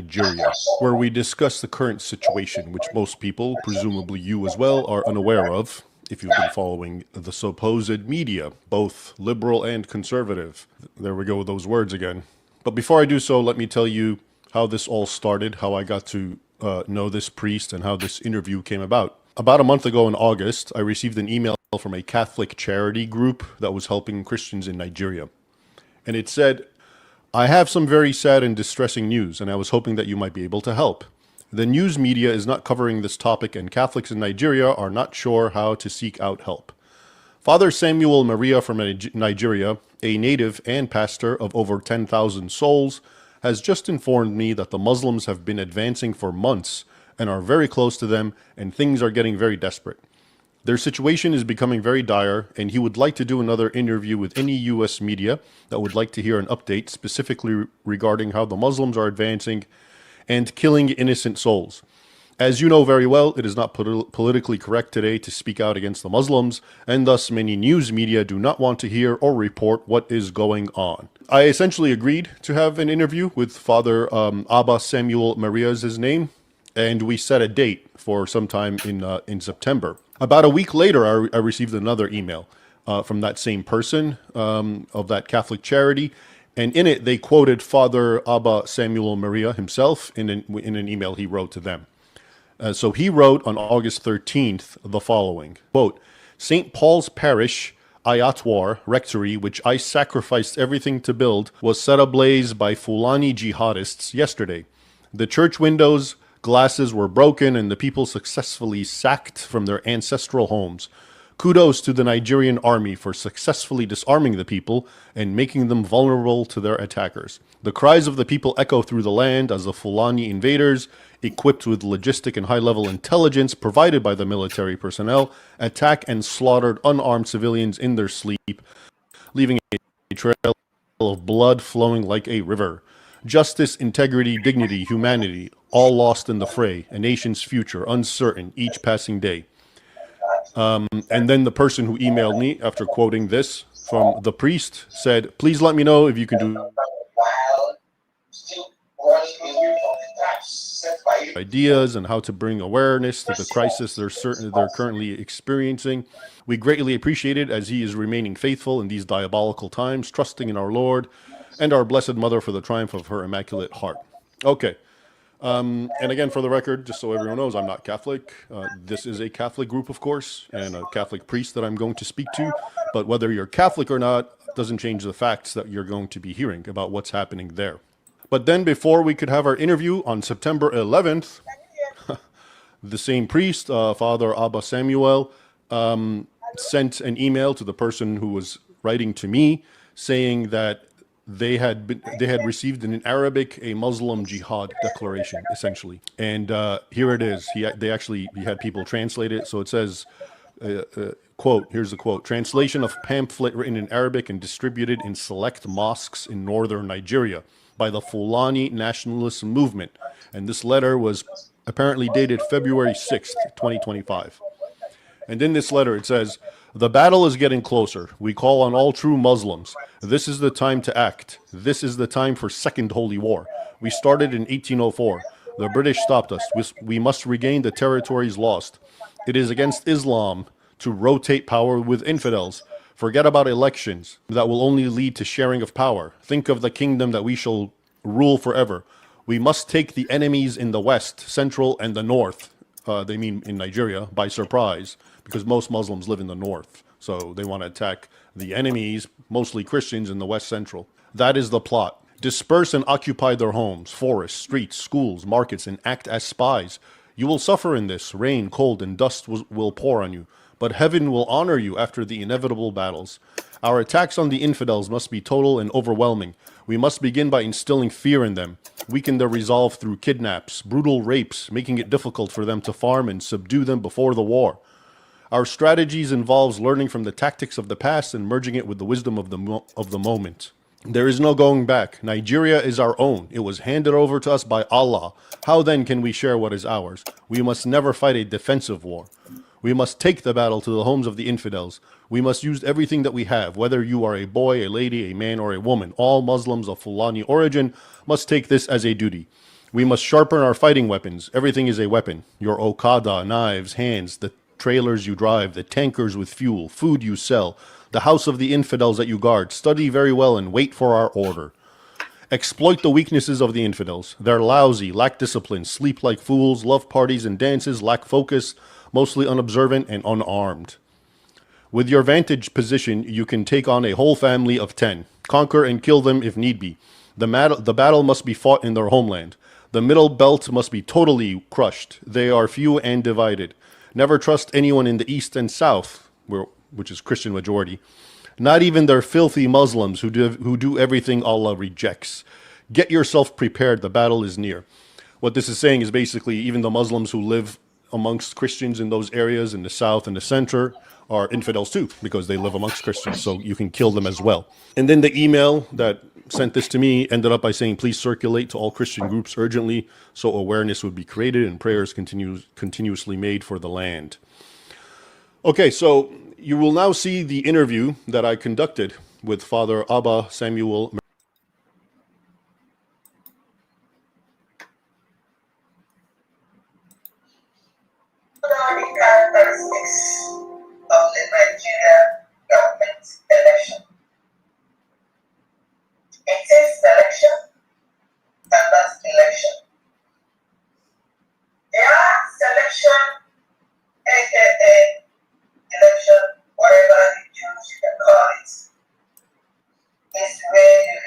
Nigeria, where we discuss the current situation, which most people, presumably you as well, are unaware of if you've been following the supposed media, both liberal and conservative. There we go with those words again. But before I do so, let me tell you how this all started, how I got to know this priest, and how this interview came about. About a month ago in August, I received an email from a Catholic charity group that was helping Christians in Nigeria. And it said, "I have some very sad and distressing news, and I was hoping that you might be able to help. The news media is not covering this topic, and Catholics in Nigeria are not sure how to seek out help. Father Samuel Maria from Nigeria, a native and pastor of over 10,000 souls, has just informed me that the Muslims have been advancing for months and are very close to them, and things are getting very desperate. Their situation is becoming very dire, and he would like to do another interview with any U.S. media that would like to hear an update specifically regarding how the Muslims are advancing and killing innocent souls. As you know very well, it is not politically correct today to speak out against the Muslims, and thus many news media do not want to hear or report what is going on." I essentially agreed to have an interview with Father Abba Samuel Maria is his name, and we set a date for sometime in September. About a week later, I received another email from that same person of that Catholic charity, and in it they quoted Father Abba Samuel Maria himself in an email he wrote to them. So he wrote on August 13th the following, quote, "St. Paul's Parish, Ayatwar Rectory, which I sacrificed everything to build, was set ablaze by Fulani jihadists yesterday. The church windows, glasses were broken, and the people successfully sacked from their ancestral homes. Kudos to the Nigerian army for successfully disarming the people and making them vulnerable to their attackers. The cries of the people echo through the land as the Fulani invaders, equipped with logistic and high-level intelligence provided by the military personnel, attack and slaughtered unarmed civilians in their sleep, leaving a trail of blood flowing like a river. Justice, integrity, dignity, humanity, all lost in the fray, a nation's future uncertain each passing day." And then the person who emailed me after quoting this from the priest said, "Please let me know if you can do ideas and how to bring awareness to the crisis they're currently experiencing. We greatly appreciate it, as he is remaining faithful in these diabolical times, trusting in our Lord and our Blessed Mother for the triumph of her Immaculate Heart." Okay. And again, for the record, just so everyone knows, I'm not Catholic. This is a Catholic group, of course, and a Catholic priest that I'm going to speak to. But whether you're Catholic or not doesn't change the facts that you're going to be hearing about what's happening there. But then before we could have our interview on September 11th, the same priest, Father Abba Samuel, sent an email to the person who was writing to me saying that they had received in Arabic a Muslim jihad declaration, essentially. And here it is. He had people translate it. So it says, quote, here's the quote, "Translation of pamphlet written in Arabic and distributed in select mosques in northern Nigeria by the Fulani Nationalist Movement." And this letter was apparently dated February 6th, 2025. And in this letter it says, "The battle is getting closer. We call on all true Muslims. This is the time to act. This is the time for Second Holy War. We started in 1804. The British stopped us. We must regain the territories lost. It is against Islam to rotate power with infidels. Forget about elections. That will only lead to sharing of power. Think of the kingdom that we shall rule forever. We must take the enemies in the west, central, and the north," they mean in Nigeria, "by surprise, because most Muslims live in the north. So they want to attack the enemies, mostly Christians, in the west central. That is the plot. Disperse and occupy their homes, forests, streets, schools, markets, and act as spies. You will suffer in this. Rain, cold, and dust will pour on you. But heaven will honor you after the inevitable battles. Our attacks on the infidels must be total and overwhelming. We must begin by instilling fear in them, weaken their resolve through kidnaps, brutal rapes, making it difficult for them to farm, and subdue them before the war. Our strategies involves learning from the tactics of the past and merging it with the wisdom of the moment. There is no going back. Nigeria is our own. It was handed over to us by Allah. How then can we share what is ours? We must never fight a defensive war. We must take the battle to the homes of the infidels. We must use everything that we have, whether you are a boy, a lady, a man, or a woman. All Muslims of Fulani origin must take this as a duty. We must sharpen our fighting weapons. Everything is a weapon. Your Okada, knives, hands, the trailers you drive, the tankers with fuel, food you sell, the house of the infidels that you guard. Study very well and wait for our order. Exploit the weaknesses of the infidels. They're lousy, lack discipline, sleep like fools, love parties and dances, lack focus, mostly unobservant and unarmed. With your vantage position, you can take on a whole family of 10. Conquer and kill them if need be. The battle must be fought in their homeland. The middle belt must be totally crushed. They are few and divided. Never trust anyone in the east and south, which is Christian majority. Not even their filthy Muslims who do everything Allah rejects. Get yourself prepared. The battle is near. What this is saying is basically even the Muslims who live amongst Christians in those areas in the south and the center are infidels too, because they live amongst Christians, so you can kill them as well. And then the email that sent this to me ended up by saying, please circulate to all Christian groups urgently so awareness would be created and prayers continuously made for the land. Okay, so you will now see the interview that I conducted with Father Abba Samuel. The characteristics of the Nigerian government election. It is election and not election. Their selection, aka election, whatever you choose, you can call it, is where you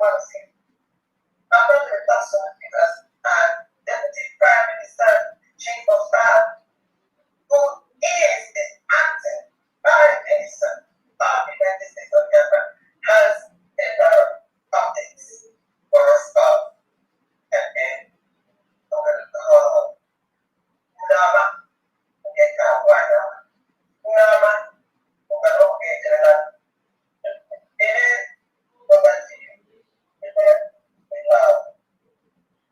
policy. I'm not the person because Deputy Prime Minister, Chief of Staff, who is acting Prime Minister of the United States of America, has a lot of updates for us all. And then, Nama, okay, Kawana, Nama, okay,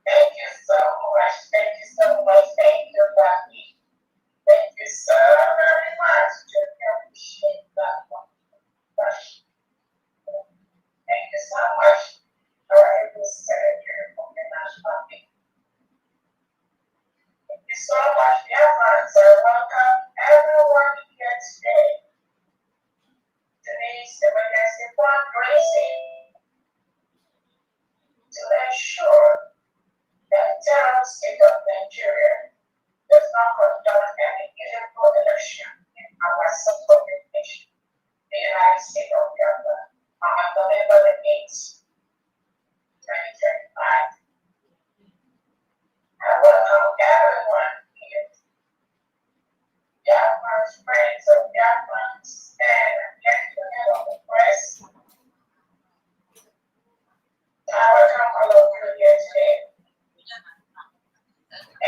thank you so much. Thank you so much. Thank you, Becky. Thank you so very much. Just appreciate that one. Thank you so much. All right, we'll say here from the national meeting. Thank you so much, dear friends. I welcome everyone here today. Today's emergency fundraising to ensure that the terror state of Nigeria does not conduct any illegal election in our subordinate nation, the United States of Biafra, on November the 8th, 2025. I welcome everyone here. Biafrans, friends of Biafrans, and gentlemen of the press. I welcome all of you here today.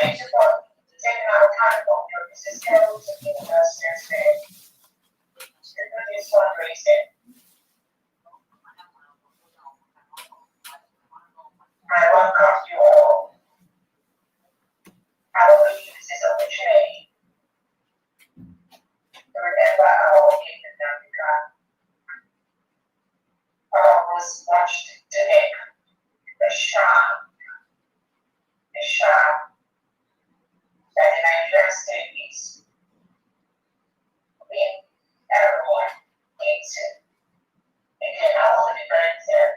Thank you for taking our time from your busy schedule to be with us here today to do this fundraising. I welcome you all. I will use this opportunity to remember our King Africa. Was watched today. The Shah that the Nigerian state is being everyone needs it. Again, I want to be very clear.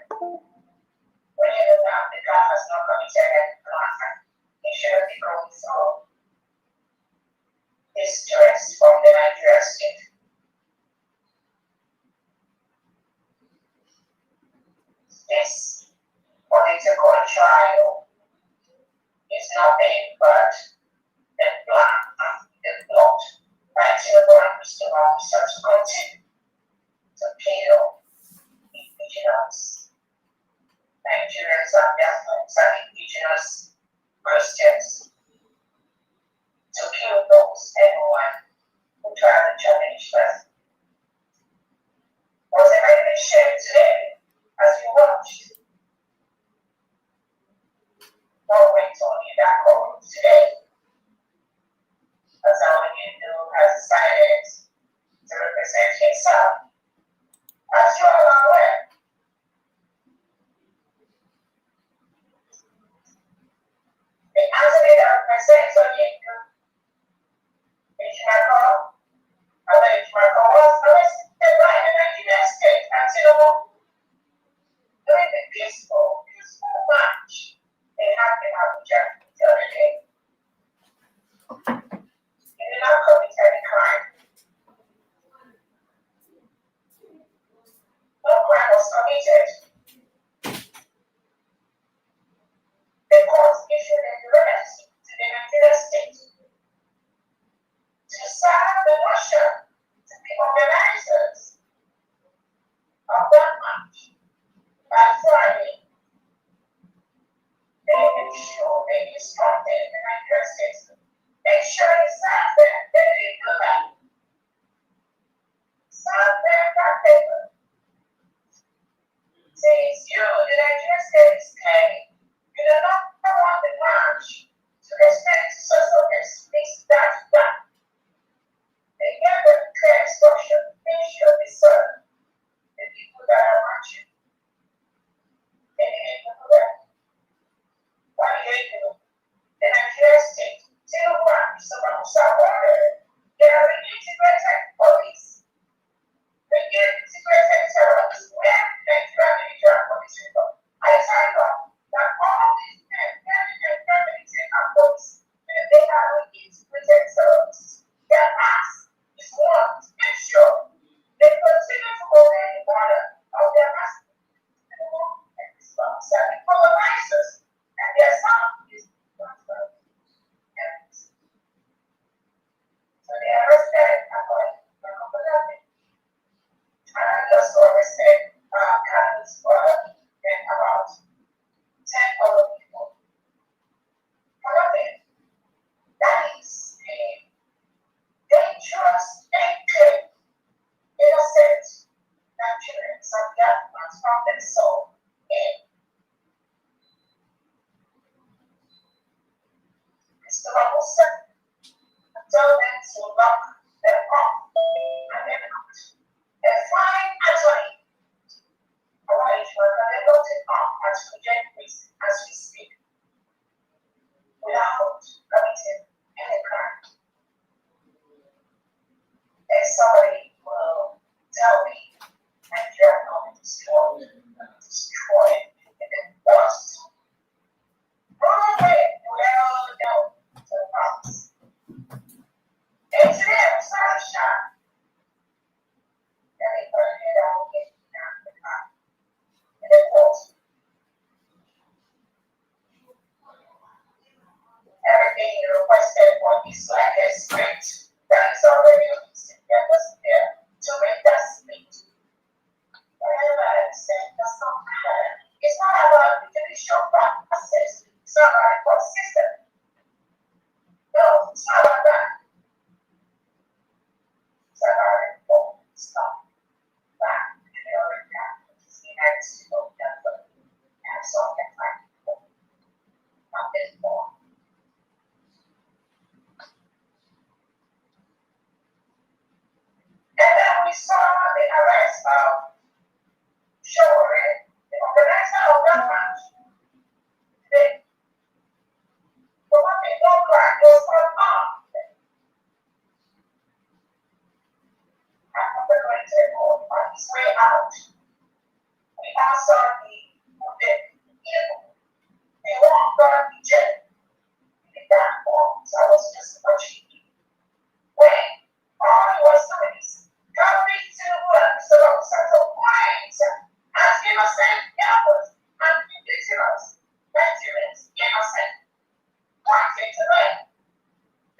When you look at the God has not committed any crime, he shouldn't be going through this stress from the Nigerian state. This political trial is nothing but the plan and the plot by Tinubu and Mr. Officer to continue to kill indigenous Nigerians and Biafrans and indigenous Christians, to kill anyone who try to challenge them. Was there any shame today as you watched? What went on in that courtroom today? As our Hindu has decided to represent himself. As you all are aware, the attorney that represents a Hindu, Ikemba, was arrested by the Nigerian state and Tinubu during the second and tell them to lock them up and then out. A fine attorney arrangement and they locked it up at Virginia prison as we speak without committing any crime. And somebody will tell me Nigeria not destroyed and then lost. Wrong way, well done to the promise. And today I'm sorry, shot. And they put it out and down the car. And they quote. Everything you requested for is like a script that is already there to make that speech. Whatever I said, that's not matter. It's not about the judicial process. It's not about the court system. No, it's not about that. It's about the court stuff. Back to the other guy, which is the United States of Denver. And so I can find people. Not this more. And then we saw the arrest of Shore, the organizer of that match. Today, but what they don't crack was unarmed. After going to on his way out, we all saw the evil. They walked on the jet. He did that walk, so I was just watching him. When all he was doing is coming to work, so settle points, as innocent helpers and indigenous Nigerians, innocent, pointing to them.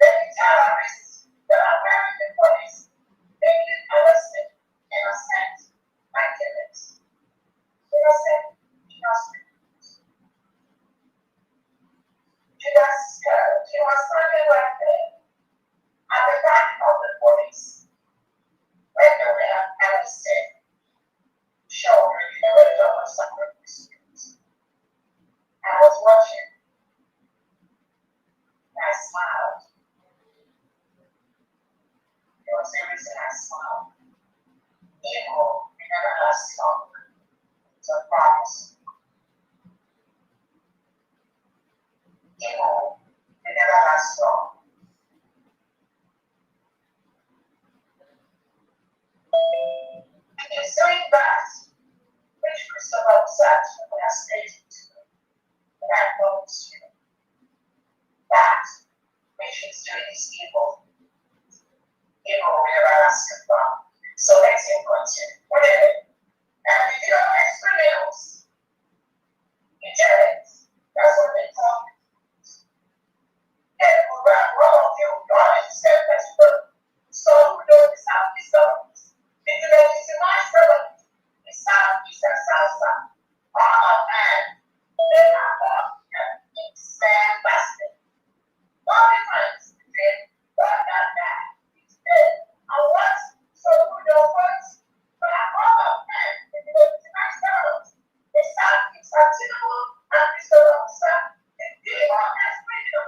The terrorists, the American police, they did arrested innocent Nigerians. Innocent. Judas Iscariot, he was standing right there at the back of the police when they were arrested. Sure, they were done with some experience. I was watching. I smiled. There was a reason I smiled. Evil, we never last long. It's a promise. Evil, we never last long. In saying that, which Christopher observed when we are stating to you, that I promise you, that which is doing is evil. Evil will never last long. So let's continue. Whatever. And if you don't explain else, you get it. That's what they talk. And we'll wrap all of you. God is said that so who knows the sound is songs. It's a nice servant. The sound is a salsa. All of them, they are all in the same basket. No difference between what and that. It's good. And what? So who knows what? But all of them, it's a nice servant. The sound is actionable and it's a long sound. The demon has freedom.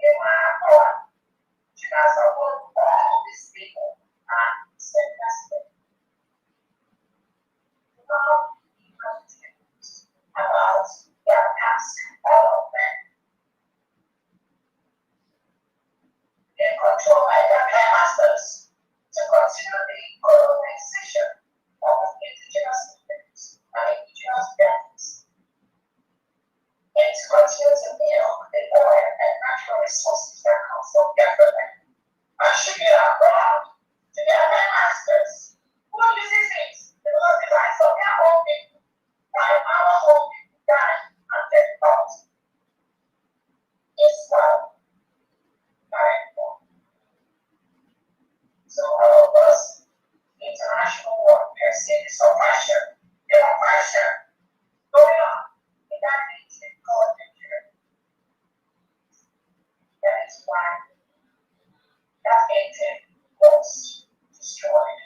You are God. You guys are all these people are fantastic. Now, you about their past, all of them. They control by their paymasters to continue the colonization of indigenous peoples and indigenous lands. And to continue to milk the oil and natural resources that come from their land. And ship it abroad to their paymasters who uses it because the rights of their own people, while our own people die and get caught. It's well. So all of us, international warfare, seeing this oppression, the oppression going on in that nation called Nigeria. That is why that nation was destroyed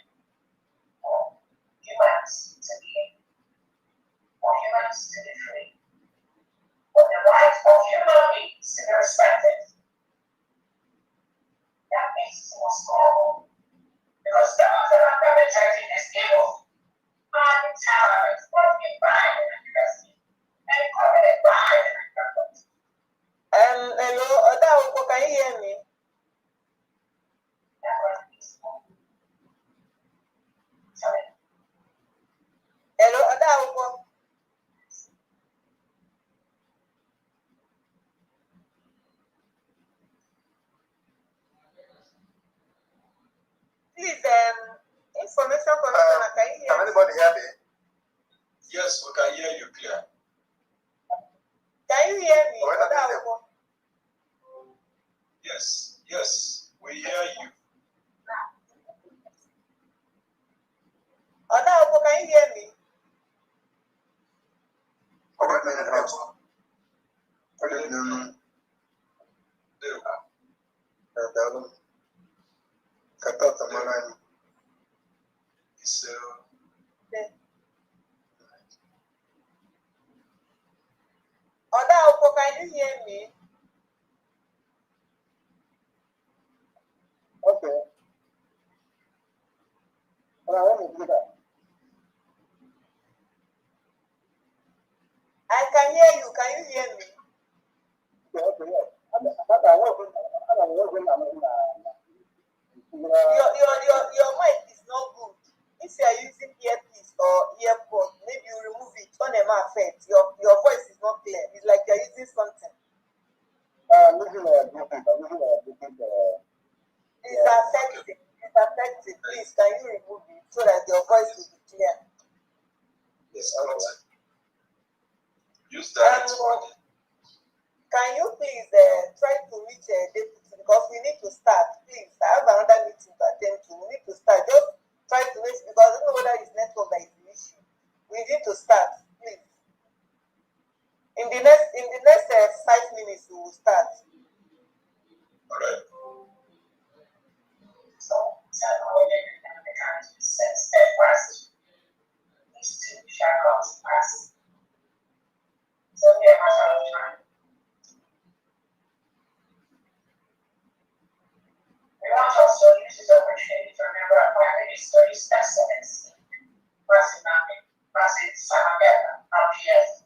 for humans to be, for humans to be free, for the right of human beings to be respected. can hear you clear. Can you hear me? Yes, yes, we hear you. Odaoko, can you hear me? Odaoko, can you hear me? Okay. Let me do that. I can hear you. Can you hear me? Okay, yes. Your mic is not good. If you are using earpiece or earpod, maybe you remove it. On a effect, your voice is not clear. It's like you're using something. It's affecting. It's affecting. Please, can you remove it so that your voice will be clear? Yes, I will. Use that. Can you please try to reach a deputy because we need to start. Please, I have another meeting to attend to. We need to start. Just try to reach because I don't know whether it's network that is the issue. We need to start, please. In the next 5 minutes we will start. All right. So the current steadfast. These two shall come to pass. It's only a matter of time. We want also to use this opportunity to remember our family studies excellence. President Samagana, RPS.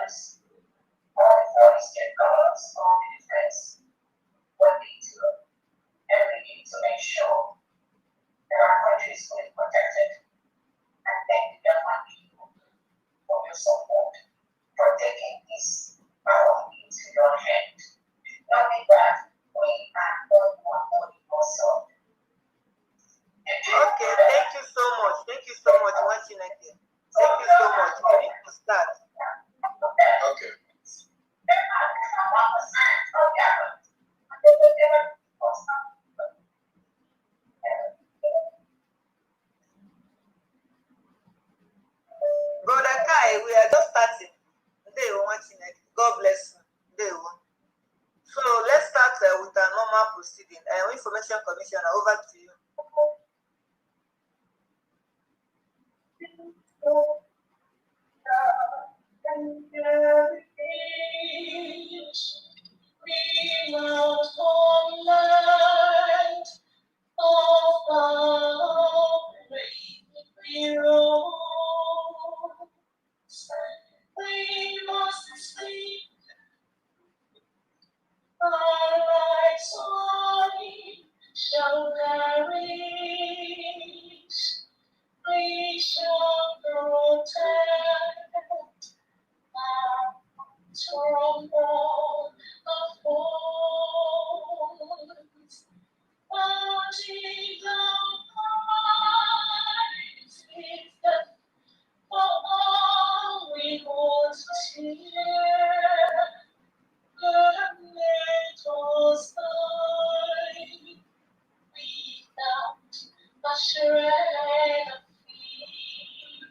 forest, all the forested gods, all the defense, what they do every day to make sure that our country is fully protected. And thank the Biafran people for your support, for taking this power into your hand. Knowing that we are not one also. Okay, thank you so much. Thank you so much, Wachineke. Thank you so much. We need to start. Okay. Brother Kai, we are just starting. Day one, God bless you. Day one. So let's start with our normal proceeding. Information Commissioner, over to you. We mount on land of our brave heroes. We must sleep our lives on shall perish. We shall protect our from all of foes. Marching down lives is death for all we hold dear. Good little side, without a shred of fear.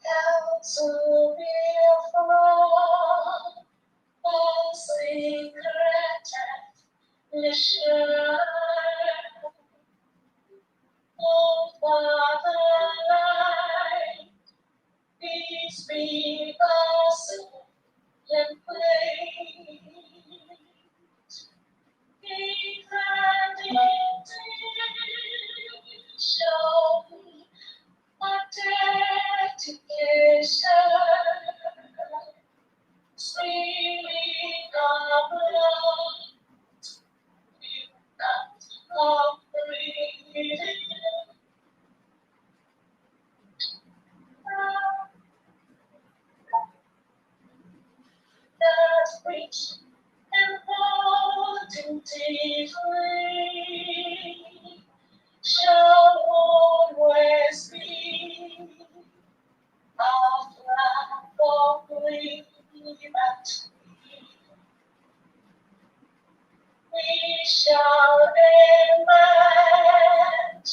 Down to Biafra, all secret mission. Oh, Fatherland, peace be our silent place. Defending shall be a dedication. Streaming our blood, without our breathing. That rich and golden day free shall always be our flag of liberty. We shall emerge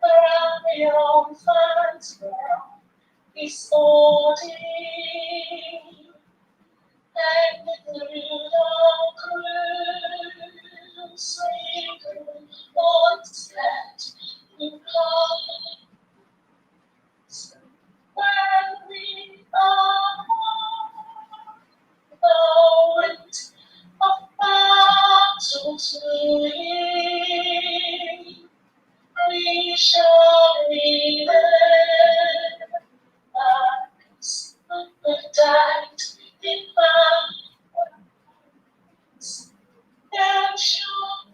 triumphant from this ordeal. And through the crucible once that we pass, when we are the wind of battle to lead, we shall remember who died in violence and shall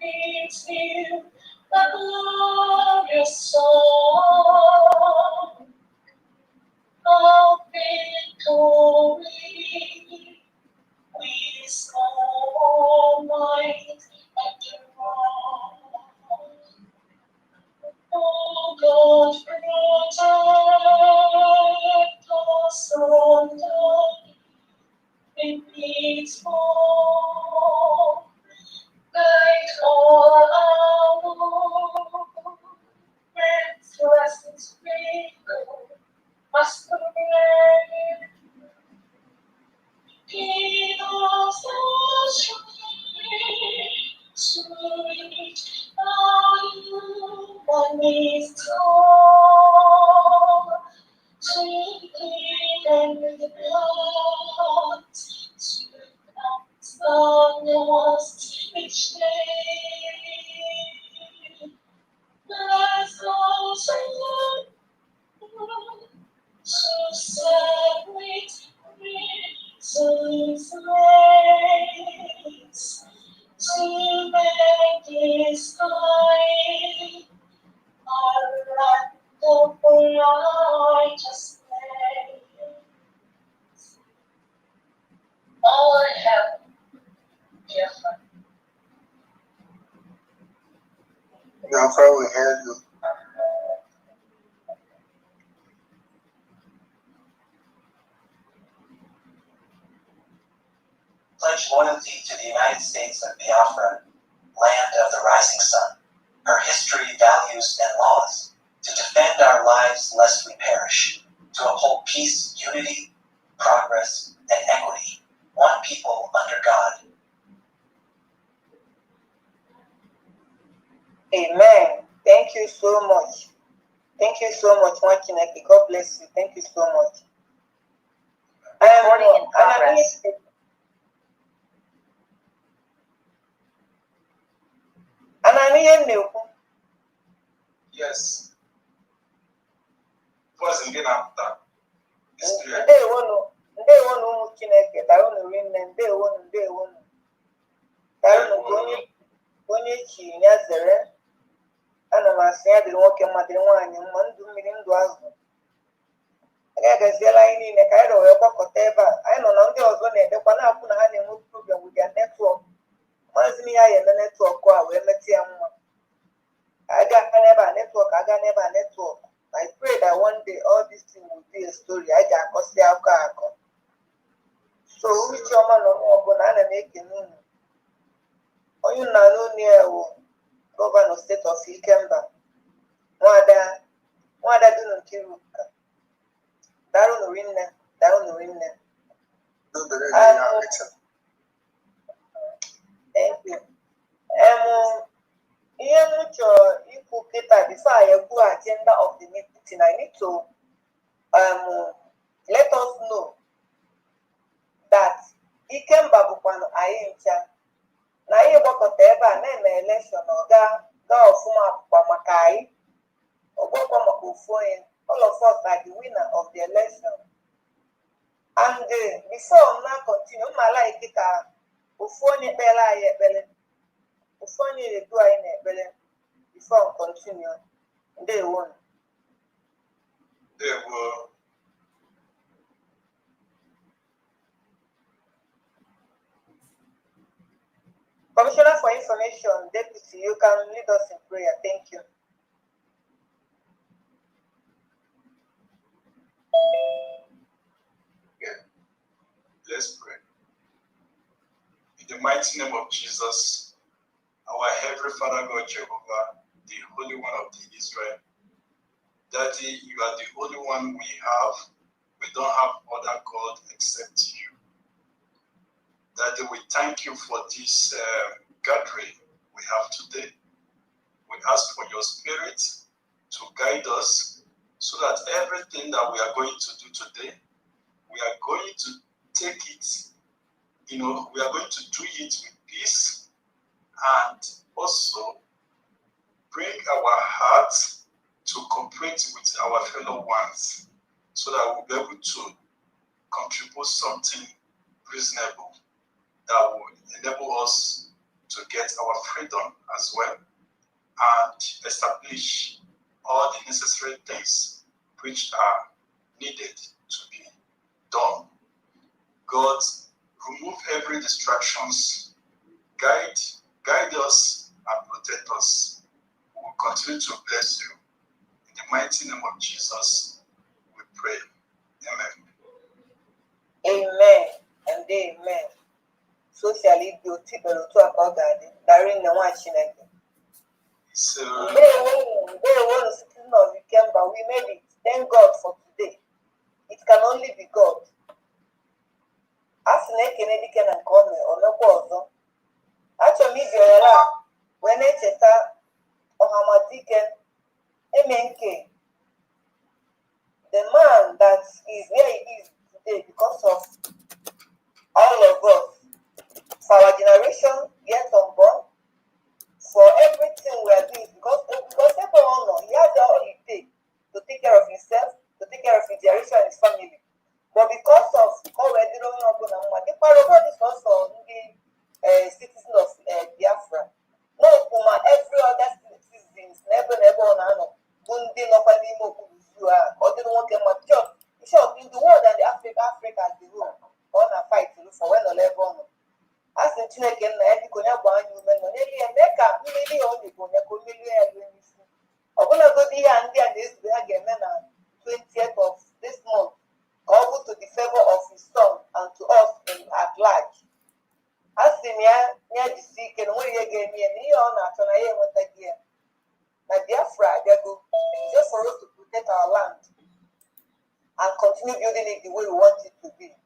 meet you a glorious song of victory. We small might and wrong. Oh God, protect us from the peaceful. Guide all our restless people must pray. Give us the strength to reach our human needs all, to plead and with blood, to cleanse the lost each day. Bless those who to set me prison's place, to make this life a light of righteousness. All I have, Biafra. Biafra will hear you. Pledge loyalty to the United States of Biafra, land of the rising sun, her history, values, and laws, to defend our lives lest we perish, to uphold peace, unity, progress, and equity, one people under God. Amen. Thank you so much. Thank you so much, Mwachineke. God bless you. Thank you so much. Recording in progress. Yes. Voice again after. Ndewonu ụmụ Chineke, darụnụ rinne, ndewonu. Darụnụ ka onye chi ya zere. Ana m asị ya dịrị nwoke mma, dịrị nwaanyị mma, ndụ mmiri, ndụ azụ. A ga-agaziela anyị niile ka anyị wee gbakọta ebe a. Anyị nọ na ndị ọzọ na-edekwa na-akwụ na ha na-enwe problem with their network. Maazị ihe anyị eme netwọk a wee metụ ya mma. Aga n'ebe a netwọk, aga n'ebe a netwọk. I pray that one day all this thing will be a story. I ga-akọsi akọ akọ. So uche ọma nọ n'ọbụla ana m ekene unu. Onye nna n'onu ya wụ gọvanọ steeti of Ikemba, nwada dunu Nkiruka. Darụnụ rinne. Thank you. Ihe m chọrọ ikwu kịta before I ekwu agenda of the meeting, I need to let us know that Ikemba bụkwanụ anyị ncha na anyị gbakọta ebe a na-eme election gaa ọfụma bụkwa maka anyị, ọgbakwa maka ofu onye. All of us are the winner of the election. And before m na-continue, mma like ka ofu onye kpere anyị ekpere, ofu onye edu anyị na-ekpere before m continue. Ndewonu. Commissioner for Information, Deputy, you can lead us in prayer. Thank you. Let's pray. In the mighty name of Jesus, our Heavenly Father God Jehovah, the Holy One of the Israel, Daddy, you are the only one we have. We don't have other God except you. Daddy, we thank you for this gathering we have today. We ask for your spirit to guide us so that everything that we are going to do today, we are going to take it, we are going to do it with peace and also bring our hearts to cooperate with our fellow ones so that we'll be able to contribute something reasonable that will enable us to get our freedom as well and establish all the necessary things which are needed to be done. God, remove every distractions, guide us and protect us. We will continue to bless you. In the mighty name of Jesus, we pray. Amen. Amen and amen. So shall it be. Darin the one Chineke. So, they want citizen of Ikemba. We made it. Thank God for today. It can only be God. As na-ekene dike na nke ome omekwa ọzọ. Achọrọ m iziọrọ wee na-echeta ọhamadike Emenke, the man that is where he is today because of all of us, for our generation yet unborn, for everything we are doing, because everyone knows he has all it takes to take care of himself, to take care of his generation short in the world and the Africa as the whole on a fight for when the level. As in Chineke na ya dịka onye gba anya ume nọ n'elu ya mee ka mmiri ya ọ na-ebu onye ka o merie ya ruo n'isi. Ọbụlagodi ihe a ndị a na-ezube ha ga-eme na 20th of this month ka ọ bụ to the favor of his son and to us at large. A sị m ya jisi ike na nwere ihe ga-eme ya na ihe ọ na-achọ na ya enwetaghị ya. Na Biafra abịago just for us to protect our land and continue building it the way we want it to be.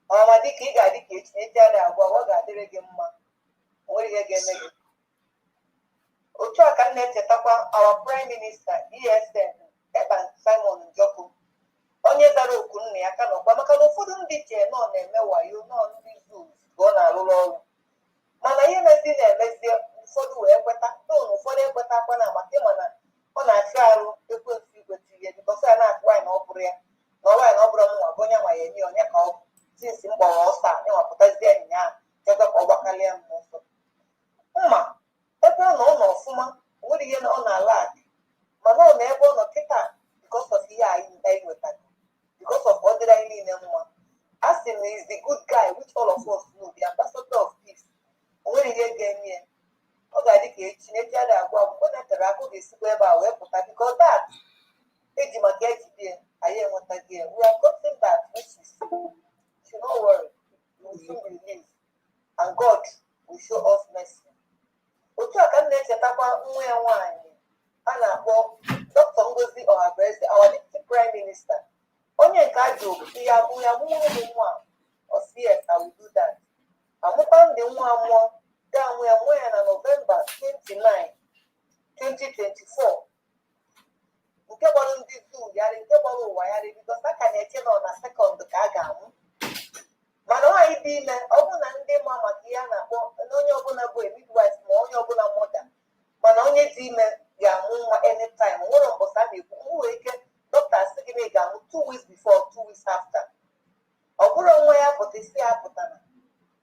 Ọma dịka ị ga-adị ka echi na-eti adị agwa ọ ga-adịrị gị mma nwere ihe ga-eme gị. Otu a ka m na-echetakwa our prime minister ESN Eba Simon Njoku onye zara oku nna ya ka nọkwa maka na ụfọdụ ndị che nọ na-eme wayo nọ ndị zuz ka ọ na-arụrụ ọrụ mana ihe mezi na-emezi ụfọdụ wee kweta n'ụlọ ụfọdụ ekwetakwa na maka ịma na ọ na-achụ arụ ekwensu igweta ihe bikọs ya na-atụ nwaanyị na ọ bụrụ ya na nwaanyị na ọ bụrụ m nwa bụ onye nwa ya eme onye ka ọ bụ sinsi m gbara ọsọ a ịnwapụtazie ịnya ahụ chekwa ka ọ gbakalịa m n'ụsọ mma ebe ọ nọ ọfụma nwere ihe na ọ na-ala adị mana ọ na ebe ọ nọ kịta because of ihe anyị nwetara because of ọ dịrị anyị niile mma a sị na is the good guy which all of us know the ambassador of peace o nwere ihe ga-eme ya ọ ga-adị ka echi na-eji adị agwa akwụkwọ na-etere akụ ga-esikwa ebe a wee pụta because that eji maka ejide anyị enwetaghị ya we are gotten that which is should not worry we will soon be released and God will show us mercy. Otu a ka m na-echetakwa nwa ya nwaanyị a na-akpọ Dr. Ngozi Ohabreze our deputy prime minister onye nke ajọ obodo ya bụ ya mụrụ ụmụ nwa yes I will do that. Amụkwa ndị nwa amụọ ga-anwụ ya mụọ ya na November 29 2024 nke gbara ndị zoo yarị nke gbara ụwa yarị bikos a ka na-eche nọ na sekọnd ka a ga-amụ mana nwaanyị dị ime ọ bụ na ndị ma maka ihe a na-akpọ na onye ọbụla bụ midwife ma onye ọbụla mọda mana onye dị ime ga-amụ nwa anytime nwere mbọsa a na-ekwu nwere ike dọkịta sị gị na ị ga-amụ 2 weeks before 2 weeks after ọ bụrụ nwa ya pụta isi ya pụtara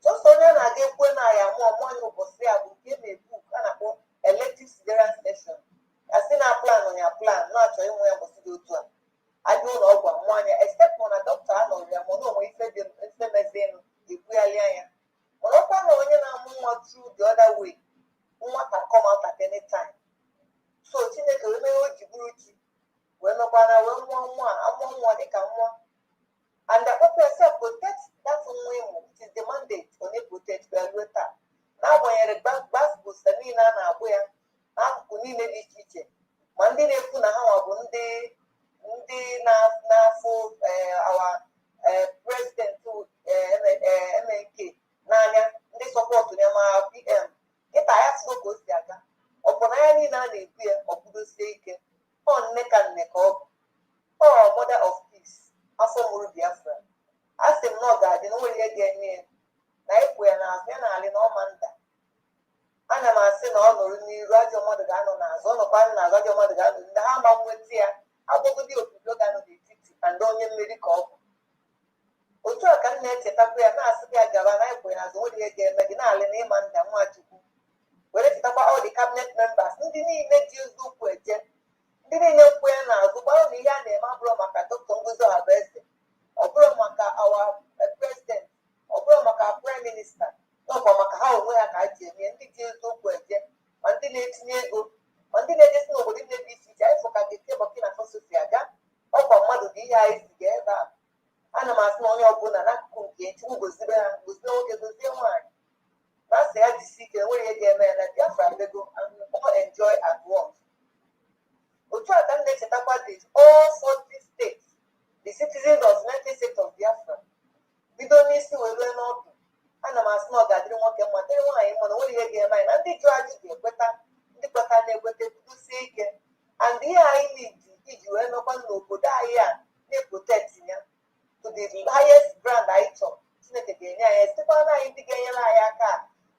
sọsọ onye na-aga ekwe na ya mụọ mmanya ụbọchị ya bụ nke na-ebu a na-akpọ elective cesarean section asị na plan ya plan na-achọ ịnwe ya mbọsị dị otu a adị ụlọ ọgwụ mmanya except na dọkịta anọrọ ya mana onwe ife mezienụ ekwughalị anya mana ọkwa na onye na-amụ nwa through the other way nwa can come out at any time so Chineke wee mee o ji bụrụ chi wee mekwara wee mụọ nwa amụọ nwa dịka nwa and akpọpụ yourself protect that nwa ịmụ it is the mandate onye protect wee rue taa n'agbanyeghị gbasgbos niile a na-agbụ ya n'akụkụ niile dị iche iche ma ndị na-ekwu na ha nwa bụ ndị na-afụ our president MNK n'anya ndị sọpọtụ ya ma PM ịta ya sigo ka o si aga ọ bụ na ya niile a na-ekwu ya ọ bụdosie ike ọ nne ka nne ka ọ bụ ọ mother of peace afọ mụrụ Biafra a sị m na ọ ga-adị na nwere ihe ga-enye ya na ịkwụ ya n'azụ ya na alị na ọma nda ana m asị na ọ nọrọ n'iru ajọ mmadụ ga-anọ n'azụ ọ nọkwa n'azụ ajọ mmadụ ga-anọ ndị ha ma nweta ya agbọgodi obodo ga-anọ n'etiti na ndị onye mmeri ka ọ bụ otu a ka m na-echetakwa ya na-asị ya gaba na ịkwụ ya n'azụ nwere ihe ga-eme gị na-alị na ịma nda Nwachukwu were chetakwa all the cabinet members ndị niile ji eziokwu eje ndị niile nkwe ya n'azụ gbara na ihe a na-eme abụrụ maka Dr. Ngozi Ohabreze ọ bụrụ maka our president ọ bụrụ maka prime minister n'ọkwa maka ha onwe ha ka a ji eme ndị ji eziokwu eje ma ndị na-etinye ego ma ndị na-ejesi n'obodo ndị dị iche iche anyị fụ ka ga-eke Burkina Faso si aga ọkwa mmadụ dị ihe anyị si ga ebe a ana m asị na onye ọbụla n'akụkụ nke Chukwu gozibe ha gozie nwoke gozie nwaanyị na asị ya jisi ike nwere ihe ga-eme ya na Biafra bego and all enjoy at once. Otu a ka m na-echetakwa dị all 40 states the citizens of United States of Biafra bido n'isi wee rue n'ọdụ ana m asị na ọ ga-adịrị nwoke mma dịrị nwaanyị mma na nwere ihe ga-eme anyị na ndị jụrụ ajụ ga-ekweta ndị kweta na-ekweta kwudosie ike and ihe anyị need iji wee mekwa n'obodo anyị a na-eprotect ya to the highest ground anyị chọrọ Chineke ga-enye anyị sitekwa na anyị ndị ga-enyere anyị aka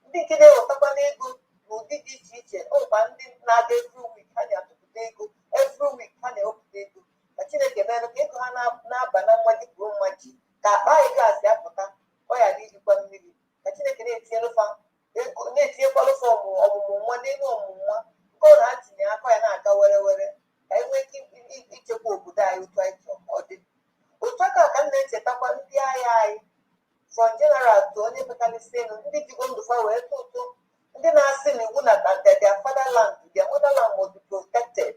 ndị nke na-ewetakwa n'ego n'ụdị dị iche iche ọkwa ndị na-aga every week ha na-atụpụta ego every week ha na-ewepụta ego ka Chineke mere ka ego ha na-aba na mmaji kwuru mmaji ka akpa anyị gaasị apụta ọ ya na-ijikwa mmiri ka Chineke na-etinyekwalụfa ọmụmụ nwa n'elu ọmụmụ nwa nke ọ na-atinye aka ya na-aga were were ka anyị nwee ike ichekwa obodo anyị otu anyị chọrọ ọ dị otu na-echetakwa ndị agha anyị from general to onye mekalisienu ndị jigo ndụfa wee tụ ụtụ ndị na-asị na iwu na their fatherland their motherland must be protected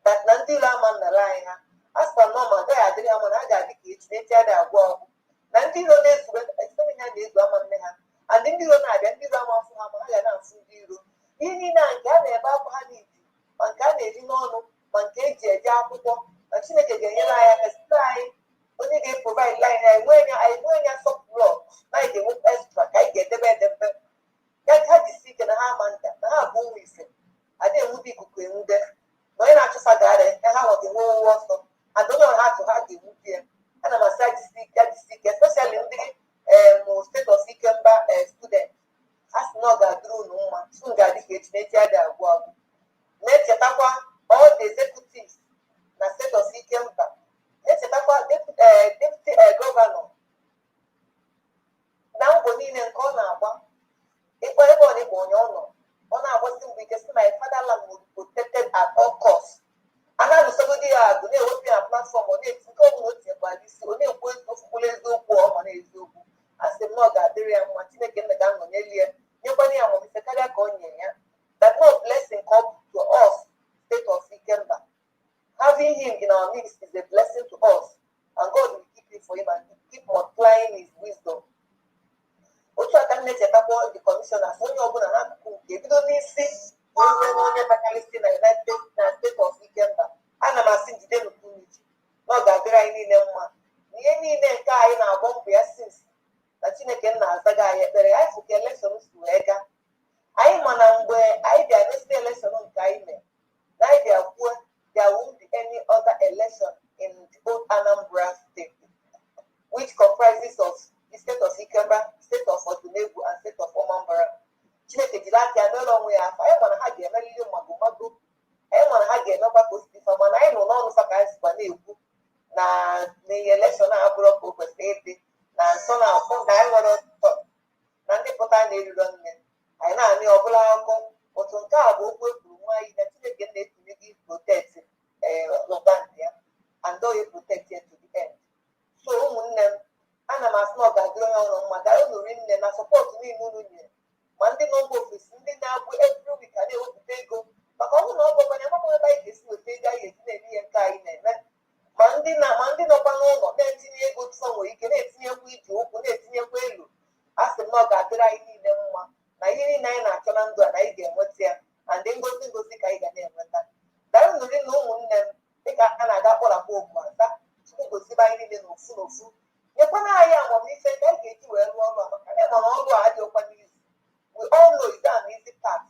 that na ndị iro ama nnara anyị ha aspa nọma agaghị adịrị ha mana ha ga-adị ka echi na-echi adị agwụ ọgwụ na ndị iro na-ezube esipere ha na-ezu ama nne ha and ndị iro na-abịa ndị iro ama afụ ha ma ha ga na-afụ ndị iro ihe niile a nke a na-ebe akwa ha n'iji ma nke a na-eri n'ọnụ ma nke eji eje akwụkwọ na Chineke ga-enyere anyị aka site anyị onye ga-eprovaid line anyị nwee nya sọplọ na anyị ga-enwe extra ka anyị ga-edebe edebe ya ha jisi ike na ha ama nda na ha bụ ụmụ ife adị enwube ikuku enwube na onye na-achụsa gara ha nọgị nwe owe ọsọ and onye ọha atụ ha ga-enwube ya ana m asị ya jisi ike especially ndị steeti of Ikemba student a sị na ọ ga-adịrị unu mma unu ga-adị ka echi na-echi adị agwụ agwụ na-echetakwa all the executives na steeti of Ikemba na-echetakwa deputy gọvanọ na mbọ niile nke ọ na-agba ịkpọ ebe ọ na-ekpo onye ọ na-agbasi mbọ ike si na fatherland will be protected at all costs a na-alụsogodi ya agụ na-ewepụ ya platfọm ọ na-eti nke ọbụla o tinyekwara isi ọ na-ekwu ofukwula eziokwu ọma na eziokwu a sị m na ọ ga-adịrị ya mma Chineke nna ga-anọnyeli ya nyekwana ya amamife karịa ka ọ nye ya that no blessing come to us state of Ikemba. Having him in our midst is a blessing to us and God will keep it for him and keep multiplying his wisdom. Otu aka na-echetakwa the commissioners onye ọbụla n'akụkụ nke ebido n'isi onye onye bakalisi na United States na state of Ikemba ana m asị njide n'ukwuniji na ọ ga-adịrị anyị niile mma na ihe niile nke anyị na-agba mbọ ya sinsi na Chineke nna azaga anyị ekpere anyị fụ ka elekshọn si wee gaa anyị ma na mgbe anyị bịa nesite elekshọn nke anyị mere na anyị bịa kwuo there won't be any other election in the old Anambra state which comprises of the state of Ikemba, state of Odumegwu and state of Omambara. Chineke jiri aka ya n'ụlọ onwe ya afọ anyị ma na ha ga-emeriri magomago anyị ma na ha ga-emekwa positive mana anyị nọ n'ọnụ fa ka anyị sikwa na-ekwu na n'ihe elekshọn a bụrụ ka o kwesịrị ịdị na nso na afọ na anyị nwere ọtụtụ na ndị pụta na-eriro nne anyị na-anị ọbụla akụkọ otu nke a bụ okwu ekwuru nwaanyị na Chineke na-etinye gị protect lọband ya and oye protect ya to the end. So ụmụnne m ana m asị na ọ ga-adịrị onye ọrụ mma gaa unu rinne na sọpọtụ niile unu nyere ma ndị nọ mba ofesi ndị na-abụ every week a na-ewepụta ego maka ọbụ na ọ bụkwanye amaghị ebe anyị ga-esi weta ego anyị eji na-eme ihe nke anyị na-eme ma ndị nọkwa n'ụlọ na-etinye ego tụọ nwere ike na-etinyekwa iji ụkwụ na-etinyekwa elu a sị m na ọ ga-adịrị anyị niile mma na ihe niile anyị na-achọ na ndụ a na anyị ga-enweta ya na ndị ngozi ka anyị ga na-enweta dara nụrị na ụmụnne m dịka a na-aga kpọrapụ okwu aza Chukwu gosibe anyị niile n'ofu n'ofu nyekwana anyị amamife ka anyị ga-eji wee rụọ ọrụ a maka na ịma na ọrụ a adịghịkwa n'izu we all know it's an easy task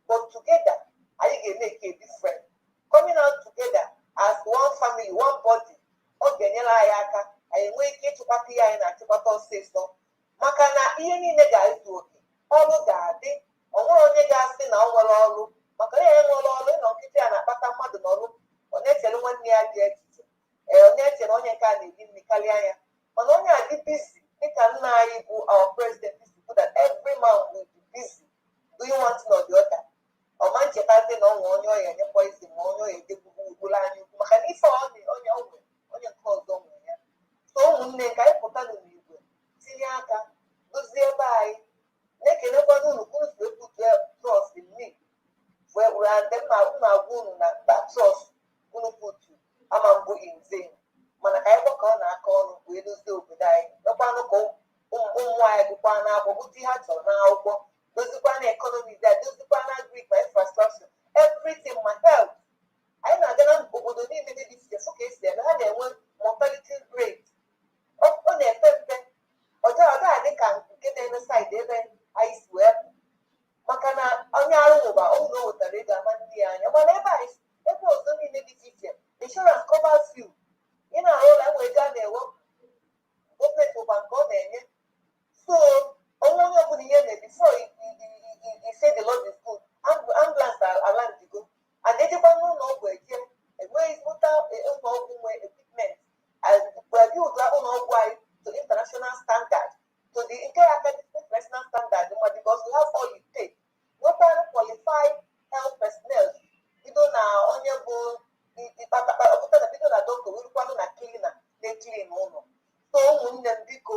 but together anyị ga-emeke a difference coming out together as one family one body ọ ga-enyere anyị aka anyị nwee ike ịchịkwata ihe anyị na-achịkwata ọsịsọ maka na ihe niile ga-ezu oke ọrụ ga-adị ọ nwere onye ga-asị na ọ nwere ọrụ maka na ya nwere ọrụ ịnọ nkịtị a na-akpata mmadụ n'ọrụ ọ na-echere nwanne ya dị echiche ọ na-echere onye nke a na-eji nri karịa ya mana onye a dị busy dịka nna anyị bụ our president is good that every man will be busy doing one thing or the other ọma nchetazi na ọnwa onye ọya nyekwa isi ma onye ọya edegbugbu ugboro anyị ukwu maka na ife onye onwe onye nke ọzọ nwere ya so ụmụnne ka anyị pụta n'igwe tinye aka dozie ebe anyị na-ekelekwana unu ka unu si epụta trọst me na-agwa unu na trọst unu putu ama mbụ in vain mana ka anyị gbakọ na-aka ọnụ wee dozie obodo anyị ekwanụ ka ụmụ anyị gụkwa n'akwụkwọ bute ihe ha chọrọ n'akwụkwọ dozikwa na ekọnomiz ya dozikwa na agrik ma infrastructure everything ma health anyị na-aga na obodo niile dị iche iche ka esi eme ha na-enwe mortality rate ọ na-epe mpe ọjọọ adị ka nke na-eme saịdị ebe anyị si wee pụ maka na onye arụ nwụba ọnwụ na o wetara ego ama ndị ya anya mana ebe ọzọ niile dị iche iche insurance covers you ị na-arụ ụlọ enwe ego a na-ewe gọọmenti ụba nke ọ na-enye so onwe onye ọbụla ihe mere before say the Lord is good ambulance ala ndigo and ejekwa n'ụlọ ọgwụ eje enweghị ụta ụlọ ọgwụ nwe equipment dị ụdị ụlọ ọgwụ anyị to international standard to the nke international standard ma because we have all it take nwekwara qualified health personnel bido na onye bụ ọpụta na bido na dọkịta werukwanụ na klina na-ekili n'ụlọ So ụmụnne m biko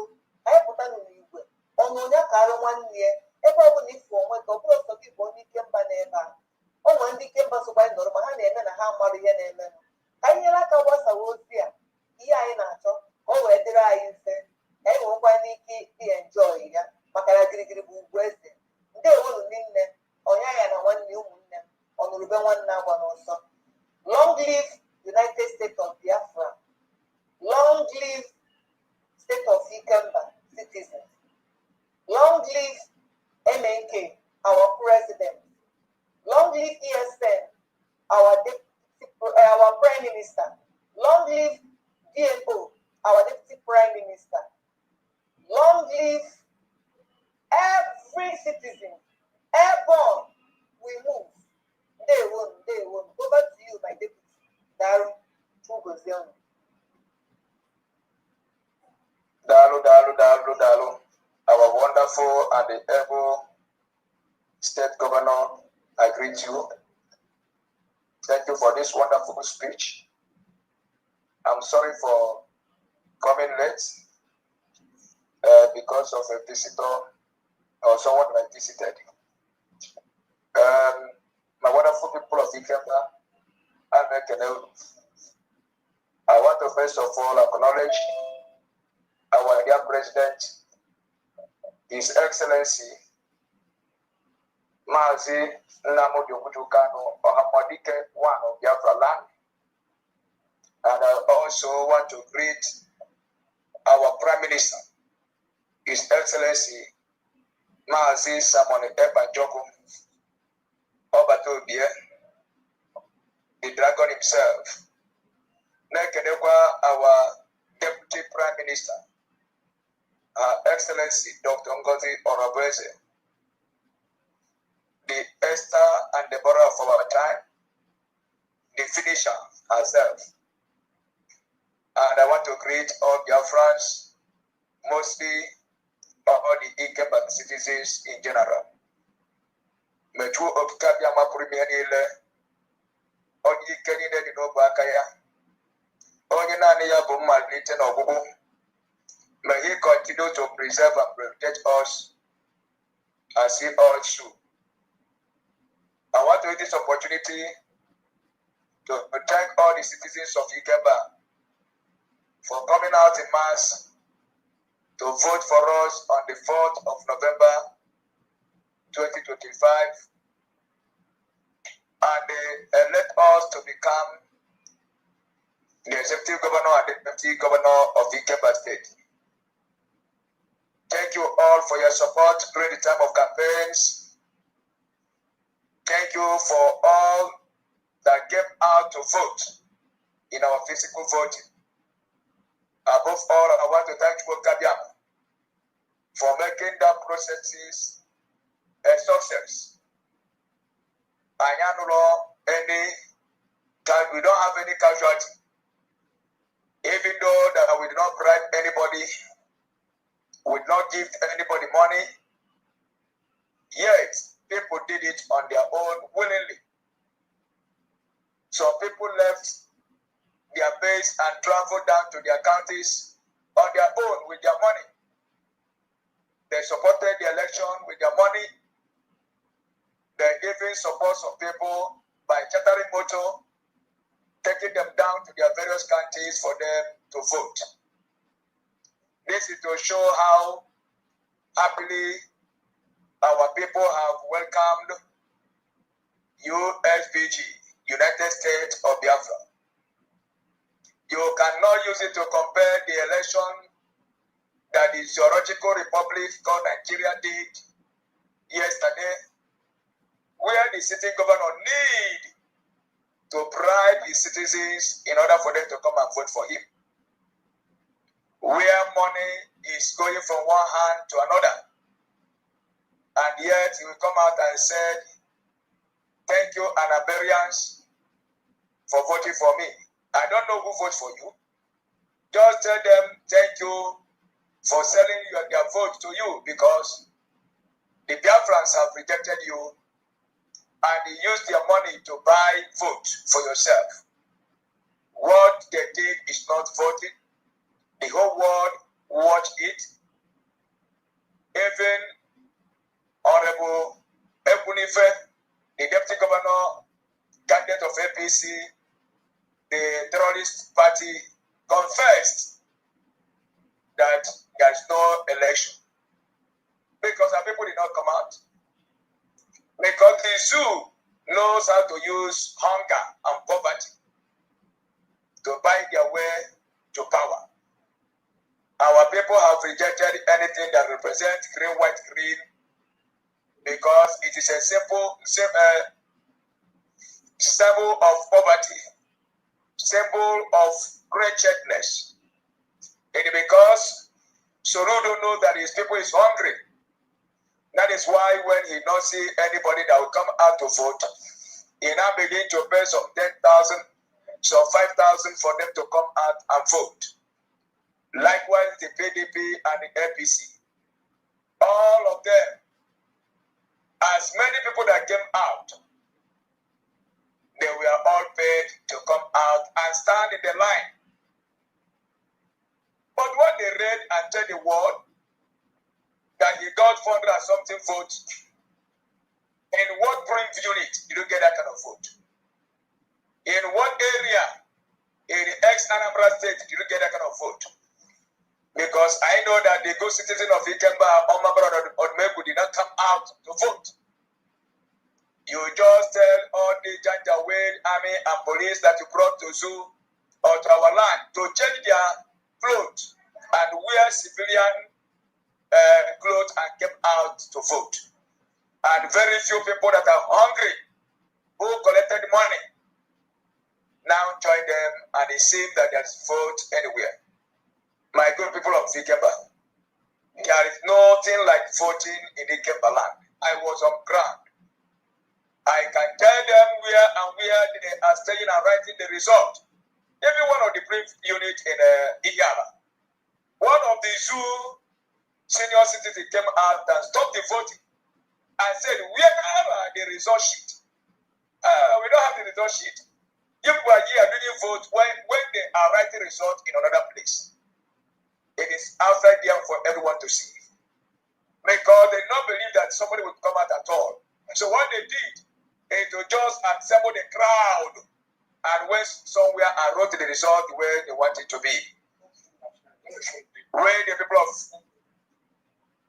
anyị pụta n'igwe ọnụ onye kara nwanne ya ebe ọ bụla ifu onwe ka ọ bụrụ ọsọ gị bụ onye Ikemba n'ebe a o nwere ndị Ikemba sokwa anyị nọrọ ma ha na-eme na ha amarụ ihe na-emenụ ka anyị nyere aka gbasawa ozi a ihe anyị na-achọ ka o wee dịrị anyị mfe ka anyị nwekwa n'ike dị enjoy ya maka na girigiri bụ ugwu eze ndewonu nne ọnya ya na nwanne ụmụnne m ọnụrụbe nwanne agba n'ọsọ. Long live United States of Biafra. Long live State of Ikemba citizens. Long live MNK, our president. Long live ESN, our prime minister. Long live DNO, our deputy prime minister. Long live every citizen. Airborne, we move. They won. Over to you, my deputy. Daru Tugozion. Dalu. Our wonderful and the able state governor, I greet you. Thank you for this wonderful speech. I'm sorry for coming late because of a visitor or someone I visited. My wonderful people of Ikemba, I want to first of all acknowledge our dear President, His Excellency, Mazi Nnamdi Kanu Ohamadike, one of Biafra land. And I also want to greet our Prime Minister, His Excellency, Mazi Samoni Ebanjoku Obatobie, the dragon himself. Nekedekwa, our Deputy Prime Minister, Her Excellency Dr. Ngozi Orobeze, the Esther and Deborah of our time, the finisher herself. And I want to greet all Biafrans, mostly all the Ikemba citizens in general. Metu Okabia Makurimianile, Onyi Kenide di Nobakaya, Onyi Nania Buma written Obubu. May He continue to preserve and protect us as He also. I want to use this opportunity to thank all the citizens of Ikemba for coming out in mass to vote for us on the 4th of November 2025 and elect us to become the executive governor and the deputy governor of Ikemba State. Thank you all for your support during the time of campaigns. Thank you for all that came out to vote in our physical voting. Above all, I want to thank you, Kabiama, for making that process a success. We don't have any casualty. Even though that we did not bribe anybody, we did not give anybody money, yet people did it on their own willingly. Some people left their base and traveled down to their counties on their own with their money. They supported the election with their money. They even support some people by chartering motor, taking them down to their various counties for them to vote. This is to show how happily our people have welcomed U.S.B.G, United States of Biafra. You cannot use it to compare the election that the zoological republic called Nigeria did yesterday, where the sitting governor need to bribe his citizens in order for them to come and vote for him. Where money is going from one hand to another. And yet he will come out and said, thank you, Anabarians, for voting for me. I don't know who votes for you. Just tell them thank you for selling their vote to you, because the Biafrans have rejected you and they used their money to buy vote for yourself. What they did is not voting. The whole world APC, the terrorist party, confessed that there is no election because our people did not come out. Because the zoo knows how to use hunger and poverty to buy their way to power. Our people have rejected anything that represents green, white, green, because it is a simple symbol of poverty, symbol of wretchedness. And because Sorudo knows that his people is hungry, that is why when he not see anybody that will come out to vote, he now begin to pay some 10,000, some 5,000 for them to come out and vote. Likewise, the PDP and the APC, all of them, as many people that came out, they were all paid to come out and stand in the line. But what they read and tell the world, that he got 400 and something votes, in what print unit you don't get that kind of vote? In what area in the ex-Anambra state did you get that kind of vote? Because I know that the good citizen of Ikemba, Omabra or Mebu did not come out to vote. You just tell all the Janjaweed army and police that you brought to zoo or to our land to change their clothes and wear civilian clothes and came out to vote. And very few people that are hungry who collected money now join them, and it seems that there's vote anywhere. My good people of Ikemba, there is nothing like voting in Ikemba land. I was on ground. I can tell them where and where they are staying and writing the result. Every one of the brief unit in Iyala. One of the zoo senior citizens came out and stopped the voting and said, where are the result sheet? We don't have the result sheet. You people are here doing vote when they are writing result in another place. It is outside there for everyone to see. Because they don't believe that somebody would come out at all. So what they did is to just assemble the crowd and went somewhere and wrote the result where they want it to be. Where the people of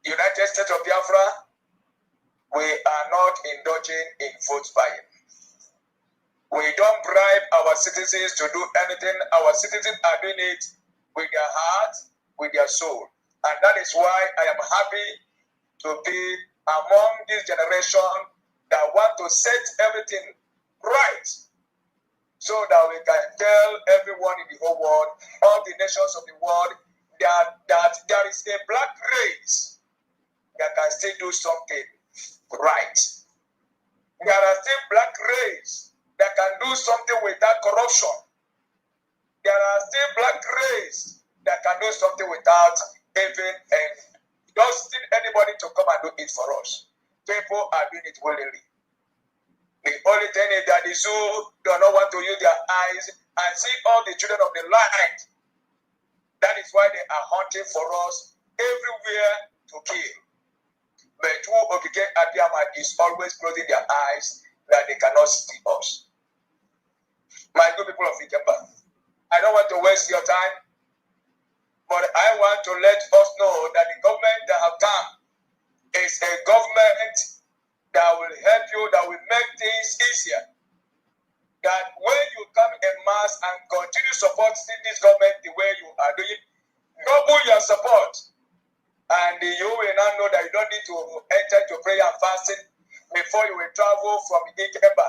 United States of Biafra, we are not indulging in vote buying. We don't bribe our citizens to do anything. Our citizens are doing it with their heart, with their soul. And that is why I am happy to be among this generation that want to set everything right so that we can tell everyone in the whole world, all the nations of the world, that there is a black race that can still do something right. There are still black race that can do something without corruption. There are still black race that can do something without even asking anybody to come and do it for us. People are doing it willingly. The only thing is that the zoo do not want to use their eyes and see all the children of the light. That is why they are hunting for us everywhere to kill. But who Obike Abiyama is always closing their eyes that they cannot see us. My good people of Ikemba, I don't want to waste your time, but I want to let us know that the government that have come is a government that will help you, that will make things easier. That when you come en masse and continue supporting this government the way you are doing, double your support. And you will now know that you don't need to enter to prayer and fasting before you will travel from Ikemba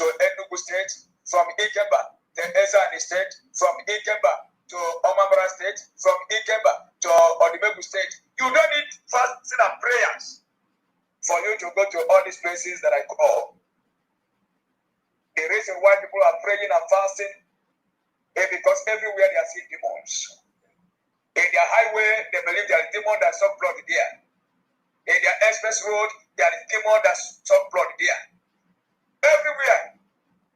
to Enugu State, from Ikemba to Ezani State, from Ikemba to Omambra State, from Ikemba to Odimegu State. You don't need fasting and prayers for you to go to all these places that I call. The reason why people are praying and fasting is because everywhere they are seeing demons. In their highway, they believe there is demon that suck blood there. In their express road, there is demon that suck blood there. Everywhere,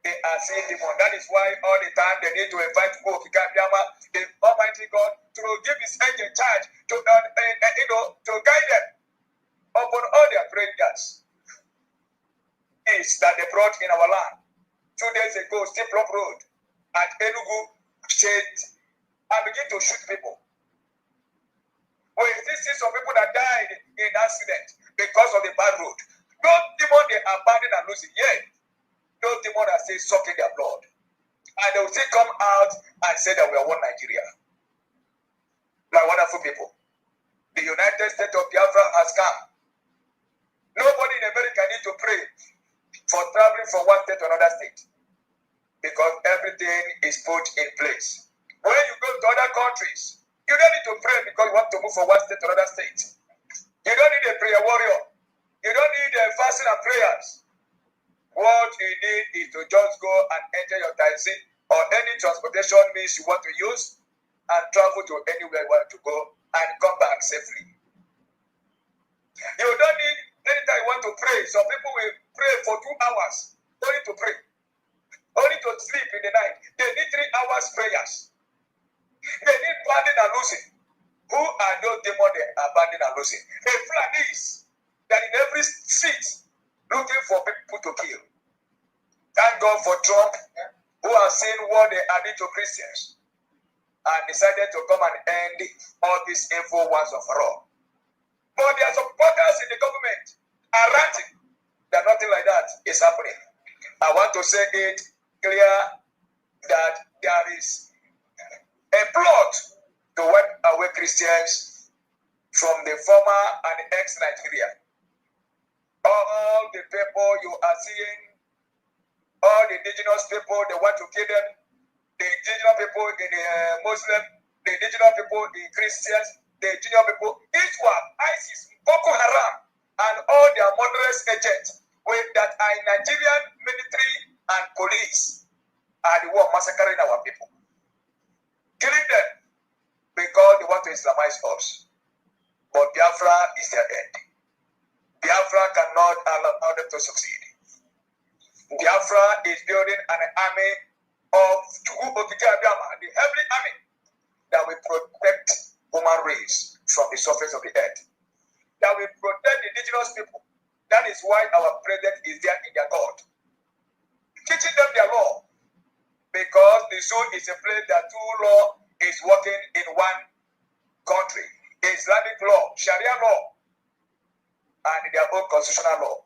they are seeing demon. That is why all the time they need to invite people to Ikemba, the Almighty God, to give His angel charge to guide them upon all their prayers. Is that they brought in our land. 2 days ago, Stiplop Road at Enugu State, and begin to shoot people. We still see some people that died in accident because of the bad road. Those demons they abandon and losing, yet those demons are still sucking their blood. And they will still come out and say that we are one Nigeria. My wonderful people, the United States of Biafra has come. Nobody in America needs to pray for traveling from one state to another state, because everything is put in place. When you go to other countries, you don't need to pray because you want to move from one state to another state. You don't need a prayer warrior. You don't need fasting and prayers. What you need is to just go and enter your taxi or any transportation means you want to use and travel to anywhere you want to go and come back safely. You don't need, anytime you want to pray, some people will pray for 2 hours, only to pray, only to sleep in the night. They need 3 hours prayers. They need banding and losing. Who are those demons they are banding and losing? A plan is that in every street looking for people to kill. Thank God for Trump, who has seen what they are doing to Christians and decided to come and end all these evil ones of all. But their supporters in the government are ranting that nothing like that is happening. I want to say it clear that there is a plot to wipe away Christians from the former and ex-Nigeria. All the people you are seeing, all the indigenous people, they want to kill them. The indigenous people in the Muslim, the indigenous people in Christians, the indigenous people, Islam, ISIS, Boko Haram, and all their murderous agents with that are Nigerian military and police are the one massacring our people. Killing them because they want to Islamize us. But Biafra is their end. Biafra cannot allow them to succeed. Biafra is building an army of the heavenly army that will protect human race from the surface of the earth. That will protect the indigenous people. That is why our president is there in their God. Teaching them their law. Because the zoo is a place that 2 law is working in one country. Islamic law, Sharia law, and their own constitutional law.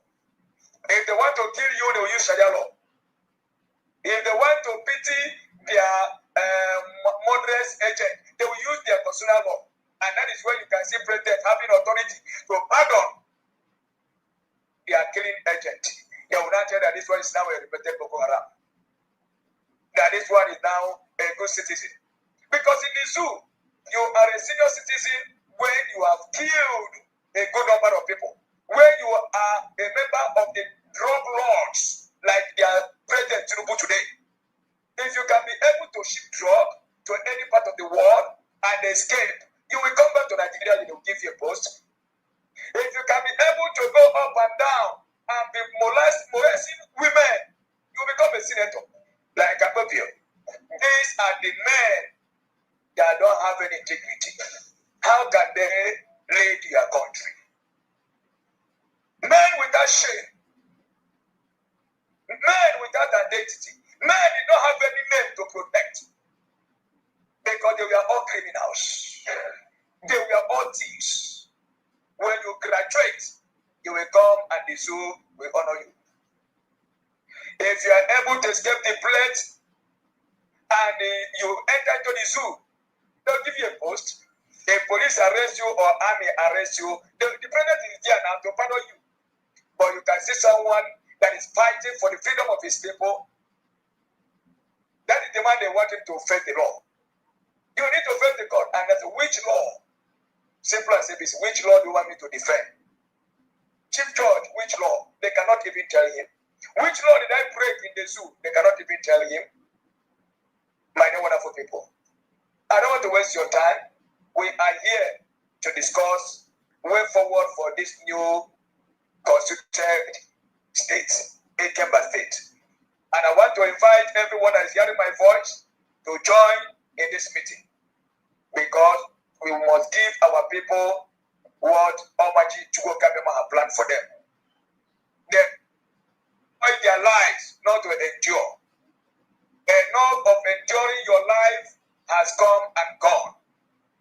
If they want to kill you, they will use Sharia law. If they want to pity their murderous agent, they will use their constitutional law. And that is where you can see president having authority to pardon their killing agent. They will not tell that this one is now a repentant Boko Haram. That this one is now a good citizen. Because in the zoo, you are a senior citizen when you have killed a good number of people. When you are a member of the drug lords, like their president Tinubu today. If you can be able to ship drug to any part of the world and escape, you will come back to Nigeria and they will give you a post. If you can be able to go up and down and be molesting women, you will become a senator, like Akpabio. These are the men that don't have any integrity. How can they lead your country? Men without shame. Men without identity. Men did not have any name to protect. Because they were all criminals. They were all thieves. When you graduate, you will come and the zoo will honor you. If you are able to escape the plate and you enter into the zoo, they'll give you a post. If police arrest you or army arrest you, the president is there now to pardon you. But you can see someone that is fighting for the freedom of his people. That is the man they want him to face the law. You need to face the court. And that's which law? Simple as it is. Which law do you want me to defend? Chief Judge, which law? They cannot even tell him. Which law did I break in the zoo? They cannot even tell him. My dear wonderful people, I don't want to waste your time. We are here to discuss way forward for this new constituted state, Ikemba state. And I want to invite everyone that is hearing my voice to join in this meeting, because we must give our people what Almighty Chukwu-Kabema have planned for them. They fight their lives not to endure. Enough of enjoying your life has come and gone.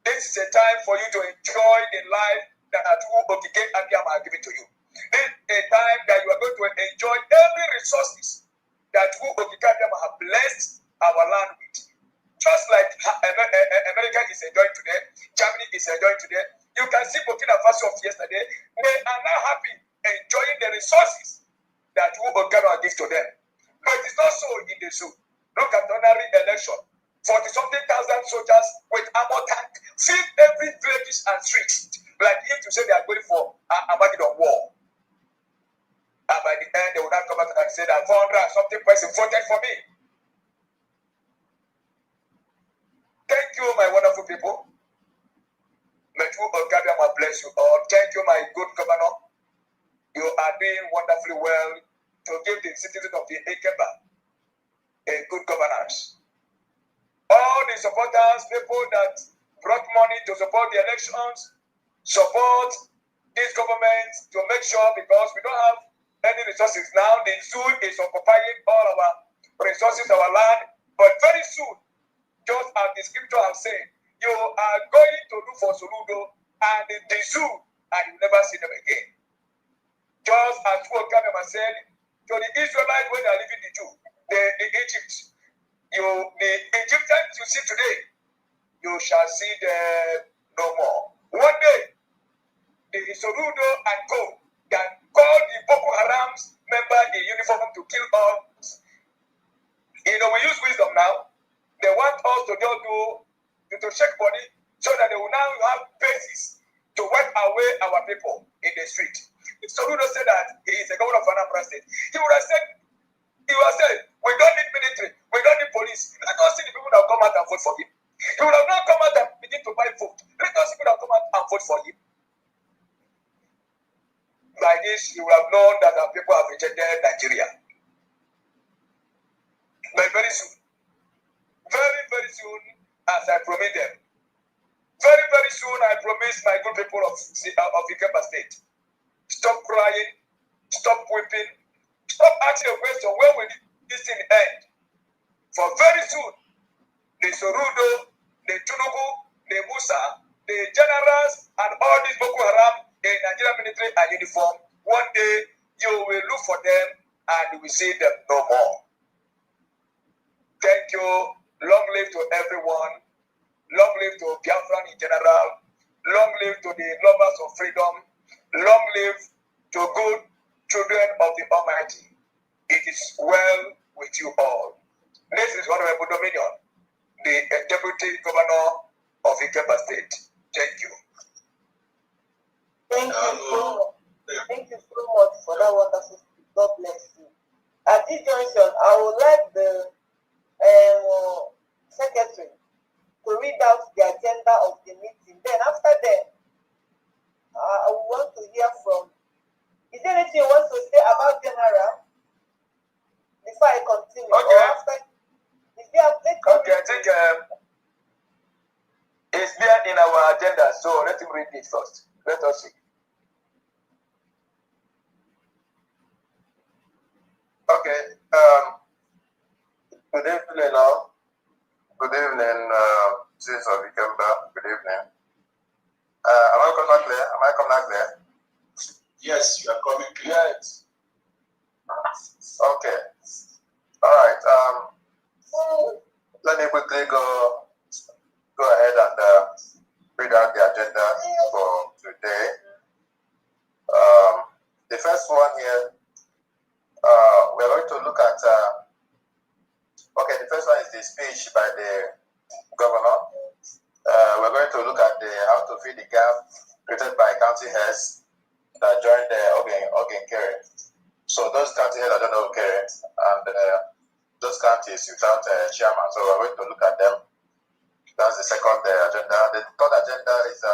This is a time for you to enjoy the life that Okike Abiyama has given to you. This is a time that you are going to enjoy every resources that Okike Abiyama has blessed our land with. Just like America is enjoying today, Germany is enjoying today. You can see Burkina Faso of yesterday. They are now happy enjoying the resources that Okike gives to them. But it's not so in the zoo. Look at the ordinary election. 40-something thousand soldiers with armor tank fill every villages and streets. Like if to say they are going for a Armageddon war. And by the end, they will not come out and say that 400 something person voted for me. Thank you, my wonderful people. May God bless you all. Thank you, my good governor. You are doing wonderfully well to give the citizens of the Ikemba a good governance. All the supporters, people that brought money to support the elections, support this government to make sure, because we don't have any resources now. The zoo is occupying all our resources, our land. But very soon, just as the scripture has said, you are going to look for Soludo and the zoo, and you never see them again. Just as Okabema said to the Israelites when they are leaving the Egypt, the Egyptians you see today, you shall see them no more. One day, the Soludo and Co. can call the Boko Haram's member in uniform to kill us. You know, we use wisdom now. They want us to just to shake body so that they will now have basis to wipe away our people in the street. If Soludo said that he is a governor of Anambra State, he would have said, we don't need military, we don't need police. Let us see the people that come out and vote for him. He would have not come out and begin to buy vote. Let us see people that come out and vote for him. By this, you will have known that our people have rejected Nigeria. But very soon, very, very soon, as I promised them, very, very soon, I promise my good people of Ikemba State, stop crying, stop weeping, stop asking a question, when will this thing end? For very soon, the Sorudo, the Tunubu, the Musa, the generals, and all these Boko Haram, the Nigerian military and uniform, one day you will look for them and you will see them no more. Thank you. Long live to everyone. Long live to Biafra in general. Long live to the lovers of freedom. Long live to good children of the Almighty. It is well with you all. This is Honorable Dominion, the Deputy Governor of Ikemba State. Thank you. Thank you so much. Thank you so much for that wonderful speech. God bless you. At this junction, I would like the secretary to read out the agenda of the meeting. Then after that, I want to hear from. Is there anything you want to say about General before I continue? Okay. Or after, is there okay, I think it's there in our agenda, so let him read it first. Let us see. Okay. Good evening, all. Good evening, citizens of Ikemba. Good evening. Am I coming clear? Am I coming clear? Yes, you are coming clear. Yes. Okay. All right. Let me quickly go ahead and read out the agenda for today. The first one here, we're going to look at. Okay, the first one is the speech by the governor. We're going to look at how to fill the gap created by county heads that joined the Ogen Kere. So those county heads that don't know Kere, and those counties without chairman. So we're going to look at them. That's the second agenda. The third agenda is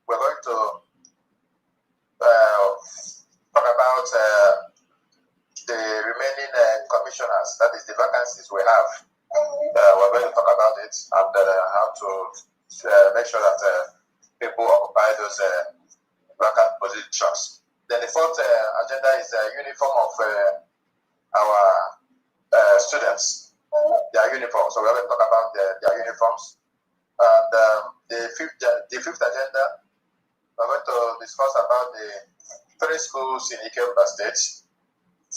we're going to talk about the remaining commissioners, that is the vacancies we have. We're going to talk about it and how to make sure that people occupy those vacant positions. Then the fourth agenda is uniform of our students. their uniforms. So we're going to talk about their uniforms. And the fifth agenda, we're going to discuss about the 3 schools in Ikemba State.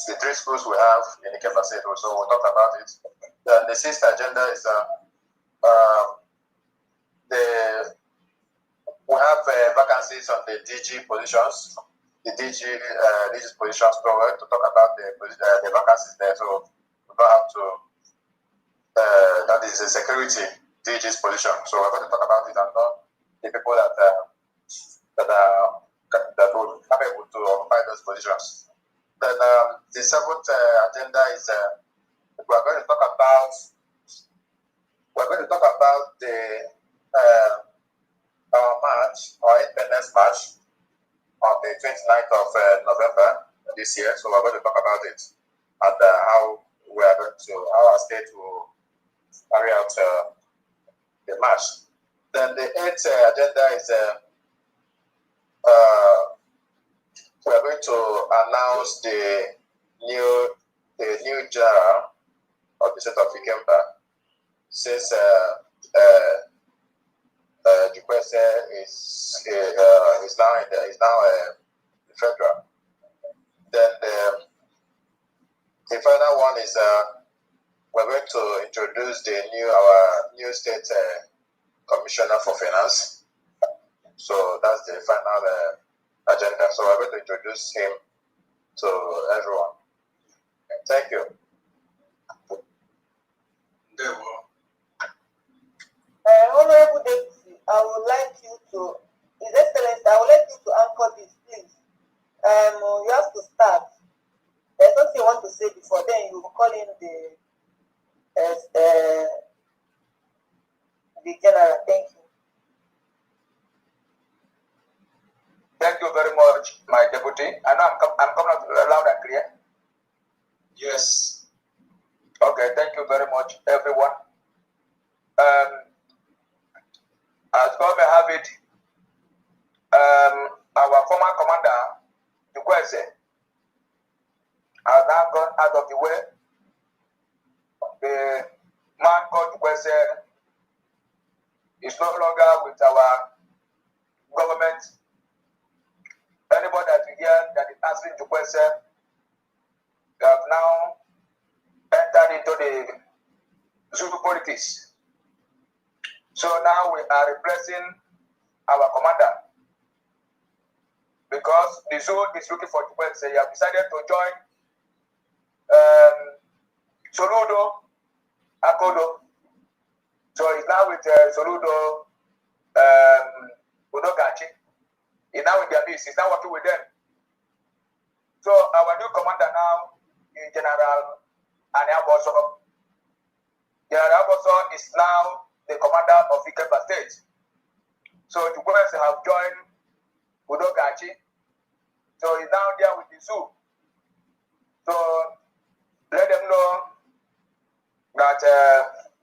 The 3 schools we have in Ikemba State, so we'll talk about it. Then the 6th agenda is we have vacancies on the DG positions. The DG positions, so we're going to talk about the vacancies there. So we don't have to. That is the security DG's position. So we're going to talk about it and not the people that will be able to occupy those positions. Then the 7th agenda is we're going to talk about the our march, our independence march on the 29th of November this year. So we're going to talk about it and how our state will carry out the march. Then the 8th agenda is we're going to announce the new general of the state of Ikemba, since Jukwese is now federal. Then the final one is we're going to introduce our new state commissioner for finance. So that's the final agenda. So we're going to introduce him to everyone. Thank you. There we go. Honorable Deputy, I would like you to, His Excellency, I would like you to anchor this, please. You have to start. There's something you want to say before then. You will call in the general. Thank you. Thank you very much, my deputy. I know I'm coming out loud and clear. Yes. Okay, thank you very much, everyone. As God may have it, our former commander, Jukwese, has now gone out of the way. The man called Jukwese is no longer with our government. Anybody that we hear that is answering Jukwese, they have now entered into the Zulu politics. So now we are replacing our commander because the Zulu is looking for Jukwese. He have decided to join Soludo Akodo. So he's now with Soludo Udogachi. He's now with their base. He's now working with them. So our new commander now is General Aniaboso. General Aniaboso is now the commander of Ikemba State. So Jukwese have joined Udogachi. So he's now there with the zoo. So let them know that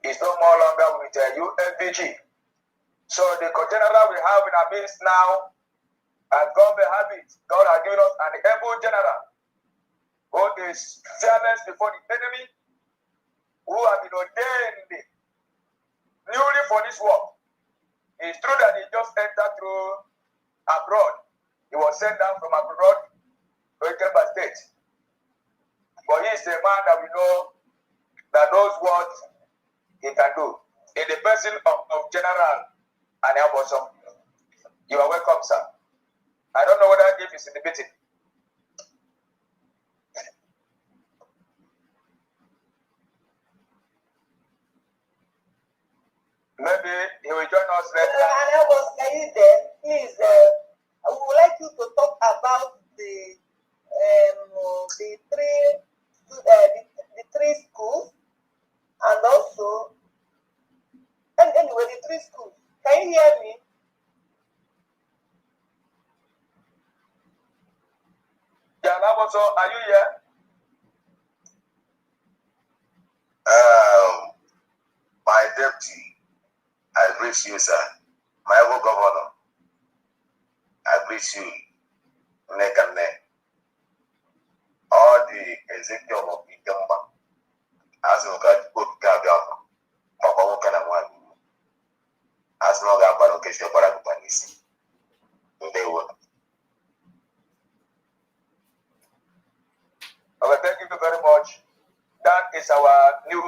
he's no more longer with U.S.B.G. So the general we have in our midst now, as God may have it, God has given us an able general who is fearless before the enemy, who has been ordained newly for this work. It's true that he just entered through abroad. He was sent down from abroad to Ikemba State. But he is a man that we know that knows what he can do. In the person of General Aniaboso. You are welcome, sir. I don't know whether if he's in the meeting. Maybe he will join us later. Are you there? Please, I would like you to talk about the three schools, and also, and anyway, the 3 schools. Can you hear me? Yeah, Laboso, are you here? My deputy, I greet you, sir. My able governor, I greet you, neck and neck. All the executive of Ikemba, as you got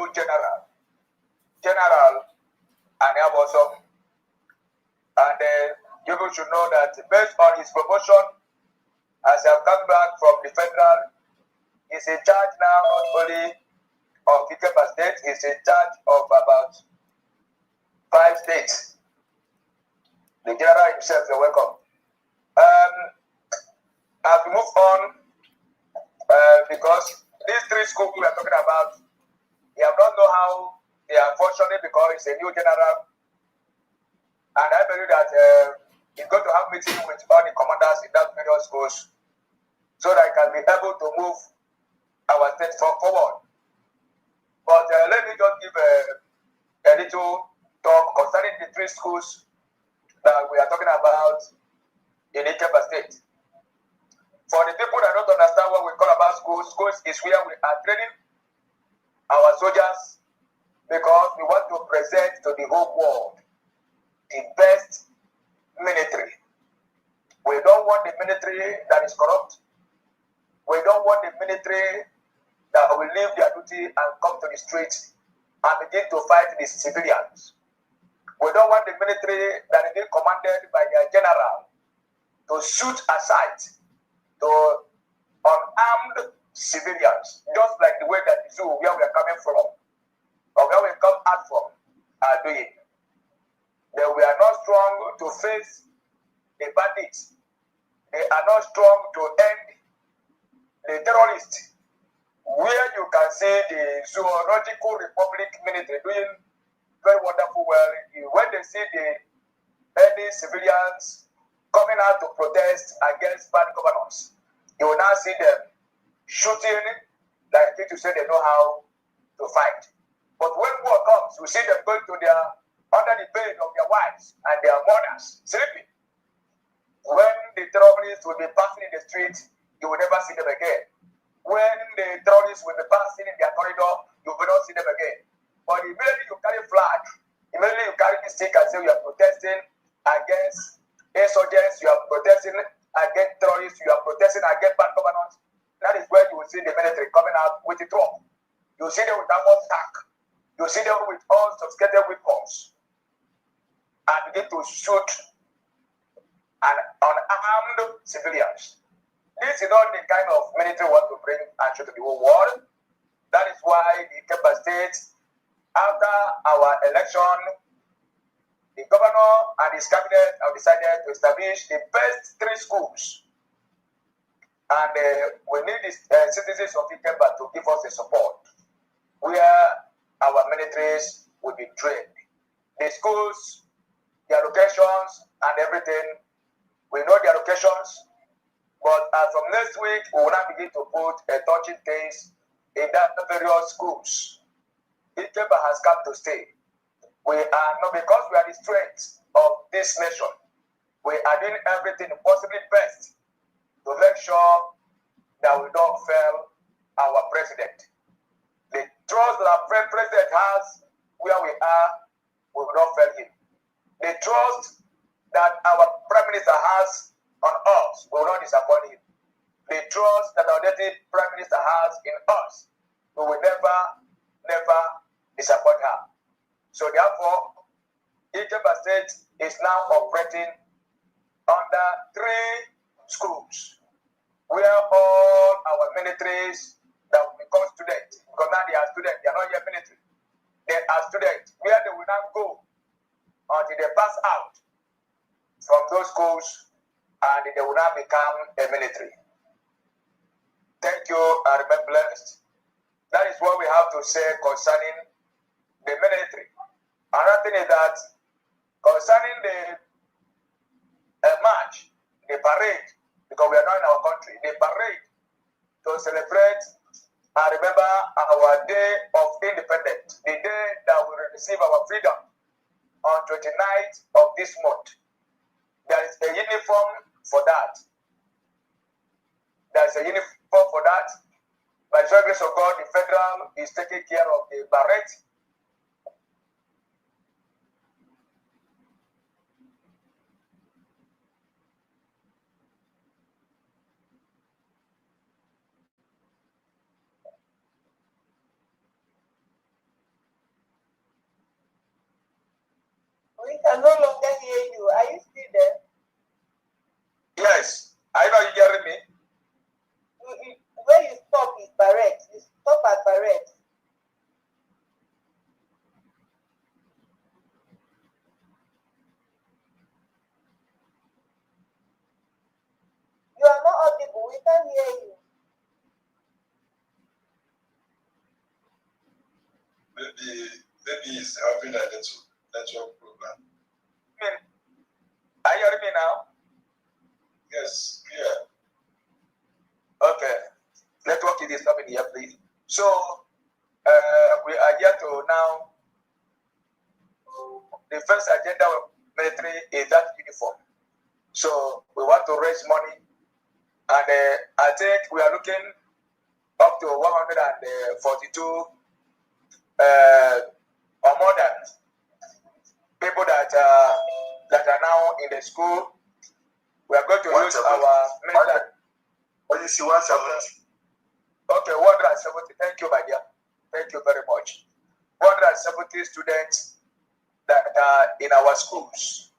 new General Aniabosom. And you should know that based on his promotion, as I have come back from the federal, he's in charge now not only of Ikemba State, he's in charge of about 5 states. The general himself, you're welcome. As we move on, because these 3 schools we are talking about, we have not know how they are functioning because it's a new general. And I believe that he's going to have meeting with all the commanders in that various schools so that I can be able to move our state forward. But let me just give a little talk concerning the 3 schools that we are talking about in Ikemba State. For the people that don't understand what we call about schools, schools is where we are training our soldiers because we want to present to the whole world the best military. We don't want the military that is corrupt. We don't want the military that will leave their duty and come to the streets and begin to fight the civilians. We don't want the military that is being commanded by their general to shoot aside to unarmed civilians, just like the way that the zoo where we are coming from, or where we come out from, are doing. They were not strong to face the bandits. They are not strong to end the terrorists. Where you can see the Zoological Republic military doing very wonderful well, when they see the any civilians coming out to protest against bad governance, you will now see them shooting like to say they know how to fight. But when war comes, you see them going to their under the bed of their wives and their mothers sleeping. When the terrorists will be passing in the street, you will never see them again. When the terrorists will be passing in their corridor, you will not see them again. But immediately you carry flag, immediately you carry the stick and say you are protesting against insurgents, you are protesting against terrorists, you are protesting against bad governance. That is where you will see the military coming out with the drum. You see them with armored tank. You see them with all sophisticated weapons and begin to shoot unarmed civilians. This is not the kind of military we want to bring and show to the whole world. That is why the Ikemba State, after our election, the governor and his cabinet have decided to establish the best 3 schools. And we need the citizens of Ikemba to give us the support, where our militaries will be trained. The schools, their locations, and everything, we know their locations, but from next week, we will now begin to put touching things in that various schools. Ikemba has come to stay. We are not, because we are the strength of this nation, we are doing everything possibly best to make sure that we don't fail our president. The trust that our president has where we are, we will not fail him. The trust that our prime minister has on us, we will not disappoint him. The trust that our deputy prime minister has in us, we will never disappoint her. So therefore, Ikemba State is now operating under 3 schools, where all our militaries that will become students, because now they are students, they are not yet military. They are students, where they will now go until they pass out from those schools and they will now become a military. Thank you and remain blessed. That is what we have to say concerning the military. Another thing is that concerning the march, the parade, because we are not in our country, the parade to celebrate and remember our day of independence, the day that we receive our freedom on 29th of this month. There is a uniform for that. There is a uniform for that. By the grace of God, the federal is taking care of the beret. can no longer hear you. Are you still there? Yes. I know you hearing me. Where you stop is Barrett. You stop at Barrett. You are not audible. We can't hear you. Maybe he's having a little network problem. Are you hearing me now? Yes, yeah. Okay. Network is disturbing here, please. So we are here to now. The first agenda of military is that uniform. So we want to raise money, and I think we are looking up to 142 or more than people that are now in the school. We are going to use our military. What you see, 170? Okay, 170. Thank you, my dear. Thank you very much. 170 students that are in our schools.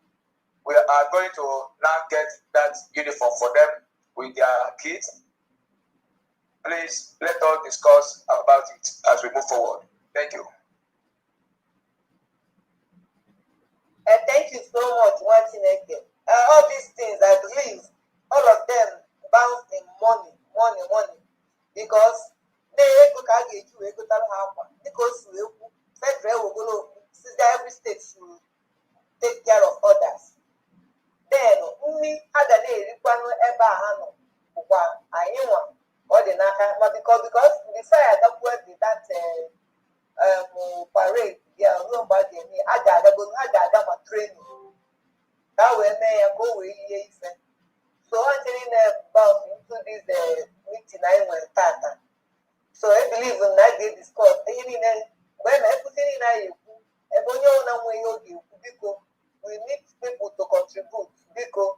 We are going to now get that uniform for them with their kids. Please let us discuss about it as we move forward. Thank you. Thank you so much, Martineke. All these things, I believe, all of them bounce in money. Because they go carry you, they go tell how because federal will go since every state should take care of others. Then me had a day require ever handle anyone or the naka because the fire that was that parade, yeah, nobody me I got a training. That way may go away. So I'm telling about into this meeting I went started. So I believe in that they discussed when I put in we need people to contribute because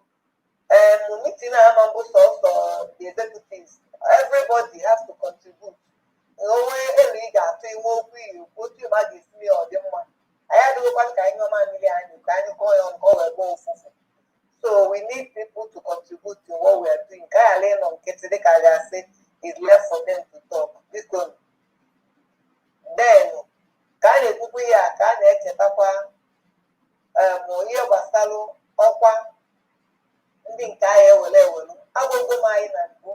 meeting also the executives. Everybody has to contribute. No way any got to go to my me or them one. I had to one kind of man kind of go on go. So we need people to contribute to what we are doing. It's left for them to talk. This one. Then, can you put here? Can you check ihe gbasara ọkwa ndị nke anyị ewere agwụgwọ m anyị na mbụ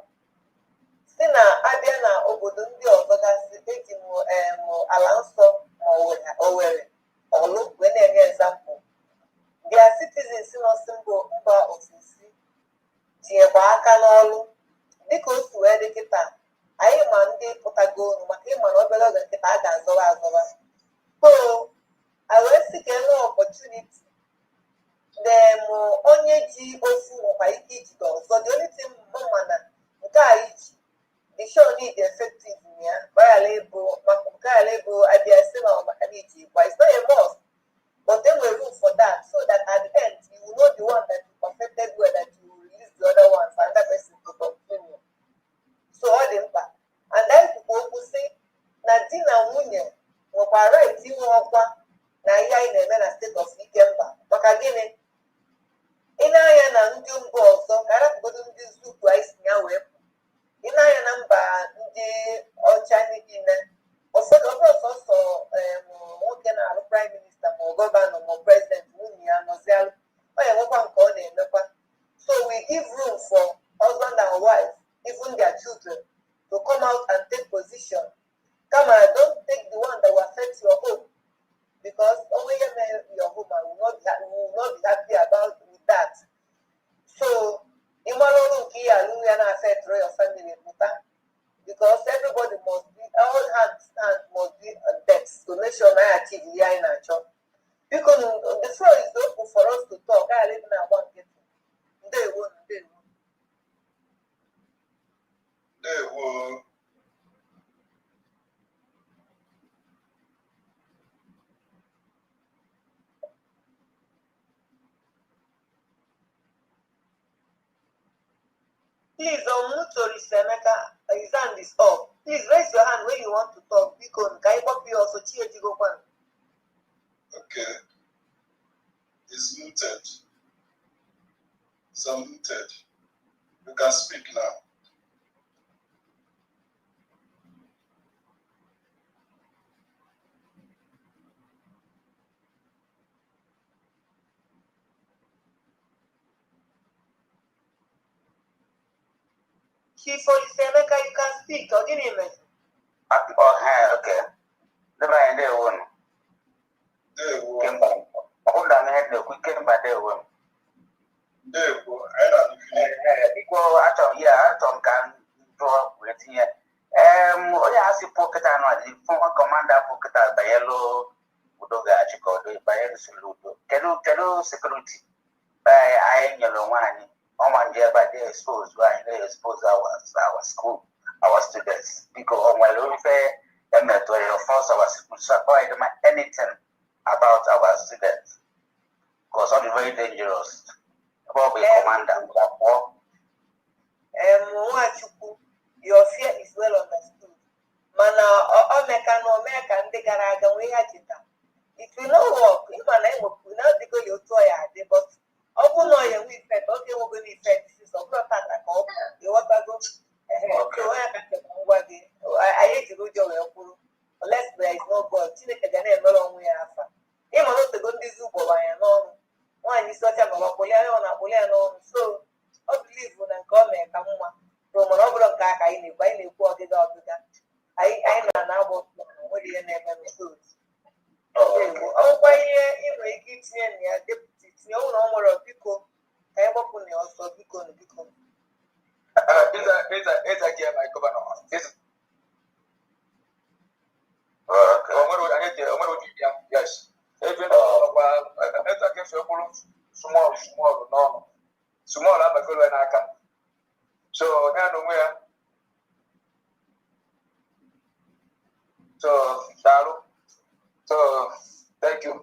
si na abịa na obodo ndị ọzọ gasị eji ala nsọ ma Owerri Ọlụ wee na-enye ezampụ their citizens nọsi mba ofesi tinyekwa aka n'ọlụ dịka o si wee dị kịta anyị ma ndị pụtago unu maka ịma na obere oge nkịta a ga-azọwa so I will seek an opportunity. Then onye ji ofu nwekwa ike ijide ọzọ. The only thing mana nke a iji the show need effective ya bayala ebo abịa si na ọmaka n'iji ikwa. It's not a must, but then we room for that so that at the end you will know the one that you perfected well that you will release the other one for another person to continue. So ọ dị mkpa. And that is okwu sị na di na nwunye nwekwa right inwe ọkwa na ihe anyị na-eme na steeti of Ikemba maka gịnị ị na-anya na ndị mba ọzọ ka arapụgodo ndị zupu anyị si ya wee pụ ị na-anya na mba ndị ọcha niile ụfọdụ ọsọsọ nwoke na-alụ prime minista ma gọvanọ ma prezident nwunye ya nọzialụ ọ ya nwekwa nke ọ na-emekwa so we give room for husband and wife even their children to come out and take position kama don't take the one that will affect your home because only your home will not be happy about with that. So, your family because everybody must be, all hands must be on deck to make sure I achieve here in our job. Because the floor is open for us to talk. I live in a one get. They won't. Please, Semeka, his hand is up. Please raise your hand when you want to talk. Because can you also cheer to go on? Okay. is muted. So muted. You can speak now. Chief Olisemeka, you can speak. Or didn't you mention? Okay. The man there one. Ikemba. Hold on, head the Ikemba there one. There you go. I know. Equal atom, atom can draw with here. I see pocket and the former commander pocket by yellow Udoga Chico, by yellow Suludo. Tell security. I yellow one. On one year by they expose our school, our students. Because on my own fair, and that way of course our school supply them anything about our students. Because all very dangerous. About the commander. Your fear is well understood. Mana American they garaga we had it. It will not work. If an I will not go your toy but open lawyer we said, okay, we're going to effect this is a lot of you want to go. I hate to go to your unless there is no God. Tineke Gane no long way after. Even not to go to Zubo by an own. One is such a Napoleon, so I believe when I come and come from an overall guy, I need by the quarter of that. I know about what you never knows. Oh, why you make it near deputy, no number of people. I work on your so become. It's a game I governor. Yes. Even it's against your small, no. Small, I'm a good one. I can. So, now, where? So, Dalu. So, thank you.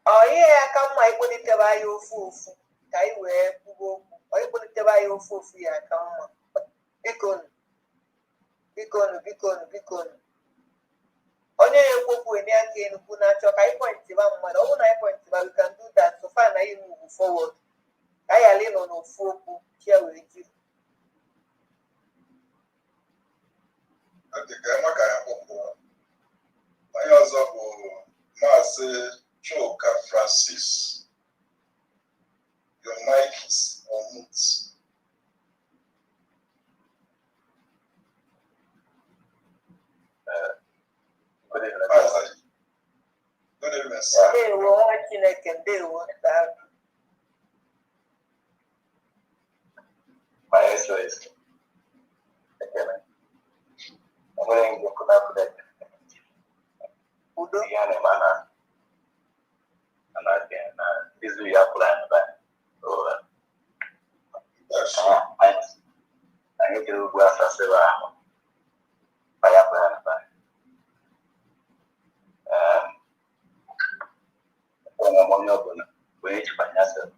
Oh, yeah, come my body to buy your food. I wear Pugo. I put it to buy your food. I come. Beacon. Only a book when you can put out your high point. Own high point, we can do that. So far, I move forward. I lean on a four here with you. I think I'm a guy. I also Marcel Choka Francis. Your mic is on mute. Good evening, sir. They were watching a can do what that. My excellency. I'm going to go to that. Udo. Yana mana. And again, this is your plan. So, I need to go after Seva. Biafra. When you find yourself,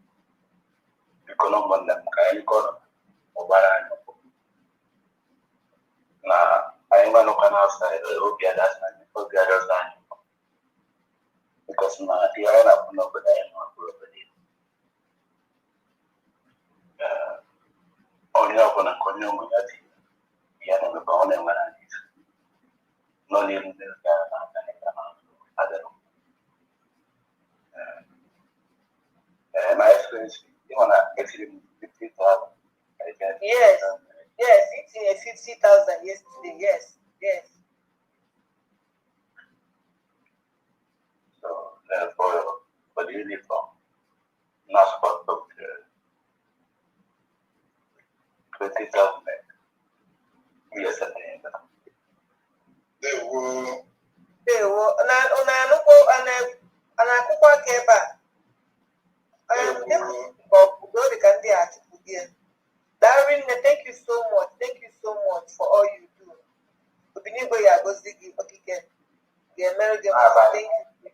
you can't run them. You can't overrun. Now, I'm going to come outside. I hope you understand. Hope you understand. Because now, the area of nobody is not property. Only upon a community, you have a bone and one. No need to do that. My experience, you want to actually 50,000. Yes, it's 50,000 yesterday. Yes. So, for the uniform, not supposed to 20,000. Yes, at the end. They will. And I could walk back. I am the candy at again. Darren, thank you so much. Thank you so much for all you do. To be able to go see okay. The American thank you.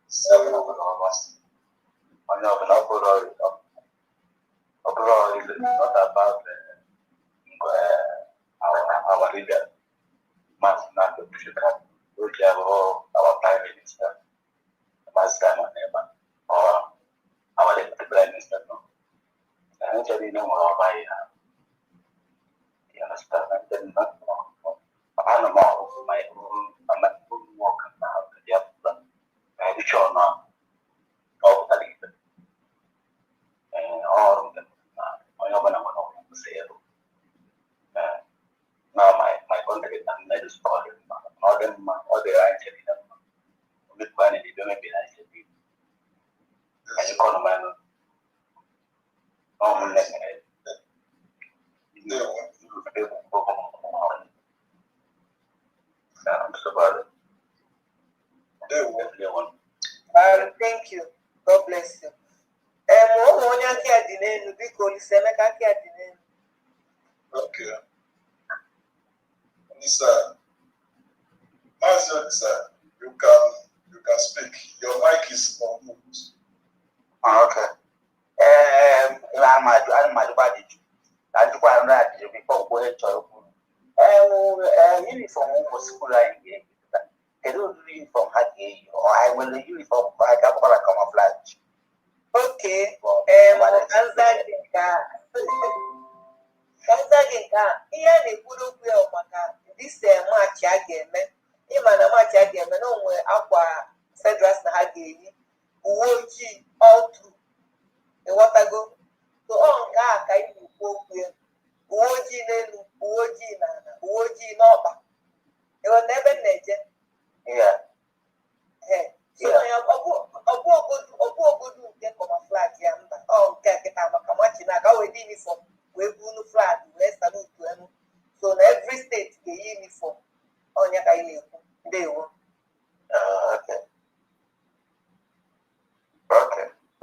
So, Overall, is not about our leader, Martin Africa, our Prime Minister, Master or our Deputy Prime Minister. And actually, no more by you understand, and then not more. I don't know my own work now, the other, which are not all the leader. And all of them, I know when I'm going to say it. Now my country is not spoiled. All them, all the actually, with vanity, don't be actually. And you call them, thank you. God bless you. Okay. Lisa, Lisa, you can speak. Your mic is on mute. Okay. I'm before going to uniform was school again. They don't uniform or I will uniform camouflage. Okay. This match again, match again, no way aqua federals na hagi, Uwoji all through the water go. So on ka you go with Uwoji Nenu, Uwoji Nana, Uwoji Noba. It was never nature. Yeah. So I am a good get from a flag yamba. Oh, get a Makamachi Naga with uniform. We blue flag, we salute to them. So every state the uniform on your they won. Okay. Okay. I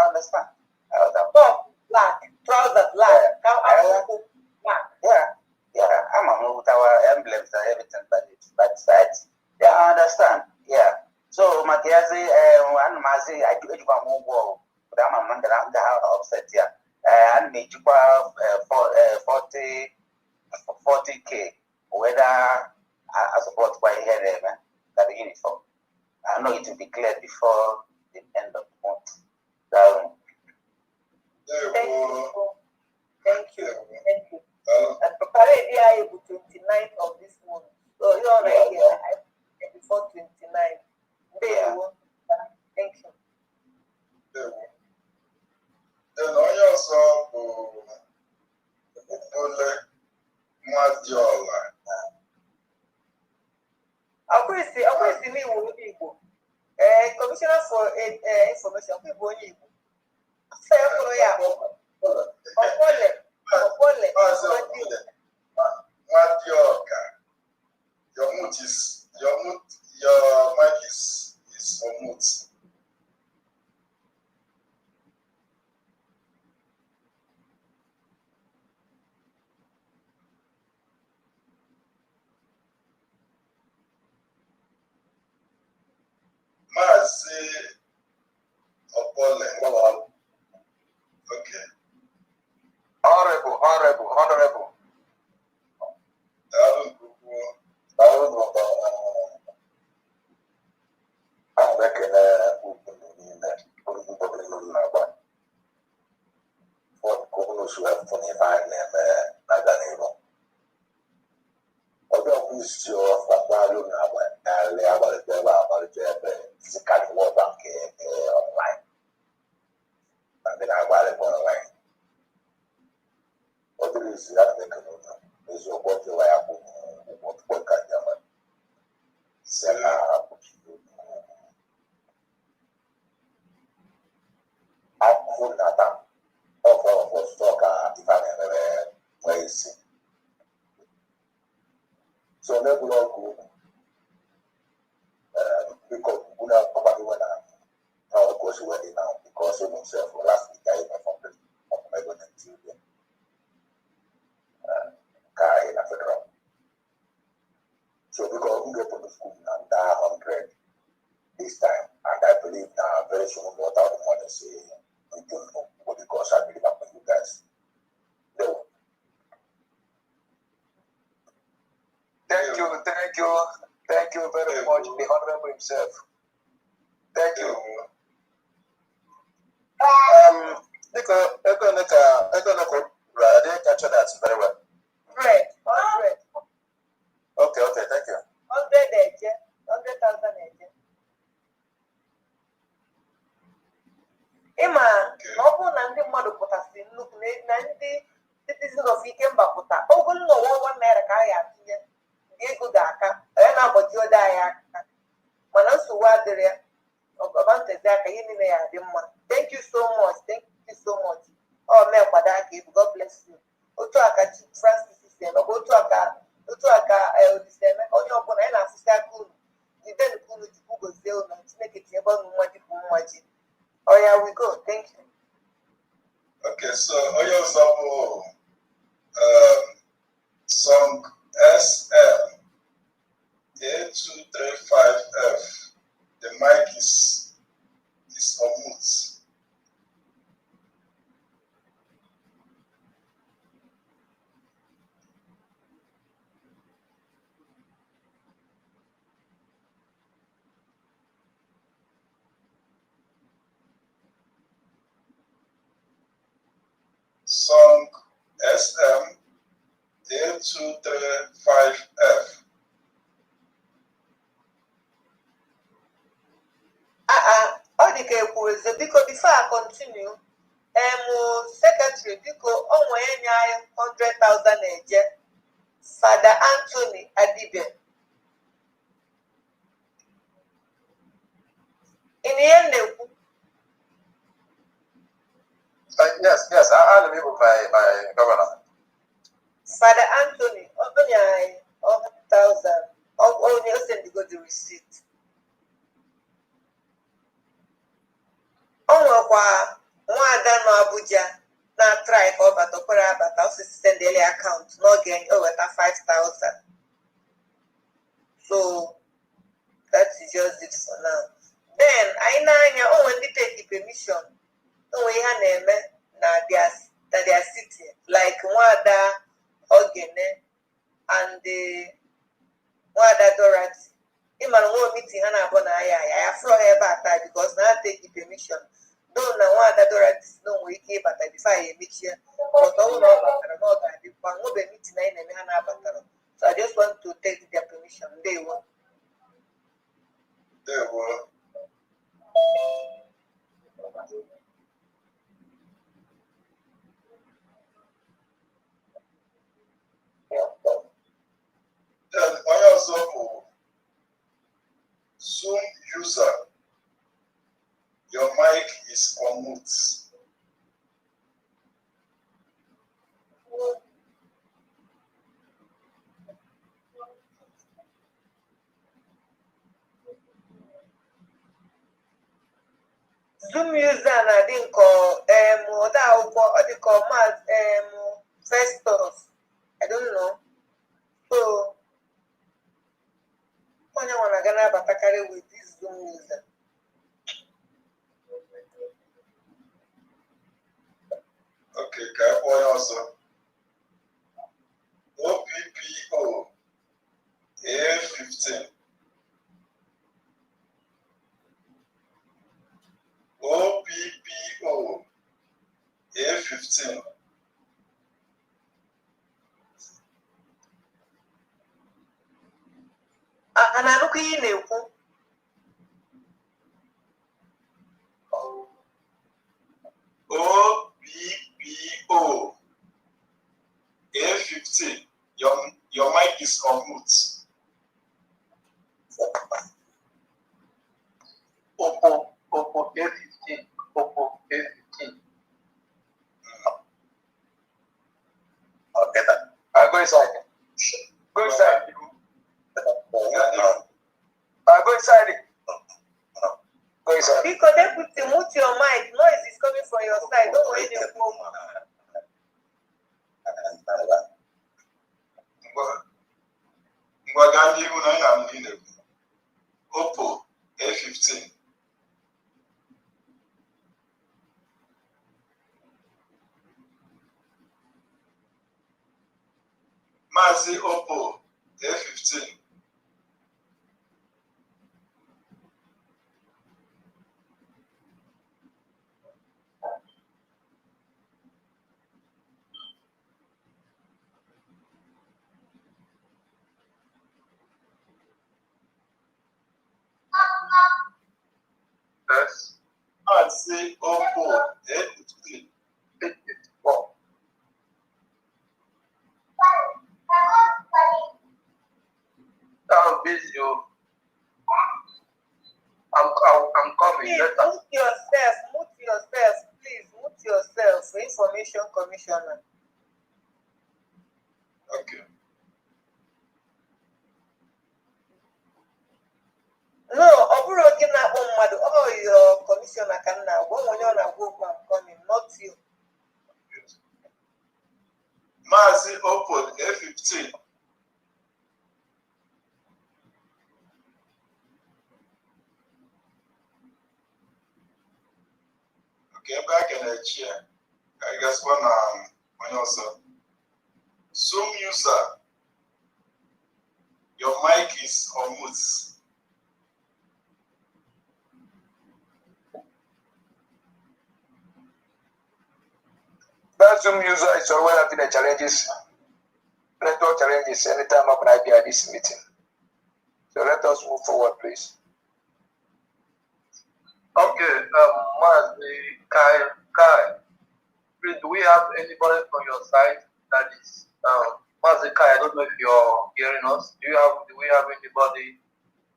understand. Top black, trousers black, black. Yeah. I'm with our emblems and everything, but yeah, I understand. Yeah. So Makiazi, and Mazi, I do it one more wall. But I'm a man that I'm upset here. And need to 40K, whether I support by here, that uniform. I know it will be clear before the end of the month. Thank you. And prepare the able 29th of this month. So you're already here before 29th. Thank you. Then I also Madiola. Akwesi me will be Commissioner for Information, people in Igbo. Say for ya. Madioka. Your mic is on mute. Mazi Opole. Okay. Honorable. I'm making what Konos have 25 although who's your Fabalu physically work online. And then I got it online. What is that? Is your what you are what work at Yaman? I'm full data of stock if I never ways. So let me go because we have probably when now of course we're now because of himself last week I from my going to guy in a federal. So because we get to the school and 100 this time, and I believe now very soon what our money say we don't know. Thank you very much, the Honorable himself. Thank you. I didn't capture that very well. Bread, 100. Okay, thank you. 100,000 eje. Ịma na ọ bụrụ na ndị mmadụ pụtasị nnukwu na ndị citizens of Ikemba pụta ogolo n'ụwa $1 ka a ga-atụnye ndị ego ga-aka onye na-agbaji ode anyị aka mana nsogbu adịrị ya ọba ntezi aka ihe niile ya adị mma. Thank you so much. Ọ mee kwado aka ibu. God bless you. Otu aka Chief Francis si eme bụ otu aka Olise Emeka onye ọbụla anyị na-asụsị aka unu jide nke unu Chukwu gozie unu Chineke tinye ebe ọnụ mmaji bụ mmaji. Oh yeah, we go. Thank you. Okay, so Oyo Zabo song SM A235F. The mic is on mute. Song SM A235F. Ọ dị ka ekwuruzo biko before I continue secretary biko o nwee nye anyị 100,000 eje Father Anthony Adibe in ihe na-ekwu. Yes, I'll be with my governor. Father Anthony onye anyị 100,000 onye o sendigo the receipt. O nwekwa nwaada nọ Abuja na-try ka ọ bata okpere abata osisi sendeli akaụntụ n'oge o weta 5,000. So that is just it for now. Then anyị na-anya onwe ndị take permission onwe ihe ha na-eme na their city like nwaada Ogene and nwaada Dorothy. Ịmara nwa meeting ha na-abụ na ya floor ebe ata because na take permission. Though na nwaada Dorothy no nwere ike ịbata before ya emechie but ọ na ọ batara na ọ ga-adịkwa nwobe meeting anyị na-eme ha na-abatara. So I just want to take their permission. Ndewo. Then onye ọzọ bụ Zoom user. Your mic is on mute. Zoom user na-adị nkọ ode akwụkwọ ọ dị ka Festus. I don't know. So onye nwa na-aga na-abatakarị with this Zoom user. Okay, ka ebe onye ọzọ. OPPO A15. OPPO A15. A na-anụkwa ihe na-ekwu. OPPO A15. Your mic is on mute. Oppo A15. Oppo A15. Okay, go inside. Go inside. Go inside. Go inside. Because they put to mute your mic. Noise is coming from your side. Don't worry. Oppo A15. Mazi Oppo A15. Please mute yourself, please mute yourself. Information Commissioner. Okay. No, oh, your commissioner can now. When you're not coming, not you. Yes. Mazi open A15. Okay, back in the chair. I guess one also. Zoom user. Your mic is on mute. That Zoom user is always having a challenges, network challenges anytime I can be at this meeting. So let us move forward, please. Okay, Kai, please, do we have anybody from your side that is Mazi Kai? I don't know if you're hearing us. Do we have anybody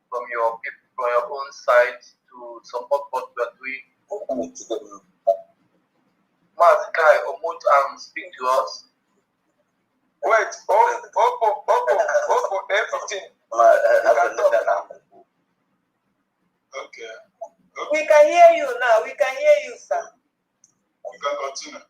from your people, from your own side to support what we are doing? Mazi Kai, unmute and speak to us. Wait, Oppo A15. You can talk now. Okay. We can hear you now. We can hear you, sir. You can continue.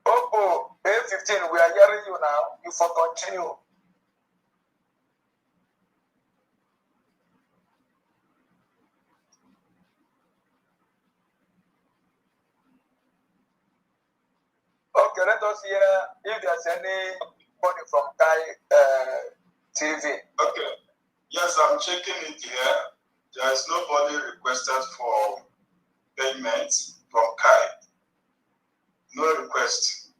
Oppo A15, we are hearing you now. You for continue. Okay, let us hear if there's anybody from Kai TV. Okay. Yes, I'm checking it here. There is nobody requested for payment from Kai. No request.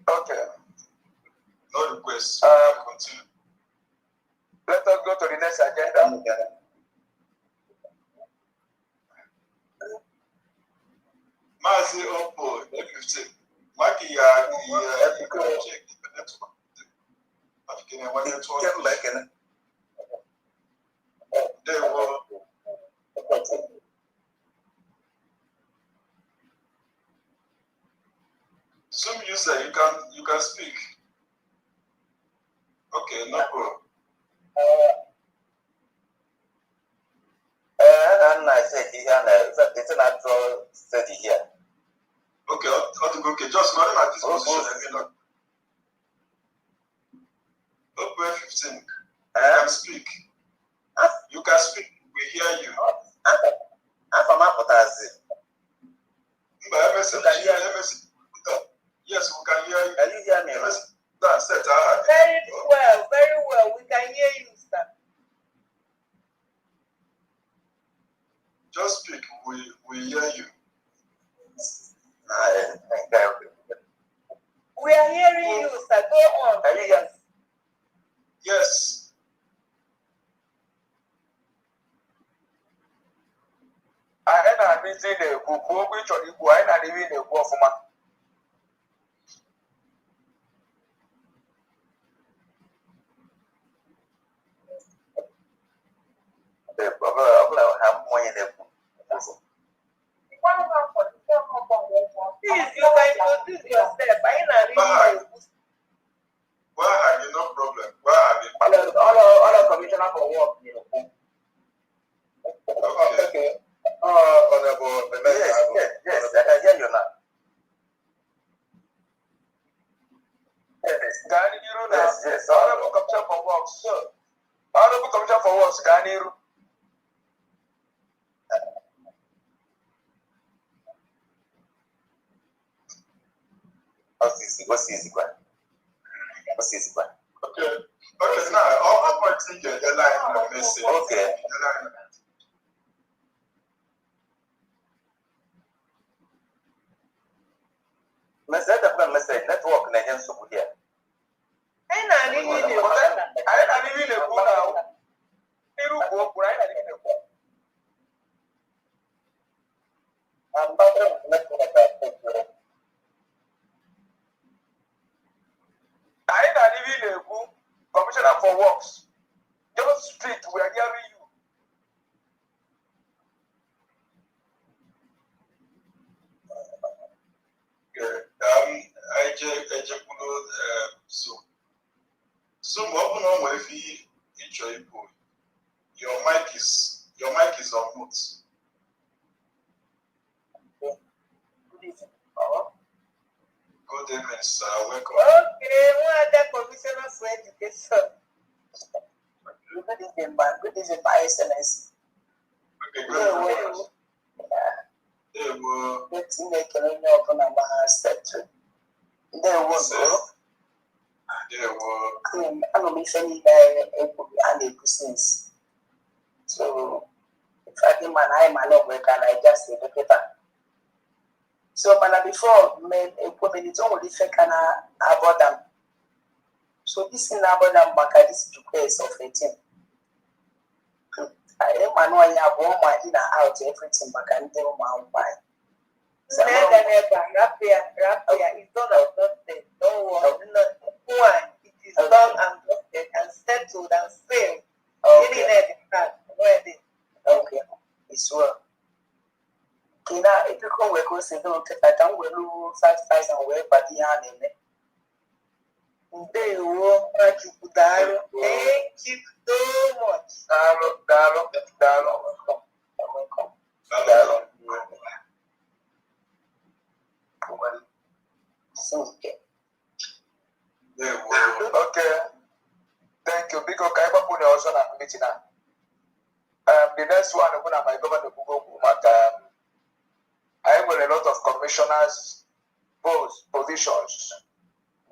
Okay. No request. Continue. Let us go to the next agenda. Mazi Oppo A15. Maki ya check the network. African one network. There were Zoom user, you can speak. Okay, no problem. And I said it's an actual study here. Okay, just running at this position. Oppo 15. You can speak. You can speak. We hear you. I'm from Apotasi. Yes, we can hear you. Can you hear me? That's it. Very well. We can hear you, sir. Just speak. We hear you. We are hearing you, sir. Go on. Can you hear me? Yes. I am busy the book, which on you I not even the book for my. Please, you can introduce yourself. I ain't Why have you no problem? Why have you? All commissioner for work. Okay. Honorable, yes, I can hear you now. Yes. Honorable Commissioner for Works. Honorable Commissioner for Works, Ganiru. What's easy? Okay, now, all my things are the line message. Okay. Message network na yan suku here. I not even you. for works. Just street, we are hearing you. I just Zoom. Zoom, open on with your mic is on mute. Good evening. Oh. Good evening, sir. Welcome. Okay, what other commissioner for education? Good evening, my excellency. Okay, good. Let's make a new open a sector. There was I'm not saying that since. So if I think man, I'm a lot work and I just say the paper. So, but before, men, a woman is only second about them. So, this is about them back at this place of 18. I am a no, I have one my in and out everything back and then my own mind. So, Rapia is done and dusted. Don't worry, one, it is done and dusted and settled and failed. Okay, it's well. Kina, if you come work, say don't take that. I'm going to lose 5,000 away, but the hand they will thank you so much. Dialogue. Welcome. Okay. Thank you. Because Kaiba Pune also not meeting now. The next one, I'm going to my governor Google. I have a lot of commissioners positions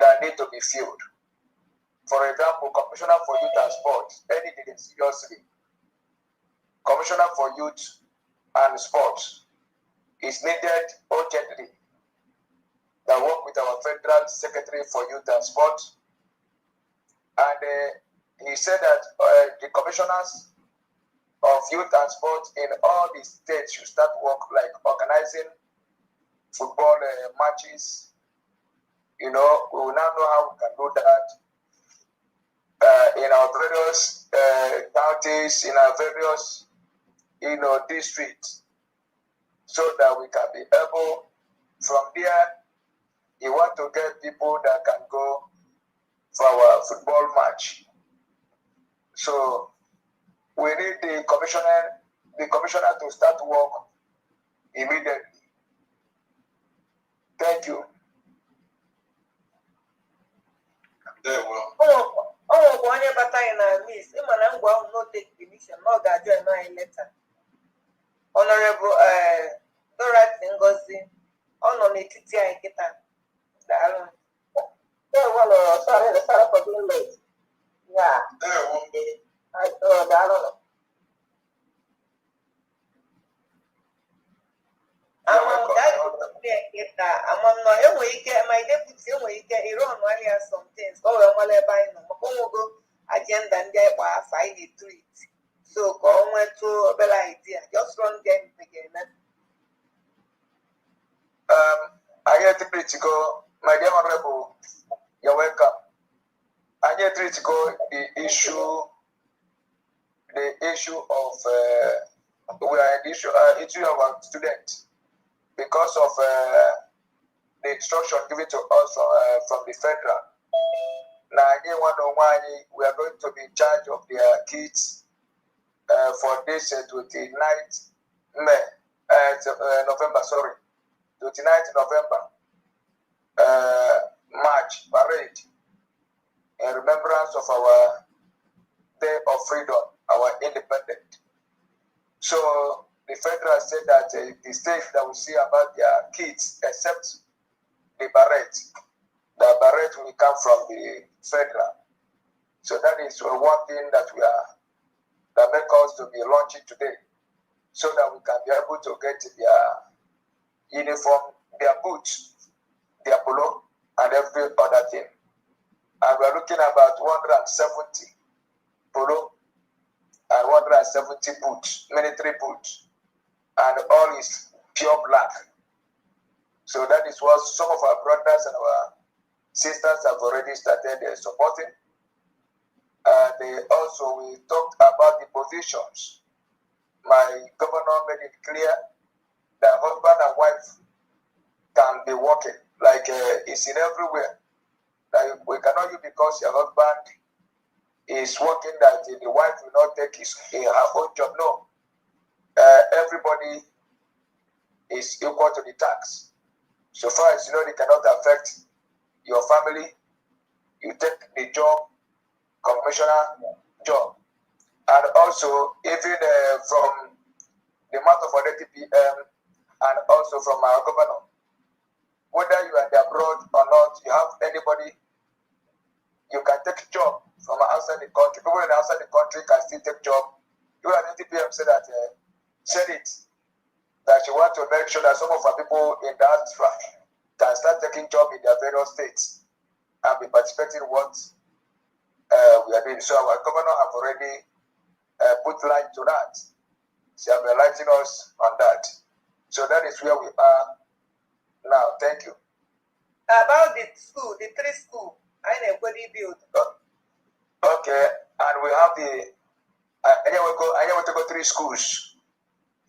that need to be filled. For example, Commissioner for Youth and Sport, any did seriously. Commissioner for Youth and Sport is needed urgently. That work with our Federal Secretary for Youth and Sport. And he said that the commissioners of youth and sport in all the states should start work like organizing football matches. You know, we will now know how we can do that in our various counties, in our various, districts, so that we can be able, from there, you want to get people that can go for our football match. So we need the commissioner to start work immediately. Thank you. There will. Oh, one ever time miss. I'm going to take permission. No, that join my letter. Honorable Dorothy Ngozi. On it, I get that. Sorry for being late. Yeah. There will be. I saw that. I'm not my deputy Iran has some things. Oh, I'm go agenda and get find it to it. So come to a better idea. Just run them again. I get to go, my dear honorable. You're welcome. I get to go the issue of we are the issue of our students because of the instruction given to us from the federal. Now, we are going to be in charge of their kids for this 29th November. Sorry, 29th November March parade in remembrance of our Day of Freedom, our independence. So the federal said that the states that we see about their kids, except the barrette will come from the federal. So that is one thing that make us to be launching today, so that we can be able to get their uniform, their boots, their polo, and every other thing. And we are looking about 170 polo and 170 boots, military boots, and all is pure black. So that is what some of our brothers and our sisters have already started supporting. Also, we talked about the positions. My governor made it clear that husband and wife can be working, like it's in everywhere. Like we cannot use because your husband is working that the wife will not take her own job. No, everybody is equal to the tax. So far as you know, they cannot affect your family. You take the job, commissioner job, and also even from the mouth of our DPM and also from our governor, whether you are abroad or not, you have anybody, you can take job from outside the country. People outside the country can still take job. Even at DPM said that that you want to make sure that some of our people in that track can start taking job in their various states and be participating in what we are doing. So our governor have already put light to that. She have enlightened us on that. So that is where we are now. Thank you. About the school, the 3 schools, I nobody built. Okay, and we have the I want to go 3 schools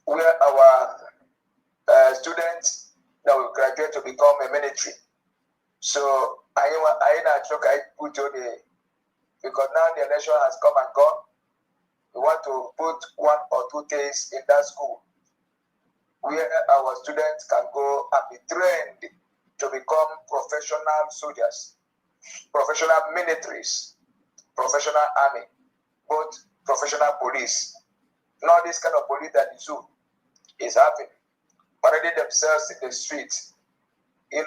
where our students that will graduate to become a military. So I put on the, because now the election has come and gone. We want to put 1 or 2 days in that school where our students can go and be trained to become professional soldiers, professional militaries, professional army, both professional police. Not this kind of police that the zoo is having, parading themselves in the streets, doing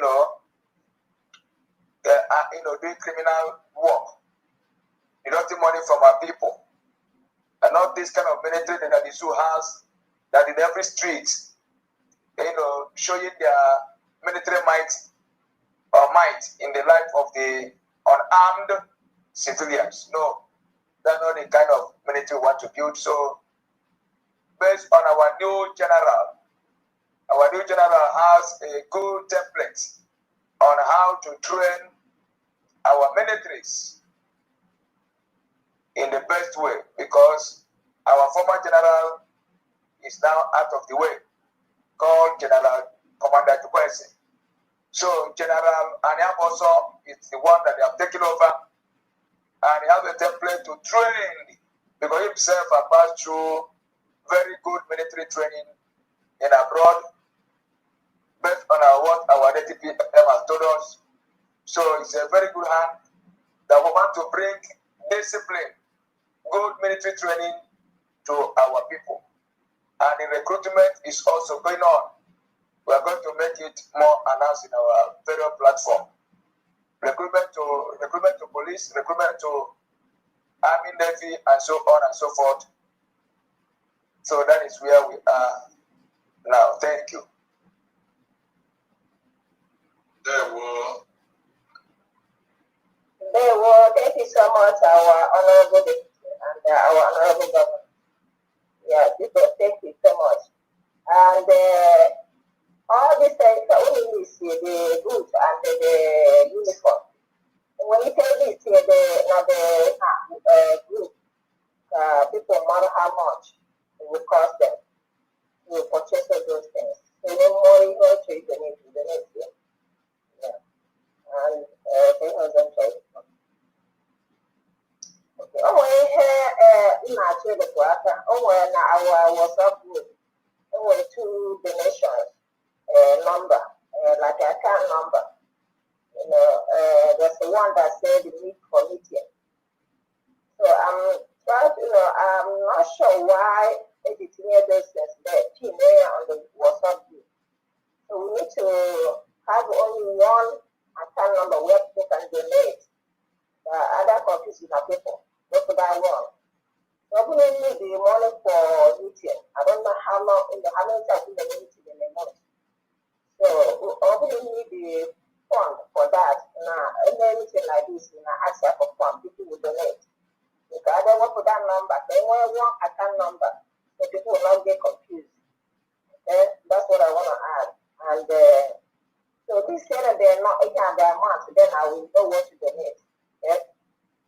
criminal work, deducting money from our people. And not this kind of military that the zoo has, that in every street, showing their military might in the life of the unarmed civilians. No, that's not the kind of military we want to build. So, based on our new general has a good template on how to train our militaries in the best way, because our former general is now out of the way, called General Commander Tukwese. So General Anyamoso is the one that they have taken over, and he has a template to train, because himself has passed through very good military training in abroad, based on what our DPM has told us. So it's a very good hand that we want to bring discipline, good military training to our people. And the recruitment is also going on. We are going to make it more announced in our federal platform. Recruitment to police, recruitment to Army, Navy, and so on and so forth. So that is where we are now. Thank you. Thank you so much, our honorable deputy and our honorable governor. Yeah, thank you so much. And all these things, only is the boots and the uniform. When you tell this, the group, people matter how much it will cost them to purchase those things. So no more you go to the next year. Yeah. And they have them trade. Okay. In our WhatsApp group, there were 2 donations number, like account number. There's the one that said the need for meeting. So I'm trying to, I'm not sure why editing those things there, pin on the WhatsApp group. So we need to have only one account number where people can donate. Other countries in our people. What could I want? Probably the money for meeting. I don't know how long, how many times in the meeting in a month. So we probably need the fund for that. Now, anything like this, ask for fund, people will donate. Because I don't want to put that number. They want one account number, so people will not get confused. Okay, that's what I want to add. And so this year that they're not the amount, then I will know what to donate. Okay?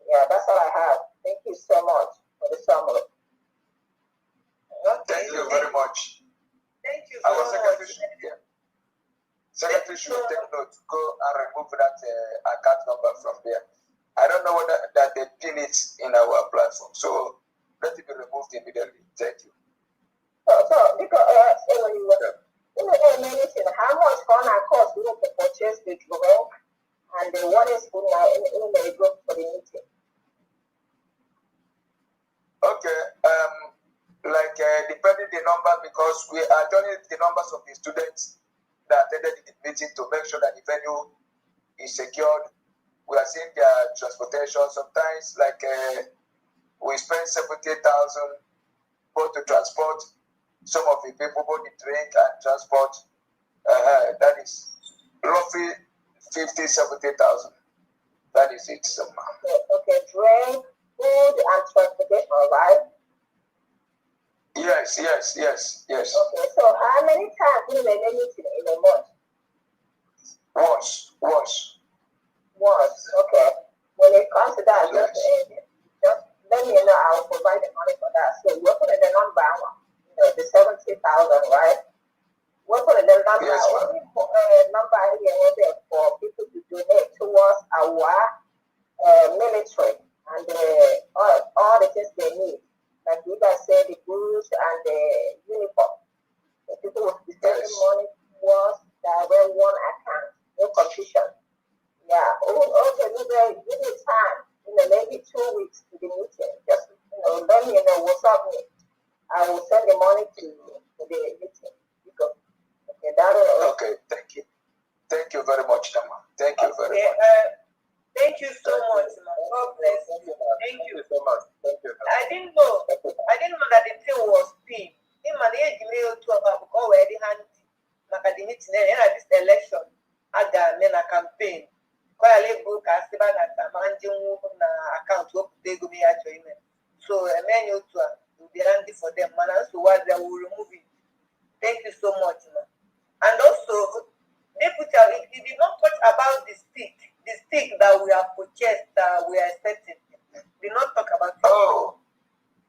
Yeah, that's all I have. Thank you so much for the summary. Thank you very much. Thank you so Our much. secretary should take note. Go and remove that account number from there. I don't know whether that they pin it in our platform. So let it be removed immediately. Thank you. So because when you were mentioning how much fun I cost you to purchase the drone and the one is put now in the group for the meeting. Okay. Depending the number, because we are joining the numbers of the students that attended the meeting to make sure that the venue is secured. We are seeing their transportation. Sometimes, we spend 70,000 both to transport some of the people, both the drink and transport. That is roughly 50,000-70,000. That is it. Okay, drink, food, and transportation, right? Yes. Okay, so how many times do they meeting in a month? Once. Okay. When it comes to that, Yes. just let me know. I will provide the money for that. So we're putting the number, the 70,000, right? We're putting the number. Yes, Only number here for people to donate towards our military and all the things they need. Like you guys said, the boots and the uniform. The people will be sending money towards that one account. No confusion. Yeah. Also, give me time. Maybe 2 weeks to the meeting. Just let me know what's up. I will send the money to the meeting. Okay, Okay, thank you. Thank you very much, Tama. Thank you very much. Thank you so much, man. God bless you. Thank you so much. Thank you. I didn't know that the thing was big. In my age, mail to about already handy. Like the meeting, and this election, I got a campaign. Quite a book, I see that I'm managing account of they go me actually. So a menu will be handy for them, man. So what they will remove it. Thank you so much, man. And also, they did not talk about the stick that we have purchased, we are expecting. Did not talk about it. Oh,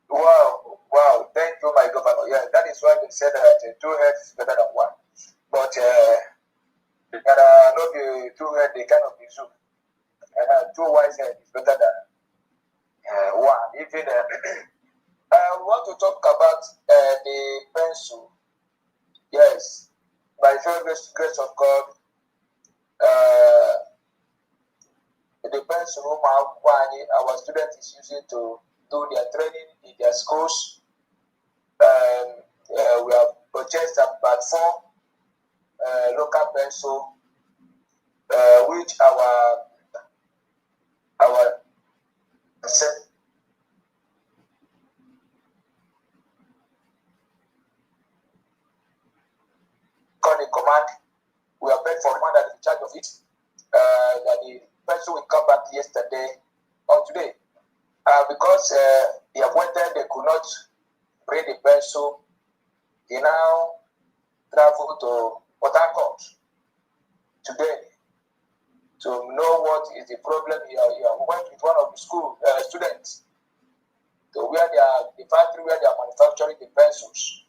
wow. Thank you, my governor. Yeah, that is why they said that 2 heads is better than 1. But not the 2 heads, they cannot be zoomed. 2 wise heads is better than 1. Even I want to talk about the pencil. Yes, by the grace of God, the pencil room our students is using to do their training in their schools. We have purchased about 4 local pencil, which our command. We are paid for one that is in charge of it. That the pencil will come back yesterday or today. Because the appointed, they could not bring the pencil. They now travel to Port Harcourt today to know what is the problem here. We went with one of the school students to where the factory where they are manufacturing the pencils.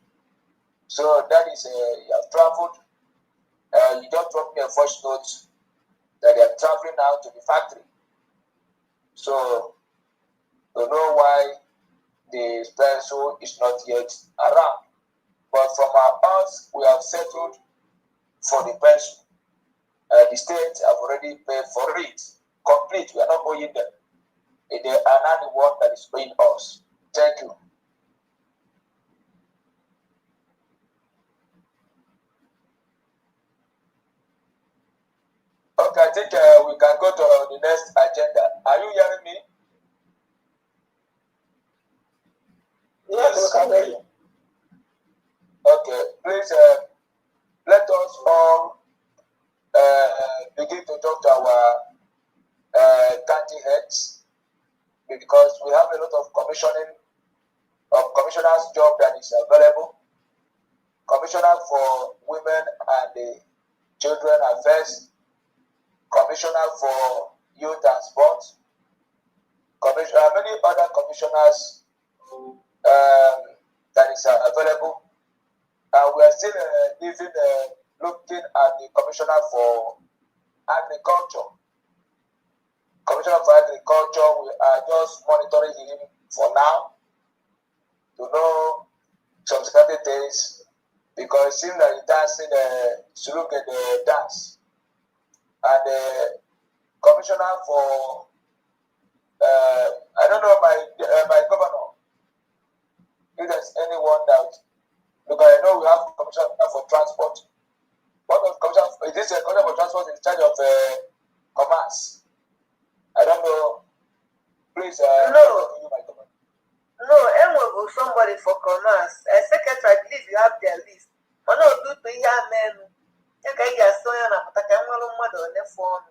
So that is you have traveled. You just drop me a voice note that they are traveling now to the factory. So to know why the pencil is not yet around. But from our house, we have settled for the pencil. The state have already paid for it. Complete. We are not owing them. They are not the one that is paying us. Thank you. Okay, I think we can go to the next agenda. Are you hearing me? Yes, okay. Okay, please let us all begin to talk to our county heads, because we have a lot of commissioners' job that is available. Commissioner for Women and the Children Affairs, Commissioner for Youth and Sports, many other commissioners that is available. We are still even looking at the commissioner for agriculture. Commissioner for agriculture, we are just monitoring him for now to know some certain things because it seems that he dancing Suluke the dance. And the commissioner for I don't know my governor. If there's anyone that because I know we have commissioner for transport. What of commissioner? Is this a commissioner for transport in charge of commerce? I don't know. Please, no, somebody for commerce. Secretary, I believe you have their list. But no, do to hear men. Okay, you are so young, but I can't on the phone.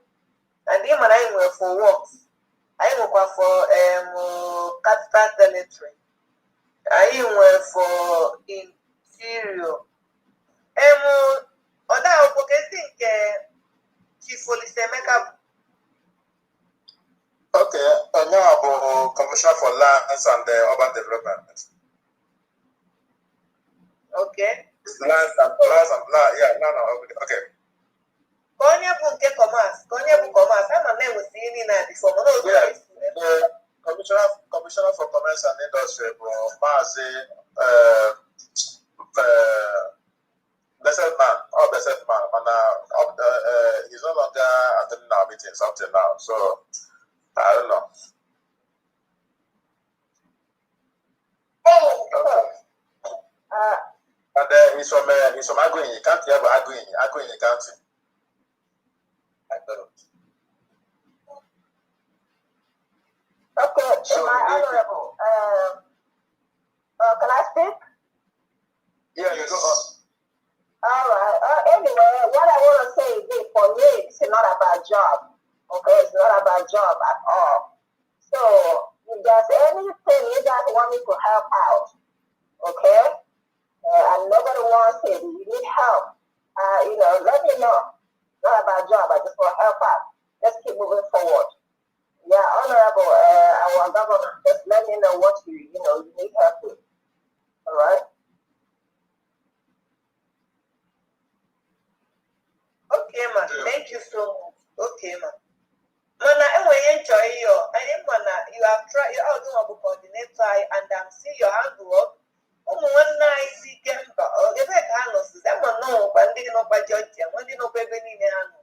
And him and I were for works. I work for capital territory. I were for interior. Other I think Chief Police Emeka. Okay, now Commissioner for Lands and Urban Development. Okay. Lands and yeah, no, okay. Konya bunke commerce. I'm a name with the before. Yeah, the Commissioner for Commerce and Industry, Mazi, blessed man, and he's no longer attending our meetings up till now, so I don't know. Okay. And he's from Agui. You can't hear about Agui in the county. I don't know. Okay, So my honorable, can I speak? yeah, Yes. go on. All right. Anyway, what I want to say is this, for me, it's not about job. Okay, it's not about job at all. So, if there's anything you guys want me to help out, okay, and nobody wants it, you need help, let me know. Not about job, I just want help out. Let's keep moving forward. Yeah, honorable, our governor, just let me know what you need help with. All right? Okay, ma. Thank you so much. Okay, ma. Mana, enjoy you have tried your outdoor coordinator and I'm seeing your handwork. One nice Ikemba, the back handles, them no, but they no by judge, when they no baby in hand.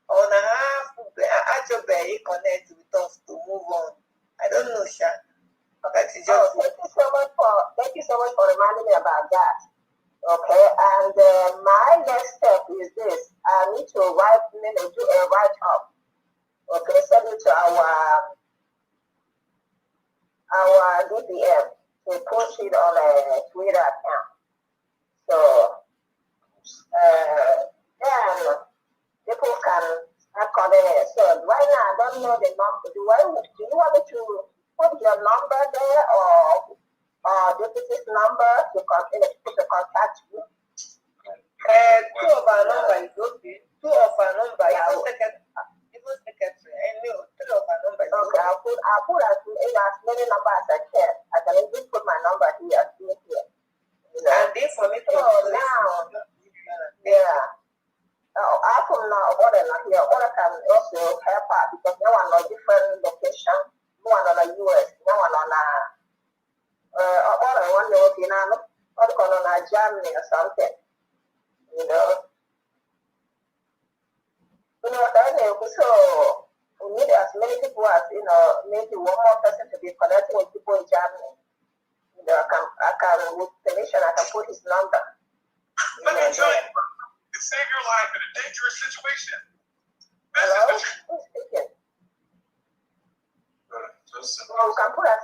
On a half, I connect with us to move on. I don't know, Sha. Okay, thank you so much for reminding me about that. Okay, and my next step is this. I need to do a write-up. Okay, send it to our DPM to post it on a Twitter account. So, then people can call it. So right now I don't know the number. Do you want me to put your number there or deputy's number to contact you? Two of our number is okay. Two of our number, even secretary. I know 3 of our number is okay. I'll put as many numbers as I can. I can even put my number here. And this for me to now, yeah. I can now order here. Order can also help out because now I'm on a different location. One on the U.S. Now I'm on order one day on Germany or something. So we need as many people as maybe one more person to be connecting with people in Germany. I can with permission I can put his number. Let me tell you, it saved your life in a dangerous situation. Hello? Who's speaking? We can put us.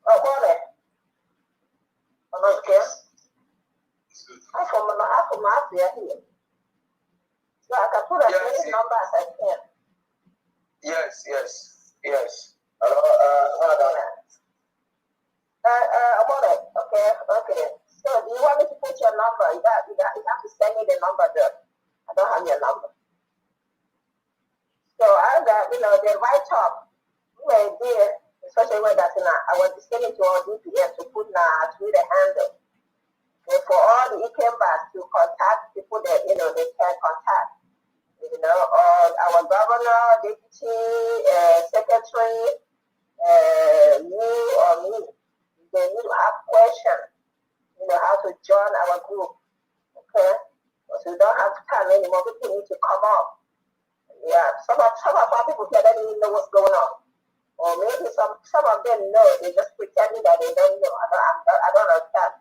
Got it. Okay. I'm from Mafia here. So I can put as many numbers as I can. Yes. About it. Okay. So do you want me to put your number? You have to send me the number there. I don't have your number. So I got, the write-up Well, there, especially when that I was sending to our DPS to put through the handle. Okay, for all the Ikembas to contact people that they can contact. Or our governor, deputy, secretary, you or me. They need to have questions, how to join our group. Okay? Because we don't have time anymore. People need to come up. Yeah, some of our people here don't even know what's going on. Or maybe some of them know, they just pretending that they don't know. I don't understand.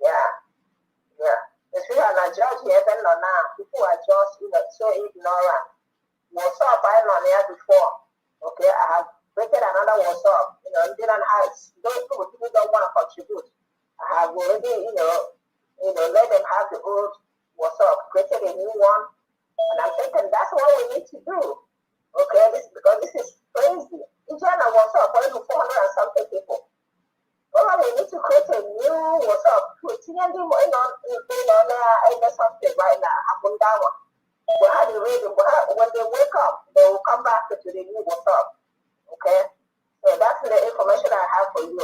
Yeah. Especially on a judge here, now, people are just, so ignorant. What's up? I know there before. Okay, I have created another WhatsApp, Indian Heights. Those people don't want to contribute. I have already, let them have the old WhatsApp, created a new one, and I'm thinking that's what we need to do. Okay, because this is crazy. In China, WhatsApp, only 400 and something people. Well, we need to create a new WhatsApp, something right now, happen that one. We'll have the radio, when they wake up, they will come back to the new WhatsApp. Okay? So that's the information I have for you.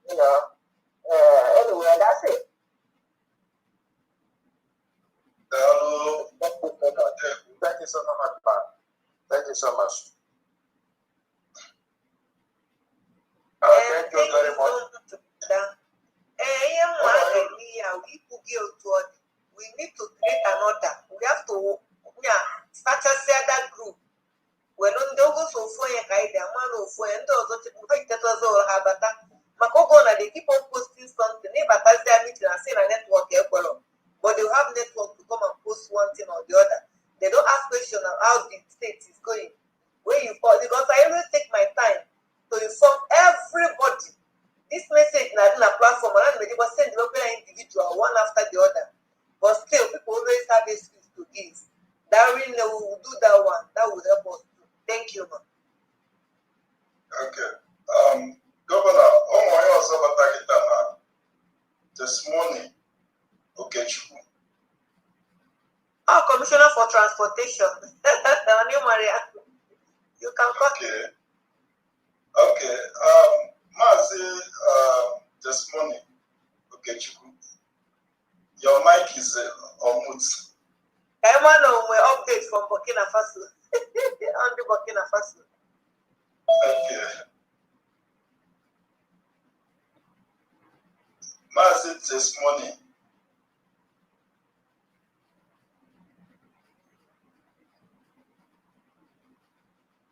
Anyway, that's it. Hello. Thank you so much, man. Thank you so much. Thank you very much. We need to create another. We have to start that group. When on those so for a guide, a man of when those all have a Makogona, they keep on posting something, but as they are meeting and saying a network, but they have network to come and post one thing or the other. They don't ask questions on how the state is going. Where you fall, because I always take my time to inform everybody. This message is not a platform, and they will send the local individual one after the other. But still, people always have excuse to give. That really will do that one. That will help us. Thank you, man. Okay. Governor, this morning, okay, Commissioner for Transportation. Maria. You can call. Okay. Mazi, this morning, okay, your mic is on mute. Everyone will update from Burkina Faso. On the Burkina Faso. Okay. Mazi, this morning.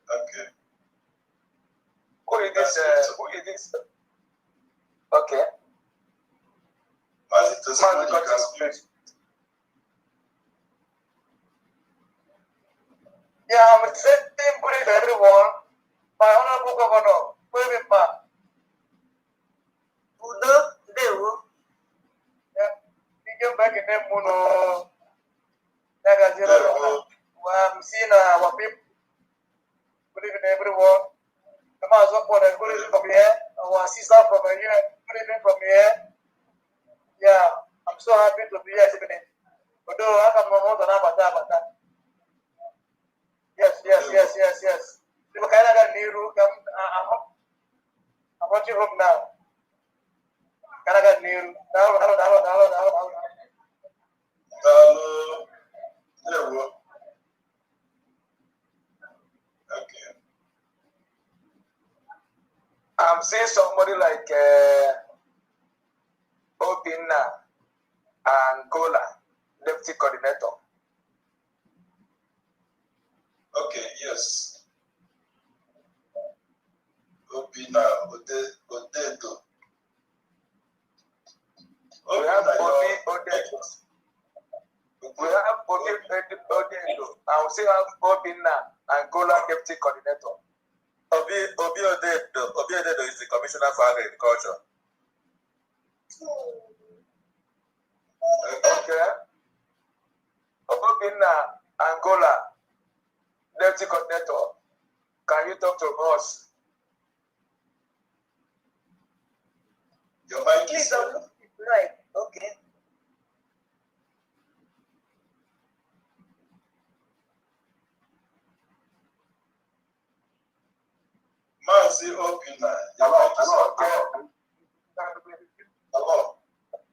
Okay. Who is this? Okay. Mazi, this morning, you can speak. Yeah, I'm sending good to everyone. My honorable governor, wait with me. Udo, Dewo. Yeah, we get back in them mono. I'm seeing our people. Good evening, everyone. Come on, so good evening from here. Our sister from here. Good evening from here. Yeah, I'm so happy to be here this evening. Although I can know about that. Yes. People kind of got new. I'm watching home now. Kind of got new. There we go. Okay. I'm seeing somebody like Obinna Angola, deputy coordinator. Okay, yes. Obinna Odedo. We have Odedo. We have Odedo. I will still have Obinna Angola, deputy coordinator. Obi Odedo is the commissioner for agriculture. Okay. Obinna Angola, deputy coordinator. Can you talk to us? Your mic Please is don't look right. Okay. Mazi Mazi Obina, hello.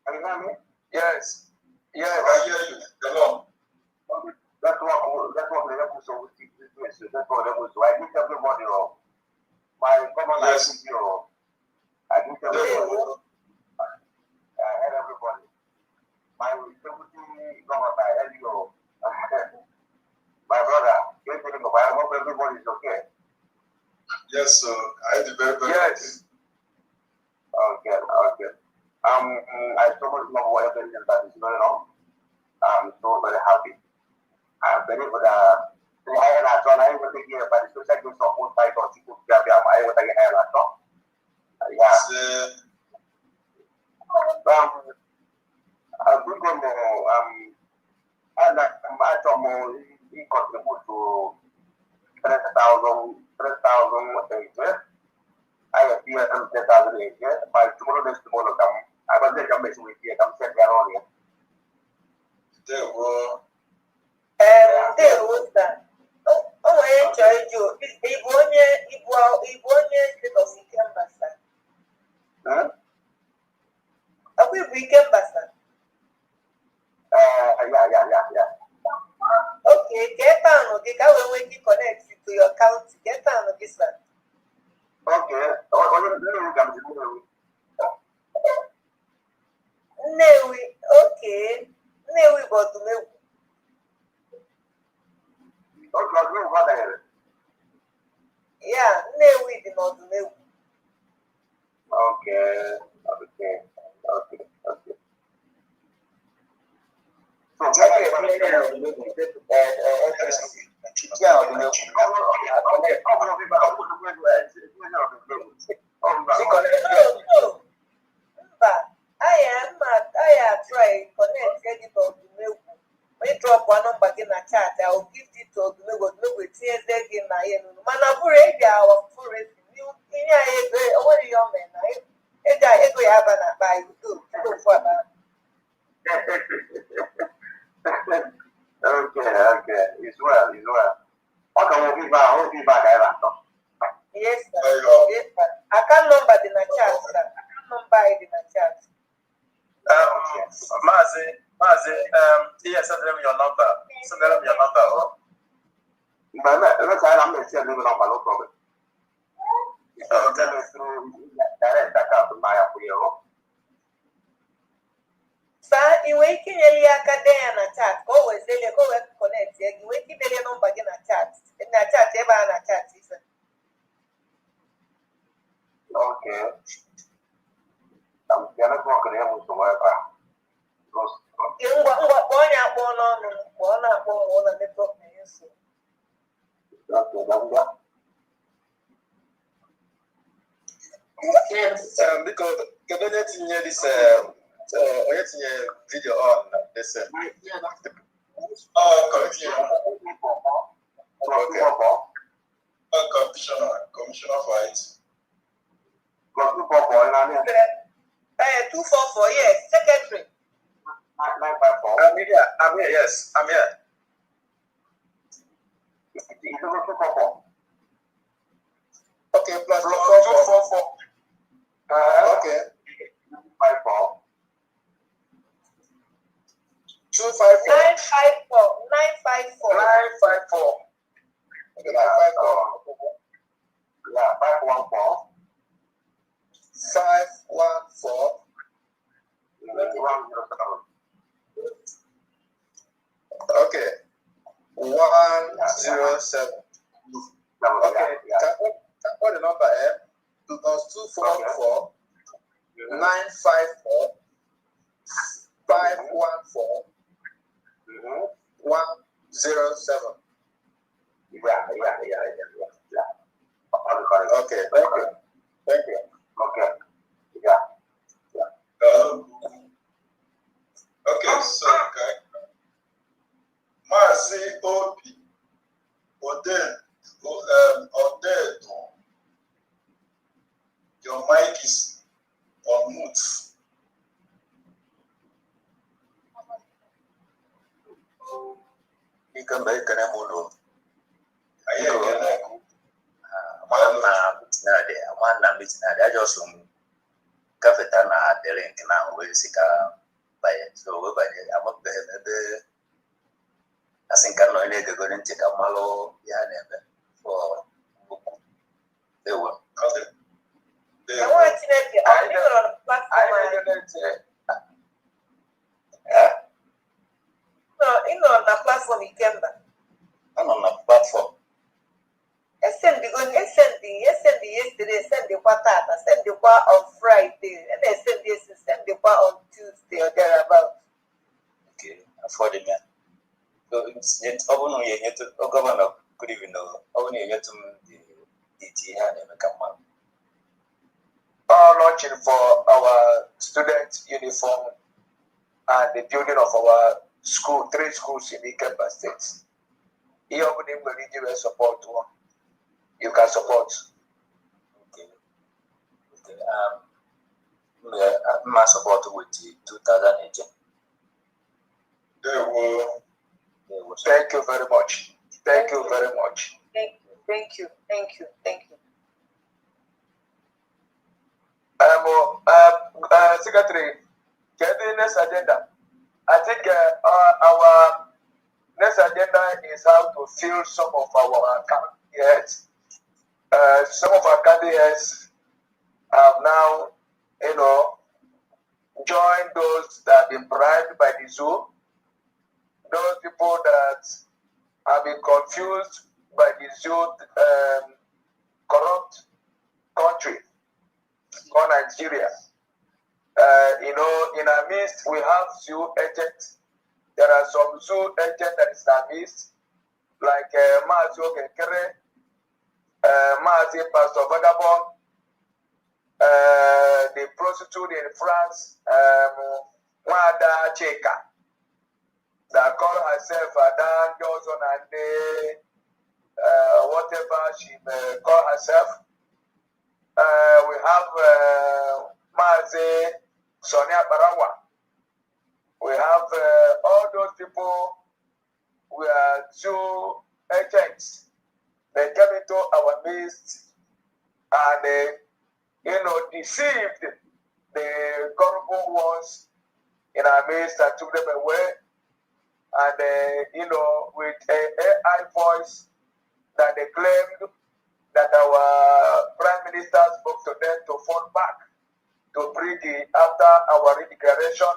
Can you hear me? Yes. Yes. I hear you. Hello. That's what the level so that's what level so I think everybody my common yes. I think everybody I had everybody. My deputy governor I had you my brother, I hope everybody is okay. Yes, sir. I had the very yes. Okay. I so much love whatever that is going on. I'm so very happy. I'm very good. I don't know what they hear, but it's just like this whole fight or people grab your mind. What I hear, yeah. I'm going to and I'm more contribute to 3,000 a year. I have here 10,000 a year. By tomorrow, next tomorrow, I was there. Come with you. Come set your own here. There were. There was that. Oh, I enjoyed you. It was state of Ikemba, sir. Huh? Are we Ikemba, sir? Yeah. Okay, get down. Okay, when you connect to your county, get down on this one. Okay. Newi, okay. Newi go to me. Yeah, Newi did not do me. Okay. I try connect edit of the mail. When you drop one number in a chat, I will give it to the mail with TSD in my end. Manapure, our forest, you what are your men? I have an by you go for that. Okay. It's well. Okay, we'll be back. Yes, sir. Yes, sir. I can't number in a chat, sir. I can't number it in a chat. Mazi, yes, send them your number. Oh. But let's say I'm going to send them number, no problem. So tell me through direct account to my appeal. Sir, you waking a academia chat, always they go connect. You waking the number in a chat. In a chat, ever in a chat, isn't okay. I'm going to talk to them with the work. Because this video on this. Commissioner for it. 244, yes, secretary. 954. I'm here, yes, I'm here. Okay, plus 244. Okay. 54. 254. 954. 954. Okay, 954. Yeah, 514. 514. Okay. 107. Okay. What the number is? Plus 244 954 514 107. Yeah. Okay. Thank you. Okay. Yeah. Okay, so Mazi Obi Odedo, your mic is on mute. Ikemba ikene mulo. Aye ikene. Mama nade. meeting. I just kafeta na the link now we see by it. So we by the I'm up there maybe I think I know any go going to take a malo for they will. I want to let you on the platform. No, on the platform Ikemba. I'm on the platform. Send the yesterday, send the patata, send the on Friday, and then send the on Tuesday or thereabout. Okay, for the man. So it's yet over yet to governor could even know only yet to the DT had ever come up. Launching for our student uniform and the building of our school, 3 schools in Ikemba State. Here, we need you support one. You can support. Okay. My support with the 2018. Thank you very much. Thank you very much. Thank you. Secretary, get the next agenda. I think our next agenda is how to fill some of our candidates. Some of our candidates have now, joined those that have been bribed by the zoo. Those people that have been confused by the zoo corrupt country called Nigeria. In our midst, we have zoo agents. There are some zoo agents that is in our midst, like Mazi Okekere, Mazi Pastor Vagabond, the prostitute in France, Wada Cheka, that call herself Adan Johnson and whatever she may call herself. We have Mazi Sonia Barawa. We have all those people. We are two agents. They came into our midst and they, deceived the corrupt ones in our midst and took them away. And with an AI voice that they claimed that our Prime Minister spoke to them to fall back to bring it after our redeclaration.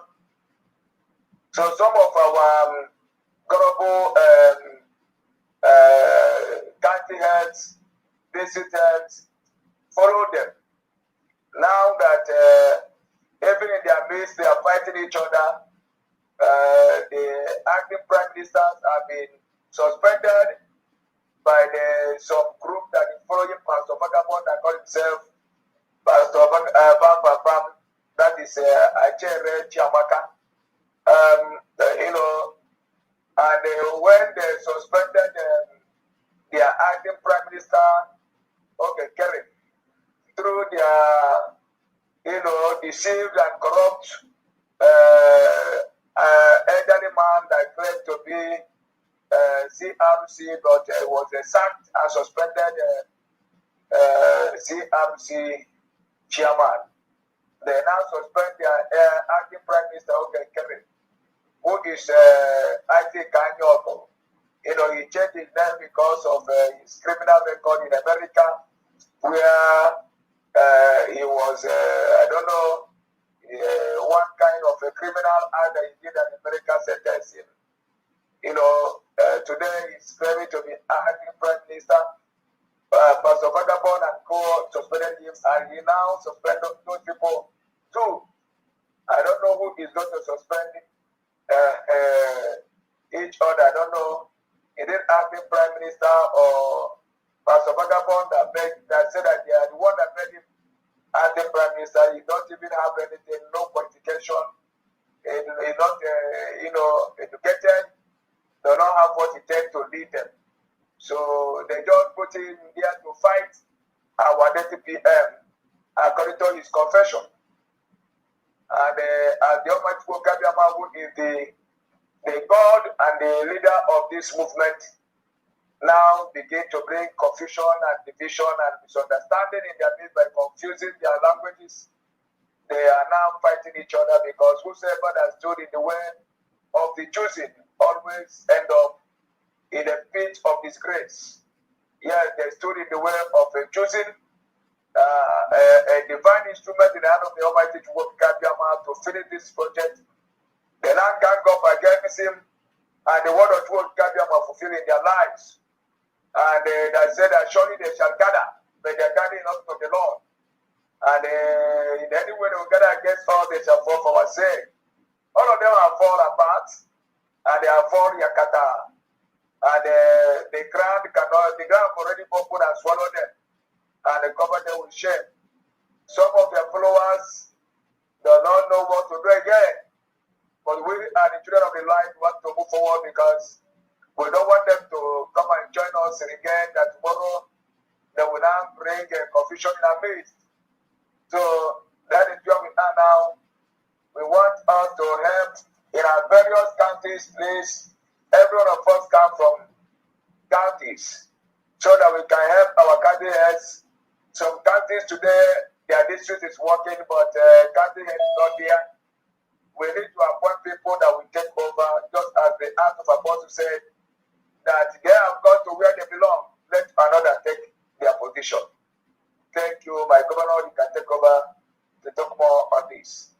So some of our global county heads, district heads, follow them. Now that even in their midst, they are fighting each other, the acting prime ministers have been suspended by some group that is following Pastor Vagabond that call himself Pastor Bam, that is Achere Chiamaka. And when they suspended their acting prime minister, Kerry, through their, deceived and corrupt elderly man that claimed to be CRC, but was sacked and suspended CRC chairman. They now suspend their acting prime minister, Kerry, who is Isaac Kanyoto. He changed his name because of his criminal record in America, where he was, one kind of a criminal act that he did in America sentence him. Today he's claiming to be acting prime minister. Pastor Vagabond and co suspended him, and he now suspended those people too. I don't know who is going to suspend each other. I don't know. Is it acting prime minister or Pastor Vagabond that said that they are the one that made him acting prime minister? He don't even have anything, no qualification. He's not, educated. They don't have what it takes to lead them. So they just put him there to fight our deputy PM according to his confession. And as the Almighty Kabiyama, who is the God and the leader of this movement, now begin to bring confusion and division and misunderstanding in their midst by confusing their languages. They are now fighting each other because whosoever that stood in the way of the choosing always end up in a pit of disgrace. Yes, they stood in the way of a choosing a divine instrument in the hand of the Almighty to work to finish this project. They now gang up against him, and the word of truth are fulfilling their lives. And they said that surely they shall gather, but they are gathering not from the Lord. And in any way they will gather against us, they shall fall for our sake. All of them are fall apart, and they are fall yakata. And the ground already opened and swallowed them, and they covered them with shame. Some of their followers do not know what to do again. But we are the children of the light, want to move forward because we don't want them to come and join us again, that tomorrow they will now bring confusion in our midst. So that is where we are now. We want us to help in our various counties, please. Every one of us come from counties so that we can help our county heads. Some counties today, their district is working, but county heads is not there. We need to appoint people that will take over, just as the Act of Apostles said, that they have gone to where they belong. Let another take their position. Thank you, my governor. You can take over to talk more on this.